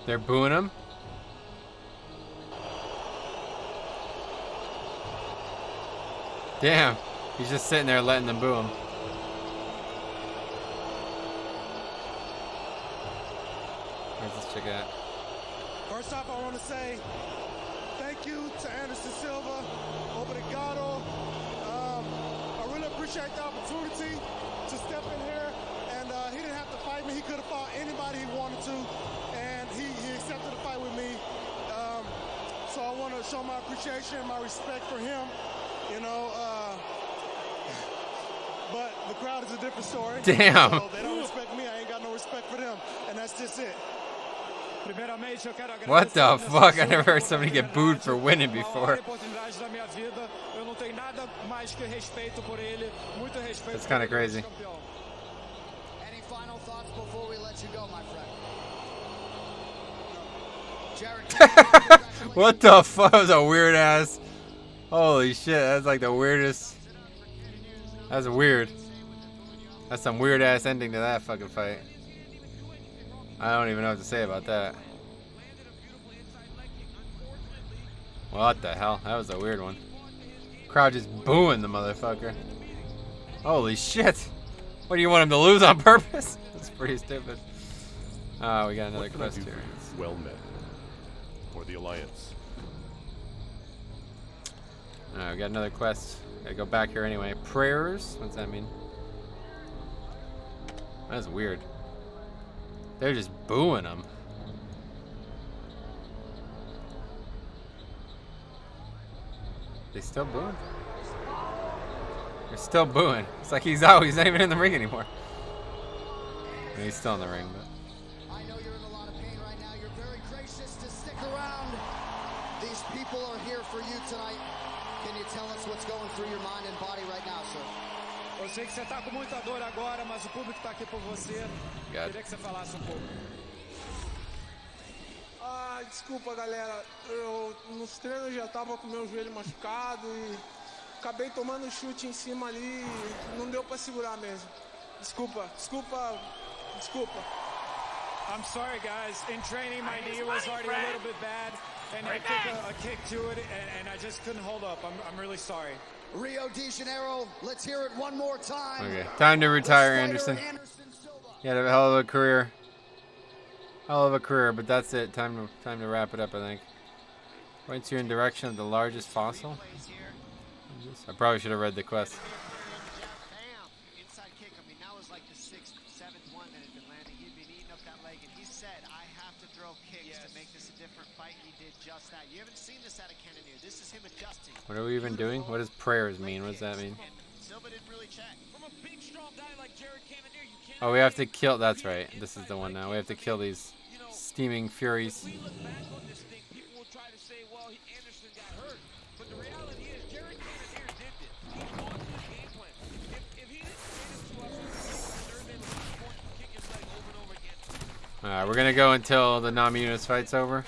They're booing him? Damn. He's just sitting there letting them boo him. Where's this chick at? First off, I want to say thank you to Anderson Silva, Obrigado. I really appreciate the opportunity to step in here, and he didn't have to fight me. He could have fought anybody he wanted to, and he accepted the fight with me. So I want to show my appreciation and my respect for him, you know. But the crowd is a different story. Damn. So they don't respect me. I ain't got no respect for them, and that's just it. What the fuck? I never heard somebody get booed for winning before. That's kind of crazy. Any final thoughts before we let you go, my friend? Jared, What the fuck? That was a weird ass. Holy shit, that's like the weirdest. That's weird. That's some weird ass ending to that fucking fight. I don't even know what to say about that. What the hell? That was a weird one. Crowd just booing the motherfucker. Holy shit. What, do you want him to lose on purpose? That's pretty stupid. Oh, we got another quest here. Well met. For the Alliance. Alright, we got another quest. Gotta go back here anyway. Prayers? What's that mean? That's weird. They're just booing him. They still booing? They're still booing. It's like he's out. He's not even in the ring anymore. I mean, he's still in the ring, but. I know you're in a lot of pain right now. You're very gracious to stick around. These people are here for you tonight. Can you tell us what's going through your mind and body right now, sir? Eu sei que você tá com muita dor agora, mas o público tá aqui por você. Queria que você falasse um pouco. Ah, desculpa, galera. Eu nos treinos já tava com meu joelho machucado e acabei tomando um chute em cima ali e não deu pra segurar mesmo. Desculpa. I'm sorry, guys. In training, my knee was already a little bit bad, and I took a kick to it, and I just couldn't hold up. I'm really sorry. Rio de Janeiro, let's hear it one more time. Okay, time to retire, Anderson. You had a hell of a career. Hell of a career, but that's it. Time to wrap it up, I think. Points you in direction of the largest fossil. I probably should have read the quest. Bam! Inside kick. I mean, that was like the 6th, 7th one that had been landing. He'd been eating up that leg, and he said, I have to throw kicks to make this a different fight. He did just that. You haven't seen this out of Cannonier. This is him adjusting. What are we even doing? What does prayers mean? What does that mean? Silva didn't really check. From a big, strong guy like Jared Cannonier, you can't. Oh, we have to kill. That's right. This is the one now. We have to kill these steaming furies. We look back on this thing, people will try to say, well, Anderson got hurt. But the reality is, Jared Cannonier did this. He's gone through the game plan. If he didn't say this to us, Thursday, he's going to kick his leg over and over again. Alright, we're gonna go until the non-Munis fight's over.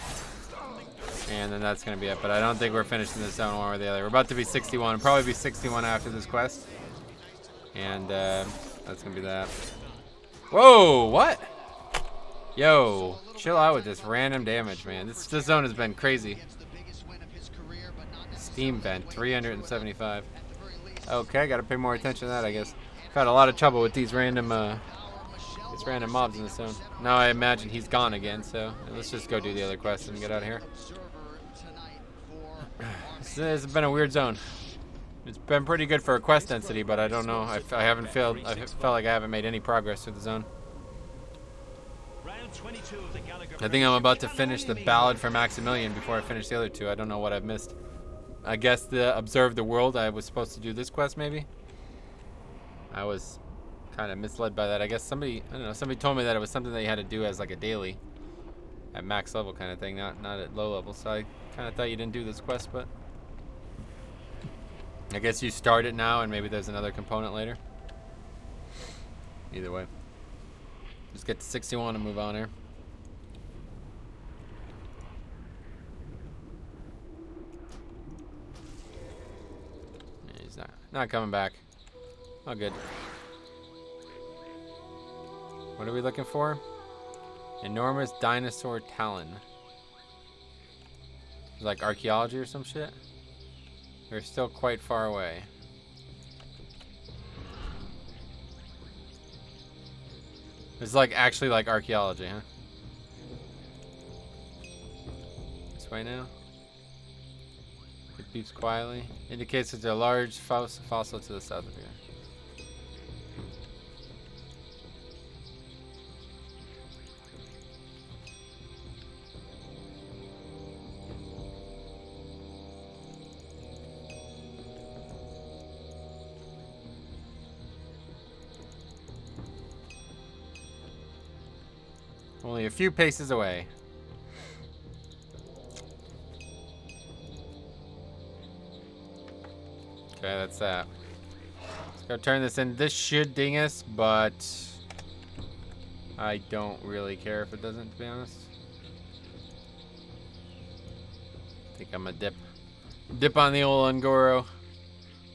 And then that's gonna be it. But I don't think we're finishing this zone one or the other. We're about to be 61. Probably be 61 after this quest. And that's gonna be that. Whoa, what? Yo, chill out with this random damage, man. This zone has been crazy. Steam vent, 375. Okay, gotta pay more attention to that, I guess. I've had a lot of trouble with these random It's random mobs in the zone. Now I imagine he's gone again, so let's just go do the other quest and get out of here. This has been a weird zone. It's been pretty good for a quest density, but I don't know. I haven't felt like I haven't made any progress through the zone. I think I'm about to finish the Ballad for Maximilian before I finish the other two. I don't know what I've missed. I guess the Observe the World, I was supposed to do this quest maybe. I was kind of misled by that. I guess somebody told me that it was something that you had to do as like a daily at max level kind of thing, not at low level. So I kind of thought you didn't do this quest, but I guess you start it now and maybe there's another component later. Either way. Just get to 61 and move on here. Yeah, he's not coming back. Oh, good. What are we looking for? Enormous dinosaur talon. Like archaeology or some shit? They're still quite far away. It's like actually like archaeology, huh? This way now. It beeps quietly. Indicates there's a large fossil to the south of here. Only a few paces away. Okay, that's that. Let's go turn this in. This should ding us, but I don't really care if it doesn't, to be honest. I think I'm gonna dip on the old Ungoro.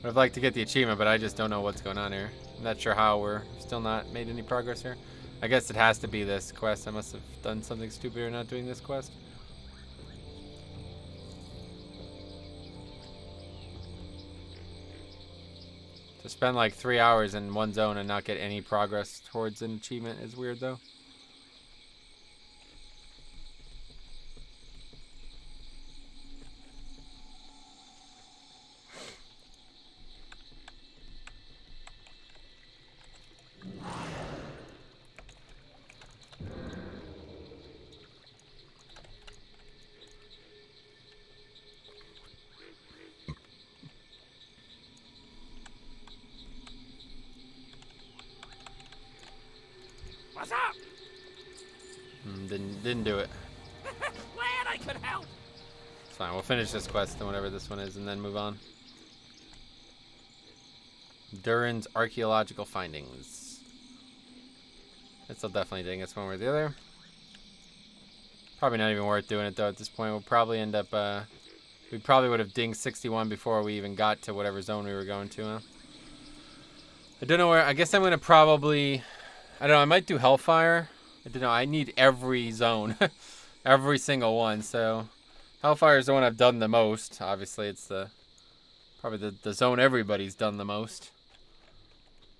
I'd like to get the achievement, but I just don't know what's going on here. I'm not sure how we're still not made any progress here. I guess it has to be this quest. I must have done something stupid or not doing this quest. To spend like 3 hours in one zone and not get any progress towards an achievement is weird though. What's up? Didn't do it. Glad I could help. It's fine. We'll finish this quest and whatever this one is, and then move on. Durin's archaeological findings. This'll definitely ding us one way or the other. Probably not even worth doing it though. At this point, we'll probably end up. We probably would have dinged 61 before we even got to whatever zone we were going to. Huh? I don't know where. I guess I'm gonna probably. I don't know, I might do Hellfire. I don't know, I need every zone. Every single one, so Hellfire is the one I've done the most. Obviously, it's probably the zone everybody's done the most.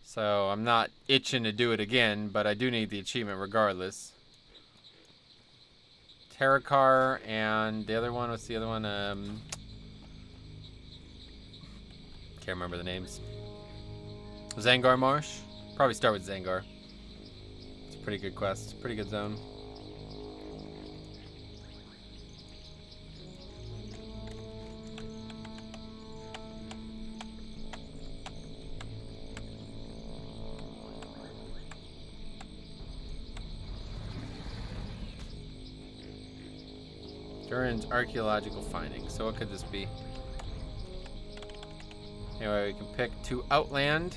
So I'm not itching to do it again, but I do need the achievement regardless. Terracar and the other one, what's the other one? Can't remember the names. Zangar Marsh? Probably start with Zangar. Pretty good quest, pretty good zone. Durin's archaeological findings. So what could this be? Anyway, we can pick to Outland.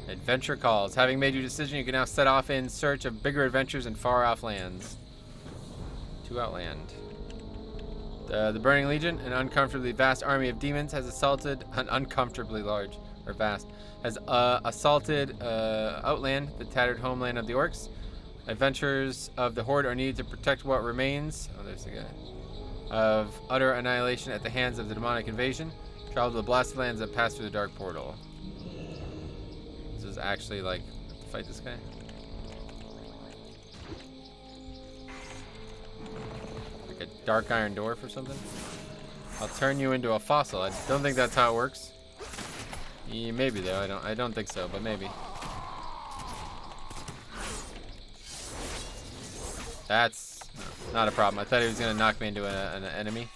Adventure calls. Having made your decision, you can now set off in search of bigger adventures in far-off lands. To Outland. The Burning Legion, an uncomfortably vast army of demons, has assaulted uncomfortably large or vast. Has assaulted Outland, the tattered homeland of the orcs. Adventurers of the Horde are needed to protect what remains. Oh, there's the guy. Of utter annihilation at the hands of the demonic invasion. Travel to the blasted lands that pass through the dark portal. This is actually like fight this guy. Like a dark iron dwarf or something? I'll turn you into a fossil. I don't think that's how it works. Yeah, maybe though. I don't think so, but maybe. That's not a problem. I thought he was gonna knock me into an enemy,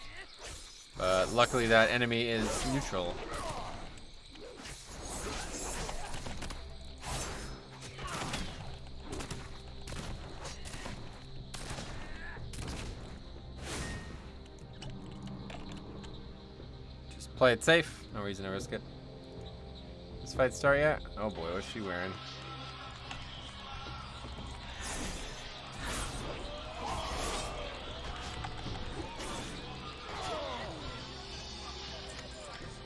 but luckily that enemy is neutral. Just play it safe. No reason to risk it. This fight start yet? Oh boy, what's she wearing?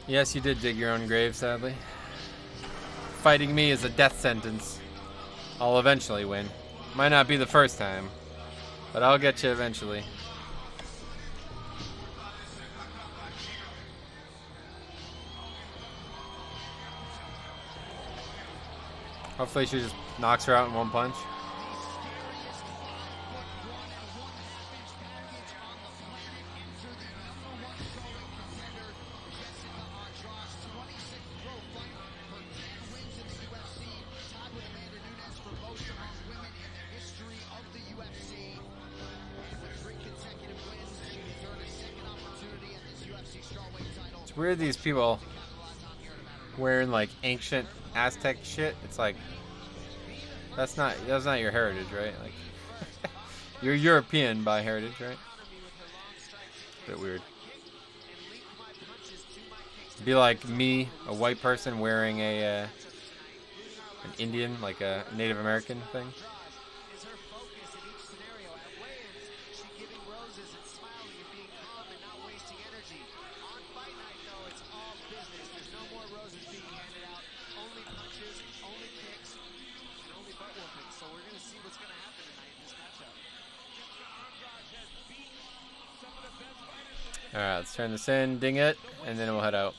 Yes, you did dig your own grave, sadly. Fighting me is a death sentence. I'll eventually win. Might not be the first time, but I'll get you eventually. Hopefully she just knocks her out in one punch. It's weird these people wearing like ancient Aztec shit. It's like that's not your heritage, right? Like you're European by heritage, right? Bit weird. It'd be like me, a white person wearing an Indian, like a Native American thing. Alright, let's turn this in, ding it, and then we'll head out.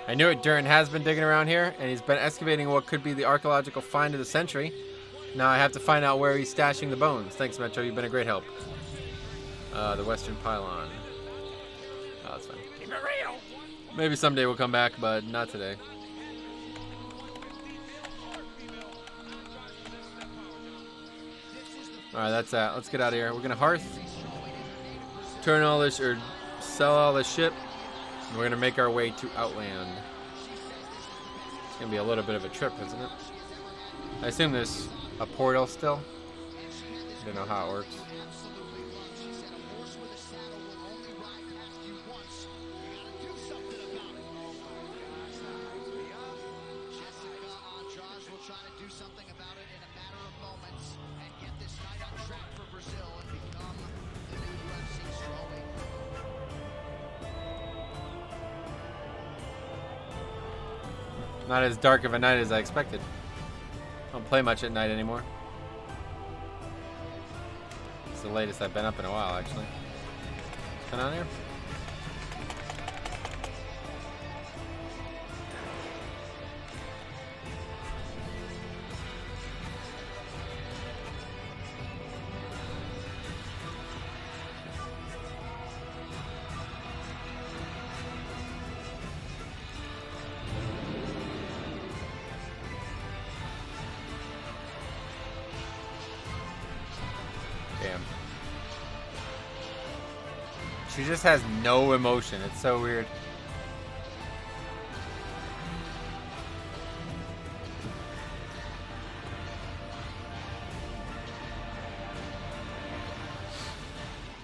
I knew it, Durin has been digging around here, and he's been excavating what could be the archaeological find of the century. Now I have to find out where he's stashing the bones. Thanks, Metro, you've been a great help. The Western Pylon. Oh, that's fine. Keep it real. Maybe someday we'll come back, but not today. Alright, that's that. Let's get out of here. We're gonna hearth, turn all this, or sell all this shit, and we're gonna make our way to Outland. It's gonna be a little bit of a trip, isn't it? I assume there's a portal still. I don't know how it works. Not as dark of a night as I expected. I don't play much at night anymore. It's the latest I've been up in a while, actually. What's going on here? She just has no emotion. It's so weird.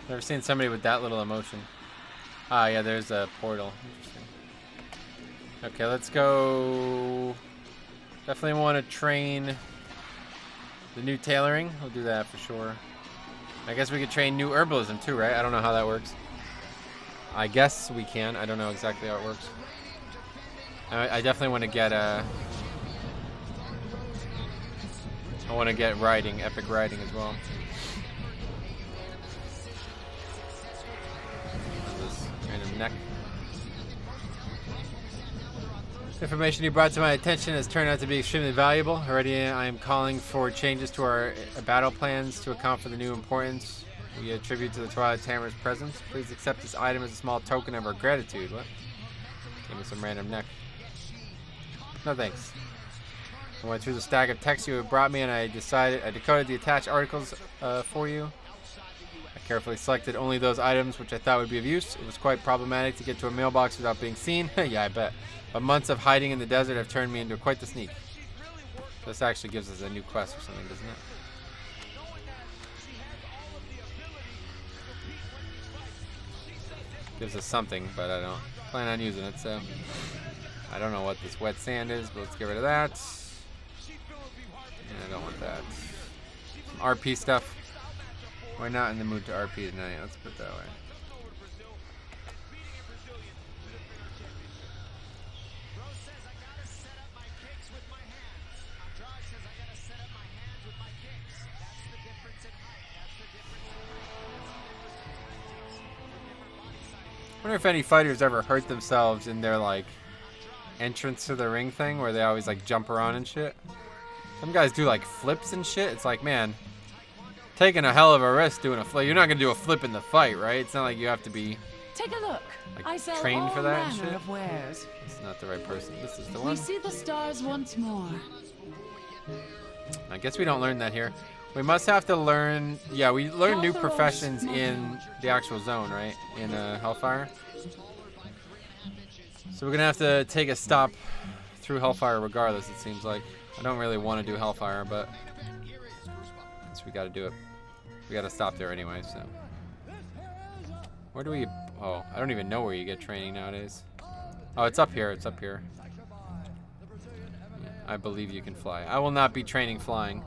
Never seen somebody with that little emotion. Ah, yeah, there's a portal. Interesting. Okay, let's go. Definitely want to train the new tailoring. We'll do that for sure. I guess we could train new herbalism too, right? I don't know how that works. I guess we can. I don't know exactly how it works. I definitely want to get I want to get riding, epic riding as well. This random neck. Information you brought to my attention has turned out to be extremely valuable. Already I am calling for changes to our battle plans to account for the new importance we attribute to the Twilight Tamer's presence. Please accept this item as a small token of our gratitude. What? Give me some random neck. No thanks. I went through the stack of text you had brought me and I decoded the attached articles for you. I carefully selected only those items which I thought would be of use. It was quite problematic to get to a mailbox without being seen. Yeah, I bet. But months of hiding in the desert have turned me into quite the sneak. This actually gives us a new quest or something, doesn't it? Gives us something, but I don't plan on using it, so I don't know what this wet sand is, but let's get rid of that. And I don't want that. Some RP stuff. We're not in the mood to RP tonight, let's put it that way. I wonder if any fighters ever hurt themselves in their like entrance to the ring thing where they always like jump around and shit. Some guys do like flips and shit. It's like, man, taking a hell of a risk doing a flip. You're not gonna do a flip in the fight, right? It's not like you have to be Take a look. like I sell trained all for that and manner shit. of wares. It's not the right person. This is the We one. see the stars once more. I guess we don't learn that here. We must have to learn. Yeah, we learn new professions in the actual zone, right? In Hellfire. So we're gonna have to take a stop through Hellfire regardless, it seems like. I don't really want to do Hellfire, but I guess we gotta do it. We gotta stop there anyway, so. Where do we... Oh, I don't even know where you get training nowadays. Oh, it's up here, it's up here. Yeah, I believe you can fly. I will not be training flying.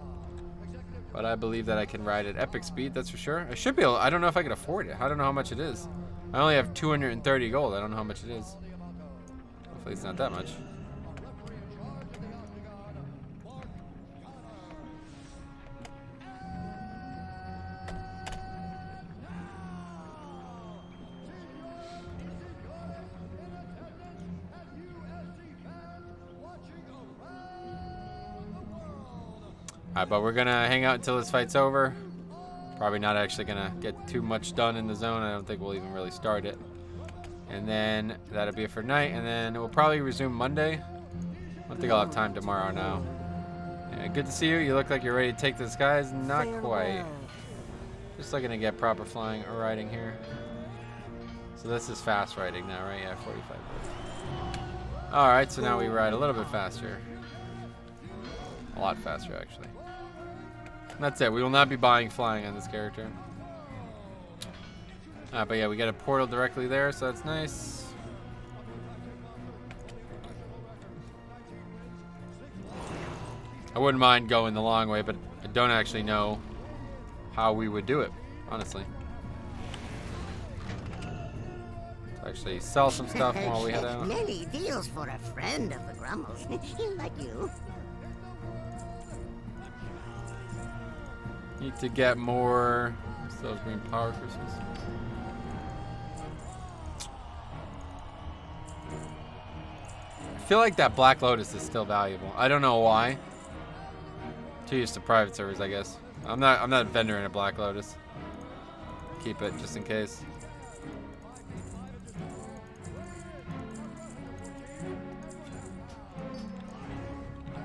But I believe that I can ride at epic speed, that's for sure. I should be able... I don't know if I can afford it. I don't know how much it is. I only have 230 gold. I don't know how much it is. Hopefully it's not that much. Alright, but we're gonna hang out until this fight's over. Probably not actually gonna get too much done in the zone. I don't think we'll even really start it. And then that'll be it for tonight. And then we'll probably resume Monday. I don't think I'll have time tomorrow now. Yeah, good to see you. You look like you're ready to take the skies. Not quite. Just looking to get proper flying or riding here. So this is fast riding now, right? Yeah, 45 minutes. Alright, so now we ride a little bit faster. A lot faster, actually. That's it. We will not be buying flying on this character. But yeah, we got a portal directly there, so that's nice. I wouldn't mind going the long way, but I don't actually know how we would do it, honestly. Let's actually sell some stuff while we head out. Many deals for a friend of the Grumbles, like you. Need to get more those green power crystals. I feel like that Black Lotus is still valuable. I don't know why. Too used to private servers, I guess. I'm not a vendor in a Black Lotus. Keep it just in case.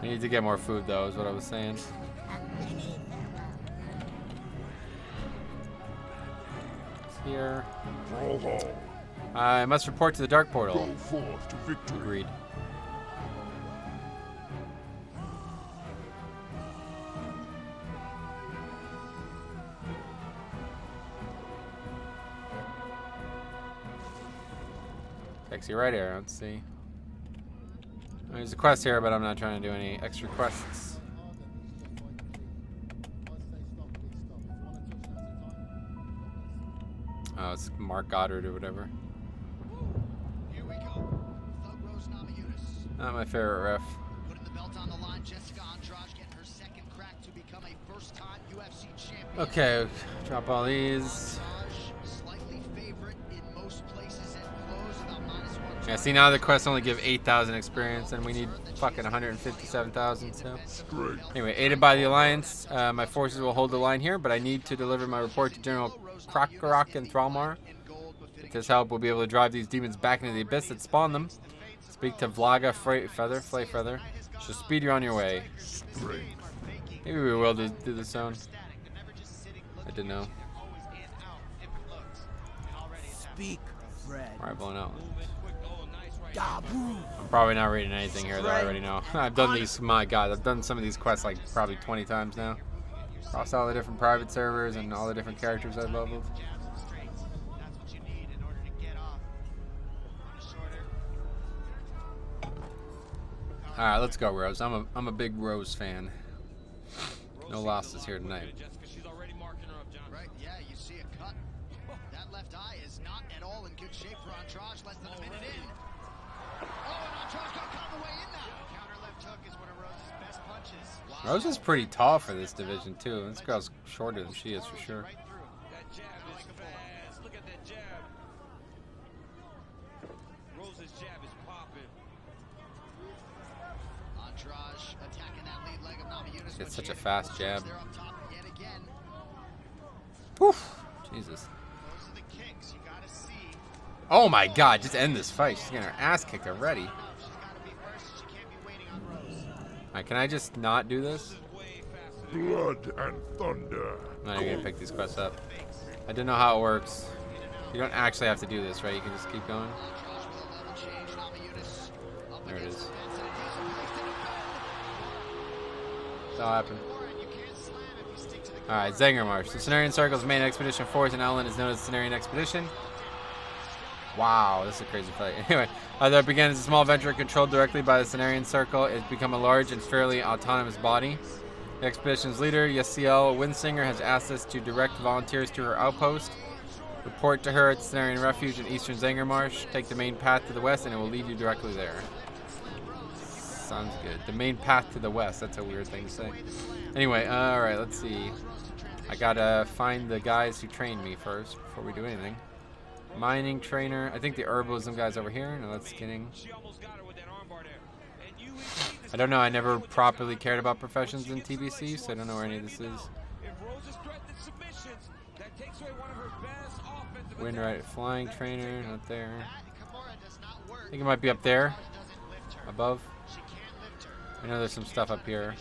I need to get more food though, is what I was saying. Here. I must report to the Dark Portal. Go forth to victory. Agreed. Takes you right here. Let's see. There's a quest here, but I'm not trying to do any extra quests. Oh, it's Mark Goddard or whatever. Here we go. Thug Rose Namajunas. Not my favorite ref. Putting the belt on the line, Jessica Andrade getting her second crack to become a first-time UFC champion. Okay, drop all these. Slightly favorite in most places and close about Yeah, see, now the quests only give 8,000 experience, and we need fucking 157,000, so. Anyway, aided by the Alliance, my forces will hold the line here, but I need to deliver my report to General Krakarok and Thralmar. With this help, we'll be able to drive these demons back into the abyss that spawned them. Speak to Vlaga Flay Feather. She'll speed you on your way. Maybe we will do the zone. I didn't know. Speak, Fred. Alright, blown out. Dabu. I'm probably not reading anything here that I already know. I've done these, my god, I've done some of these quests like probably 20 times now. Across all the different private servers and all the different characters I've leveled. Alright, let's go, Rose. I'm a big Rose fan. No losses here tonight. Right, yeah, you see a cut. That left eye is not at all in good shape for Andrade, less than a minute in. Oh, and Andrade's got caught on the way in now. Counter left hook is one of Rose's best punches. Rose is pretty tall for this division, too. This girl's shorter than she is, for sure. That jab is fast. Look at that jab. Rose's jab is popping. Andrade attacking that lead leg of Namajunas. It's such a fast jab. Woof! Jesus. Oh my god, just end this fight. She's getting her ass kicked already. Alright, can I just not do this? Blood and thunder. I'm not even gonna pick these quests up. I didn't know how it works. You don't actually have to do this, right? You can just keep going. There it is. That'll happen. Alright, Zangarmarsh. The Cenarian Circle's main expedition force in Outland is known as the Cenarian Expedition. Wow, this is a crazy fight. Anyway, that began as a small venture controlled directly by the Cenarian Circle. It's become a large and fairly autonomous body. The expedition's leader, Yasiel Windsinger, has asked us to direct volunteers to her outpost. Report to her at the Cenarian Refuge in eastern Zangarmarsh. Take the main path to the west and it will lead you directly there. Sounds good. The main path to the west. That's a weird thing to say. Anyway, alright, let's see. I gotta find the guys who trained me first before we do anything. Mining trainer. I think the herbalism guy's over here. No, that's kidding. I don't know. I never properly cared about professions in TBC, so I don't know where any of this is. Windrider, flying trainer, not there. I think it might be up there, above. I know there's some stuff up here.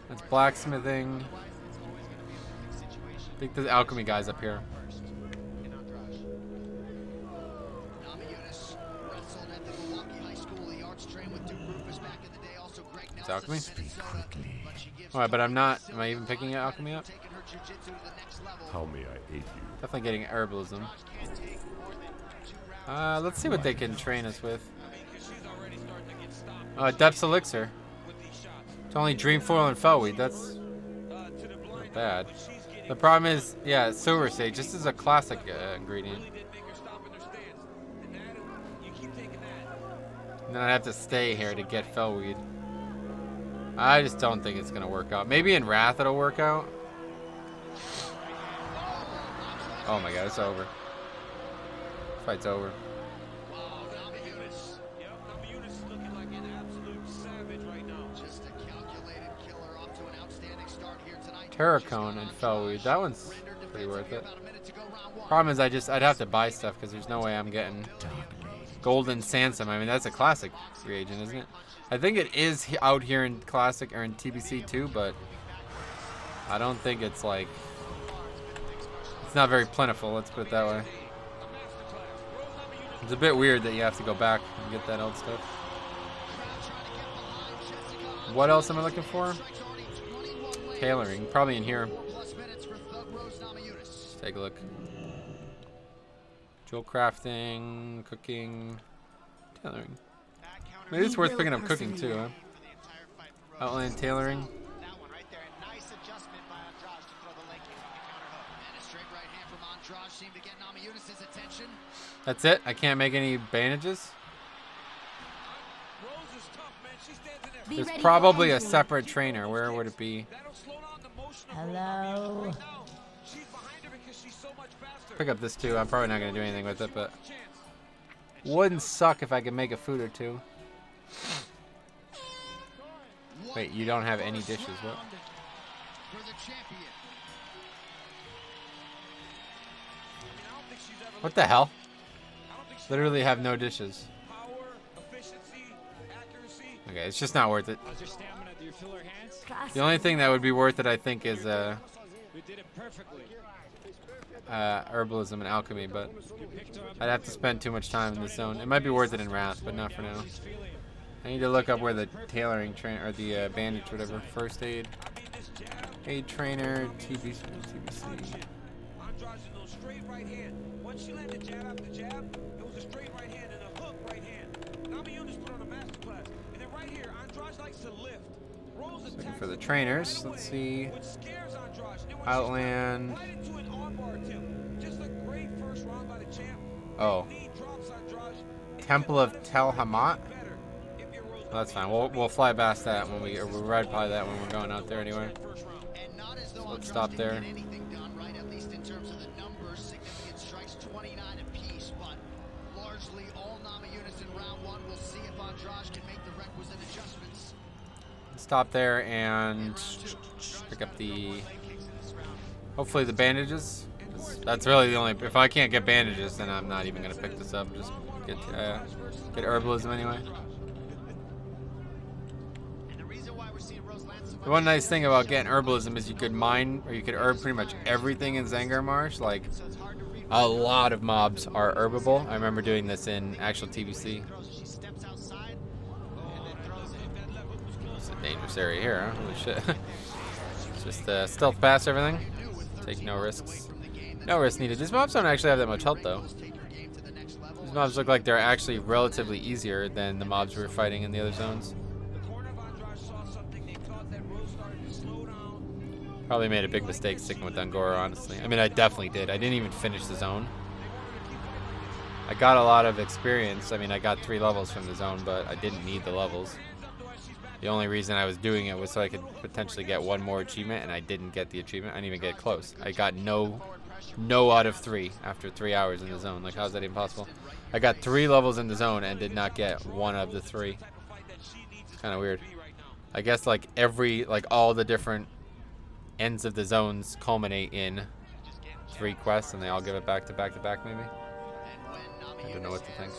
That's blacksmithing. I think the alchemy guy's up here. It's alchemy? Alright, but I'm not. Am I even picking alchemy up? How may I aid you? Definitely getting herbalism. Let's see what they can train us with. Depths Elixir. It's only Dreamfoil and Fellweed. That's not bad. The problem is, yeah, Silver Sage. This is a classic ingredient. And then I have to stay here to get Fellweed. I just don't think it's gonna work out. Maybe in Wrath it'll work out. Oh my god, it's over. Fight's over. Terracone and Fellweed. That one's pretty worth it. Problem is I'd have to buy stuff because there's no way I'm getting Golden Sansom. I mean, that's a classic reagent, isn't it? I think it is out here in Classic or in TBC too, but I don't think it's like... It's not very plentiful, let's put it that way. It's a bit weird that you have to go back and get that old stuff. What else am I looking for? Tailoring, probably in here. Let's take a look. Jewel crafting, cooking, tailoring. Maybe it's worth picking up cooking too, huh? Outland tailoring. That's it? I can't make any bandages? There's probably a separate trainer. Where would it be? Hello. Pick up this too. I'm probably not going to do anything with it, but... Wouldn't suck if I could make a food or two. Wait, you don't have any dishes. What? What the hell? Literally have no dishes. Okay, it's just not worth it. The only thing that would be worth it, I think, is herbalism and alchemy, but I'd have to spend too much time in this zone. It might be worth it in Wrath, but not for now. I need to look up where the tailoring train or the bandage, whatever, first aid, aid trainer, TBC. Once she landed jab after jab, it was a straight right hand and a hook right hand. Namajunas put on a masterclass. And then right here, Andrade likes to lift. Looking for the trainers. Let's see. Outland. Oh. Temple of Tel Hamat. Well, that's fine. We'll fly past that when we'll ride by that when we're going out there anyway. So let's stop there. Stop there and pick up the, hopefully the bandages. That's really the only, if I can't get bandages, then I'm not even going to pick this up. Just get herbalism anyway. The one nice thing about getting herbalism is you could mine, or you could herb pretty much everything in Zangar Marsh. Like, a lot of mobs are herbable. I remember doing this in actual TBC. Dangerous area here, huh? Holy shit. Just stealth past everything. Take no risks. No risk needed. These mobs don't actually have that much health though. These mobs look like they're actually relatively easier than the mobs we were fighting in the other zones. Probably made a big mistake sticking with Angora, honestly. I mean, I definitely did. I didn't even finish the zone. I got a lot of experience. I mean, I got 3 levels from the zone, but I didn't need the levels. The only reason I was doing it was so I could potentially get 1 more achievement, and I didn't get the achievement. I didn't even get close. I got no out of 3 after 3 hours in the zone. Like, how's that even possible? I got 3 levels in the zone and did not get 1 of the 3. It's kind of weird. I guess like all the different ends of the zones culminate in 3 quests, and they all give it back to back to back, maybe. I don't know what to think.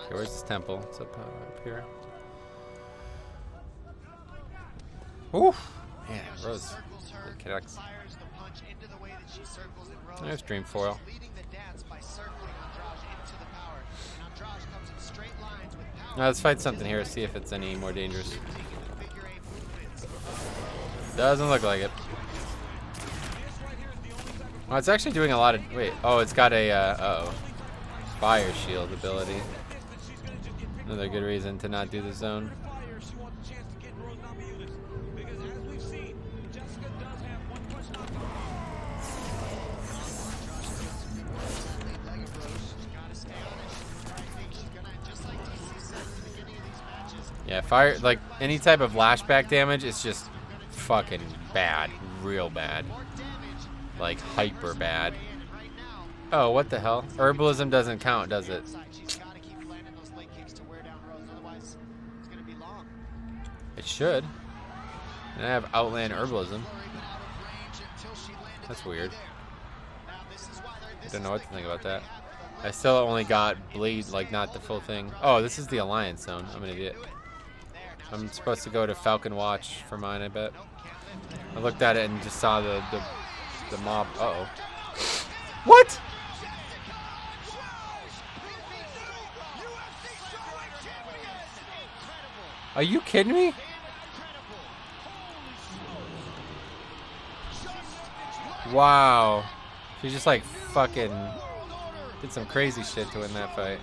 Okay, where's this temple? It's up here. Oof! Man, Rose. Connects. There's Dream Foil. Now let's fight something here, see if it's any more dangerous. Doesn't look like it. Well, it's actually doing a lot of... Wait, oh, it's got a... uh-oh. Fire shield ability. Another good reason to not do the zone. Yeah, fire, like any type of lashback damage is just fucking bad. Real bad. Like hyper bad. Oh, what the hell? Herbalism doesn't count, does it? It should. And I have Outland Herbalism. That's weird. I don't know what to think about that. I still only got Blade, like not the full thing. Oh, this is the Alliance zone. I'm an idiot. I'm supposed to go to Falcon Watch for mine, I bet. I looked at it and just saw the mob. Uh-oh. What? Are you kidding me? Wow. She just like fucking did some crazy shit to win that fight.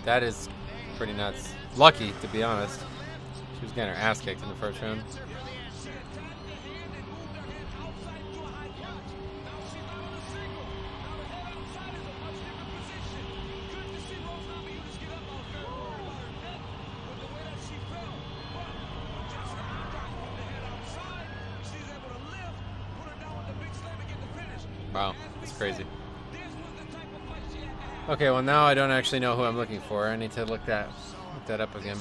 That is pretty nuts. Lucky, to be honest. She was getting her ass kicked in the first round. Wow, that's crazy. Okay, well now I don't actually know who I'm looking for. I need to look that up again.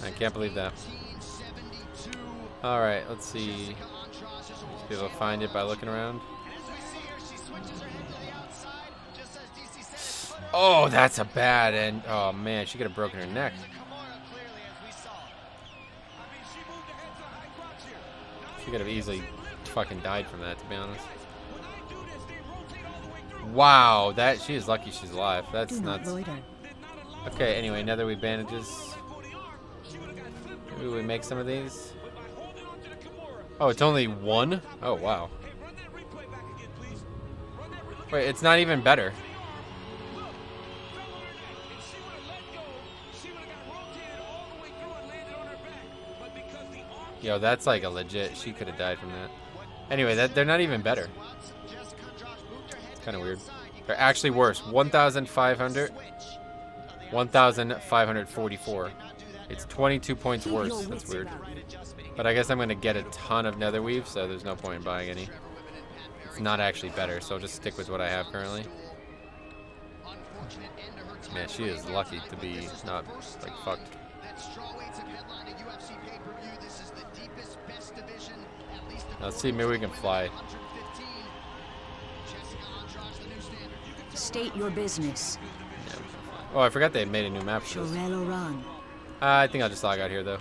I can't believe that. All right, let's see. Just be able to find it by looking around. Oh, that's a bad end. Oh man, she could have broken her neck. She could have easily fucking died from that, to be honest. Wow, she is lucky she's alive. That's nuts. Okay, anyway, netherweave bandages. Maybe we make some of these. Oh, it's only one? Oh, wow. Wait, it's not even better. Yo, that's like a legit. She could have died from that. Anyway, they're not even better. It's kind of weird. They're actually worse. 1,500. 1,544. It's 22 points worse. That's weird. But I guess I'm going to get a ton of netherweave, so there's no point in buying any. It's not actually better, so I'll just stick with what I have currently. Man, she is lucky to be not, like, fucked. Let's see, maybe we can fly. State your business. Yeah, we can fly. Oh, I forgot they made a new map for this. I think I'll just log out here, though.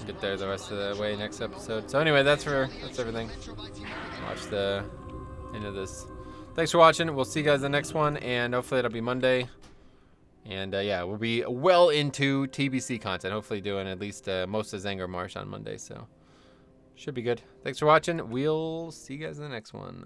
Get there the rest of the way next episode. So anyway, that's everything. Watch the end of this. Thanks for watching. We'll see you guys in the next one, and hopefully it'll be Monday. And yeah, we'll be well into TBC content. Hopefully doing at least most of Zangar Marsh on Monday. So should be good. Thanks for watching. We'll see you guys in the next one.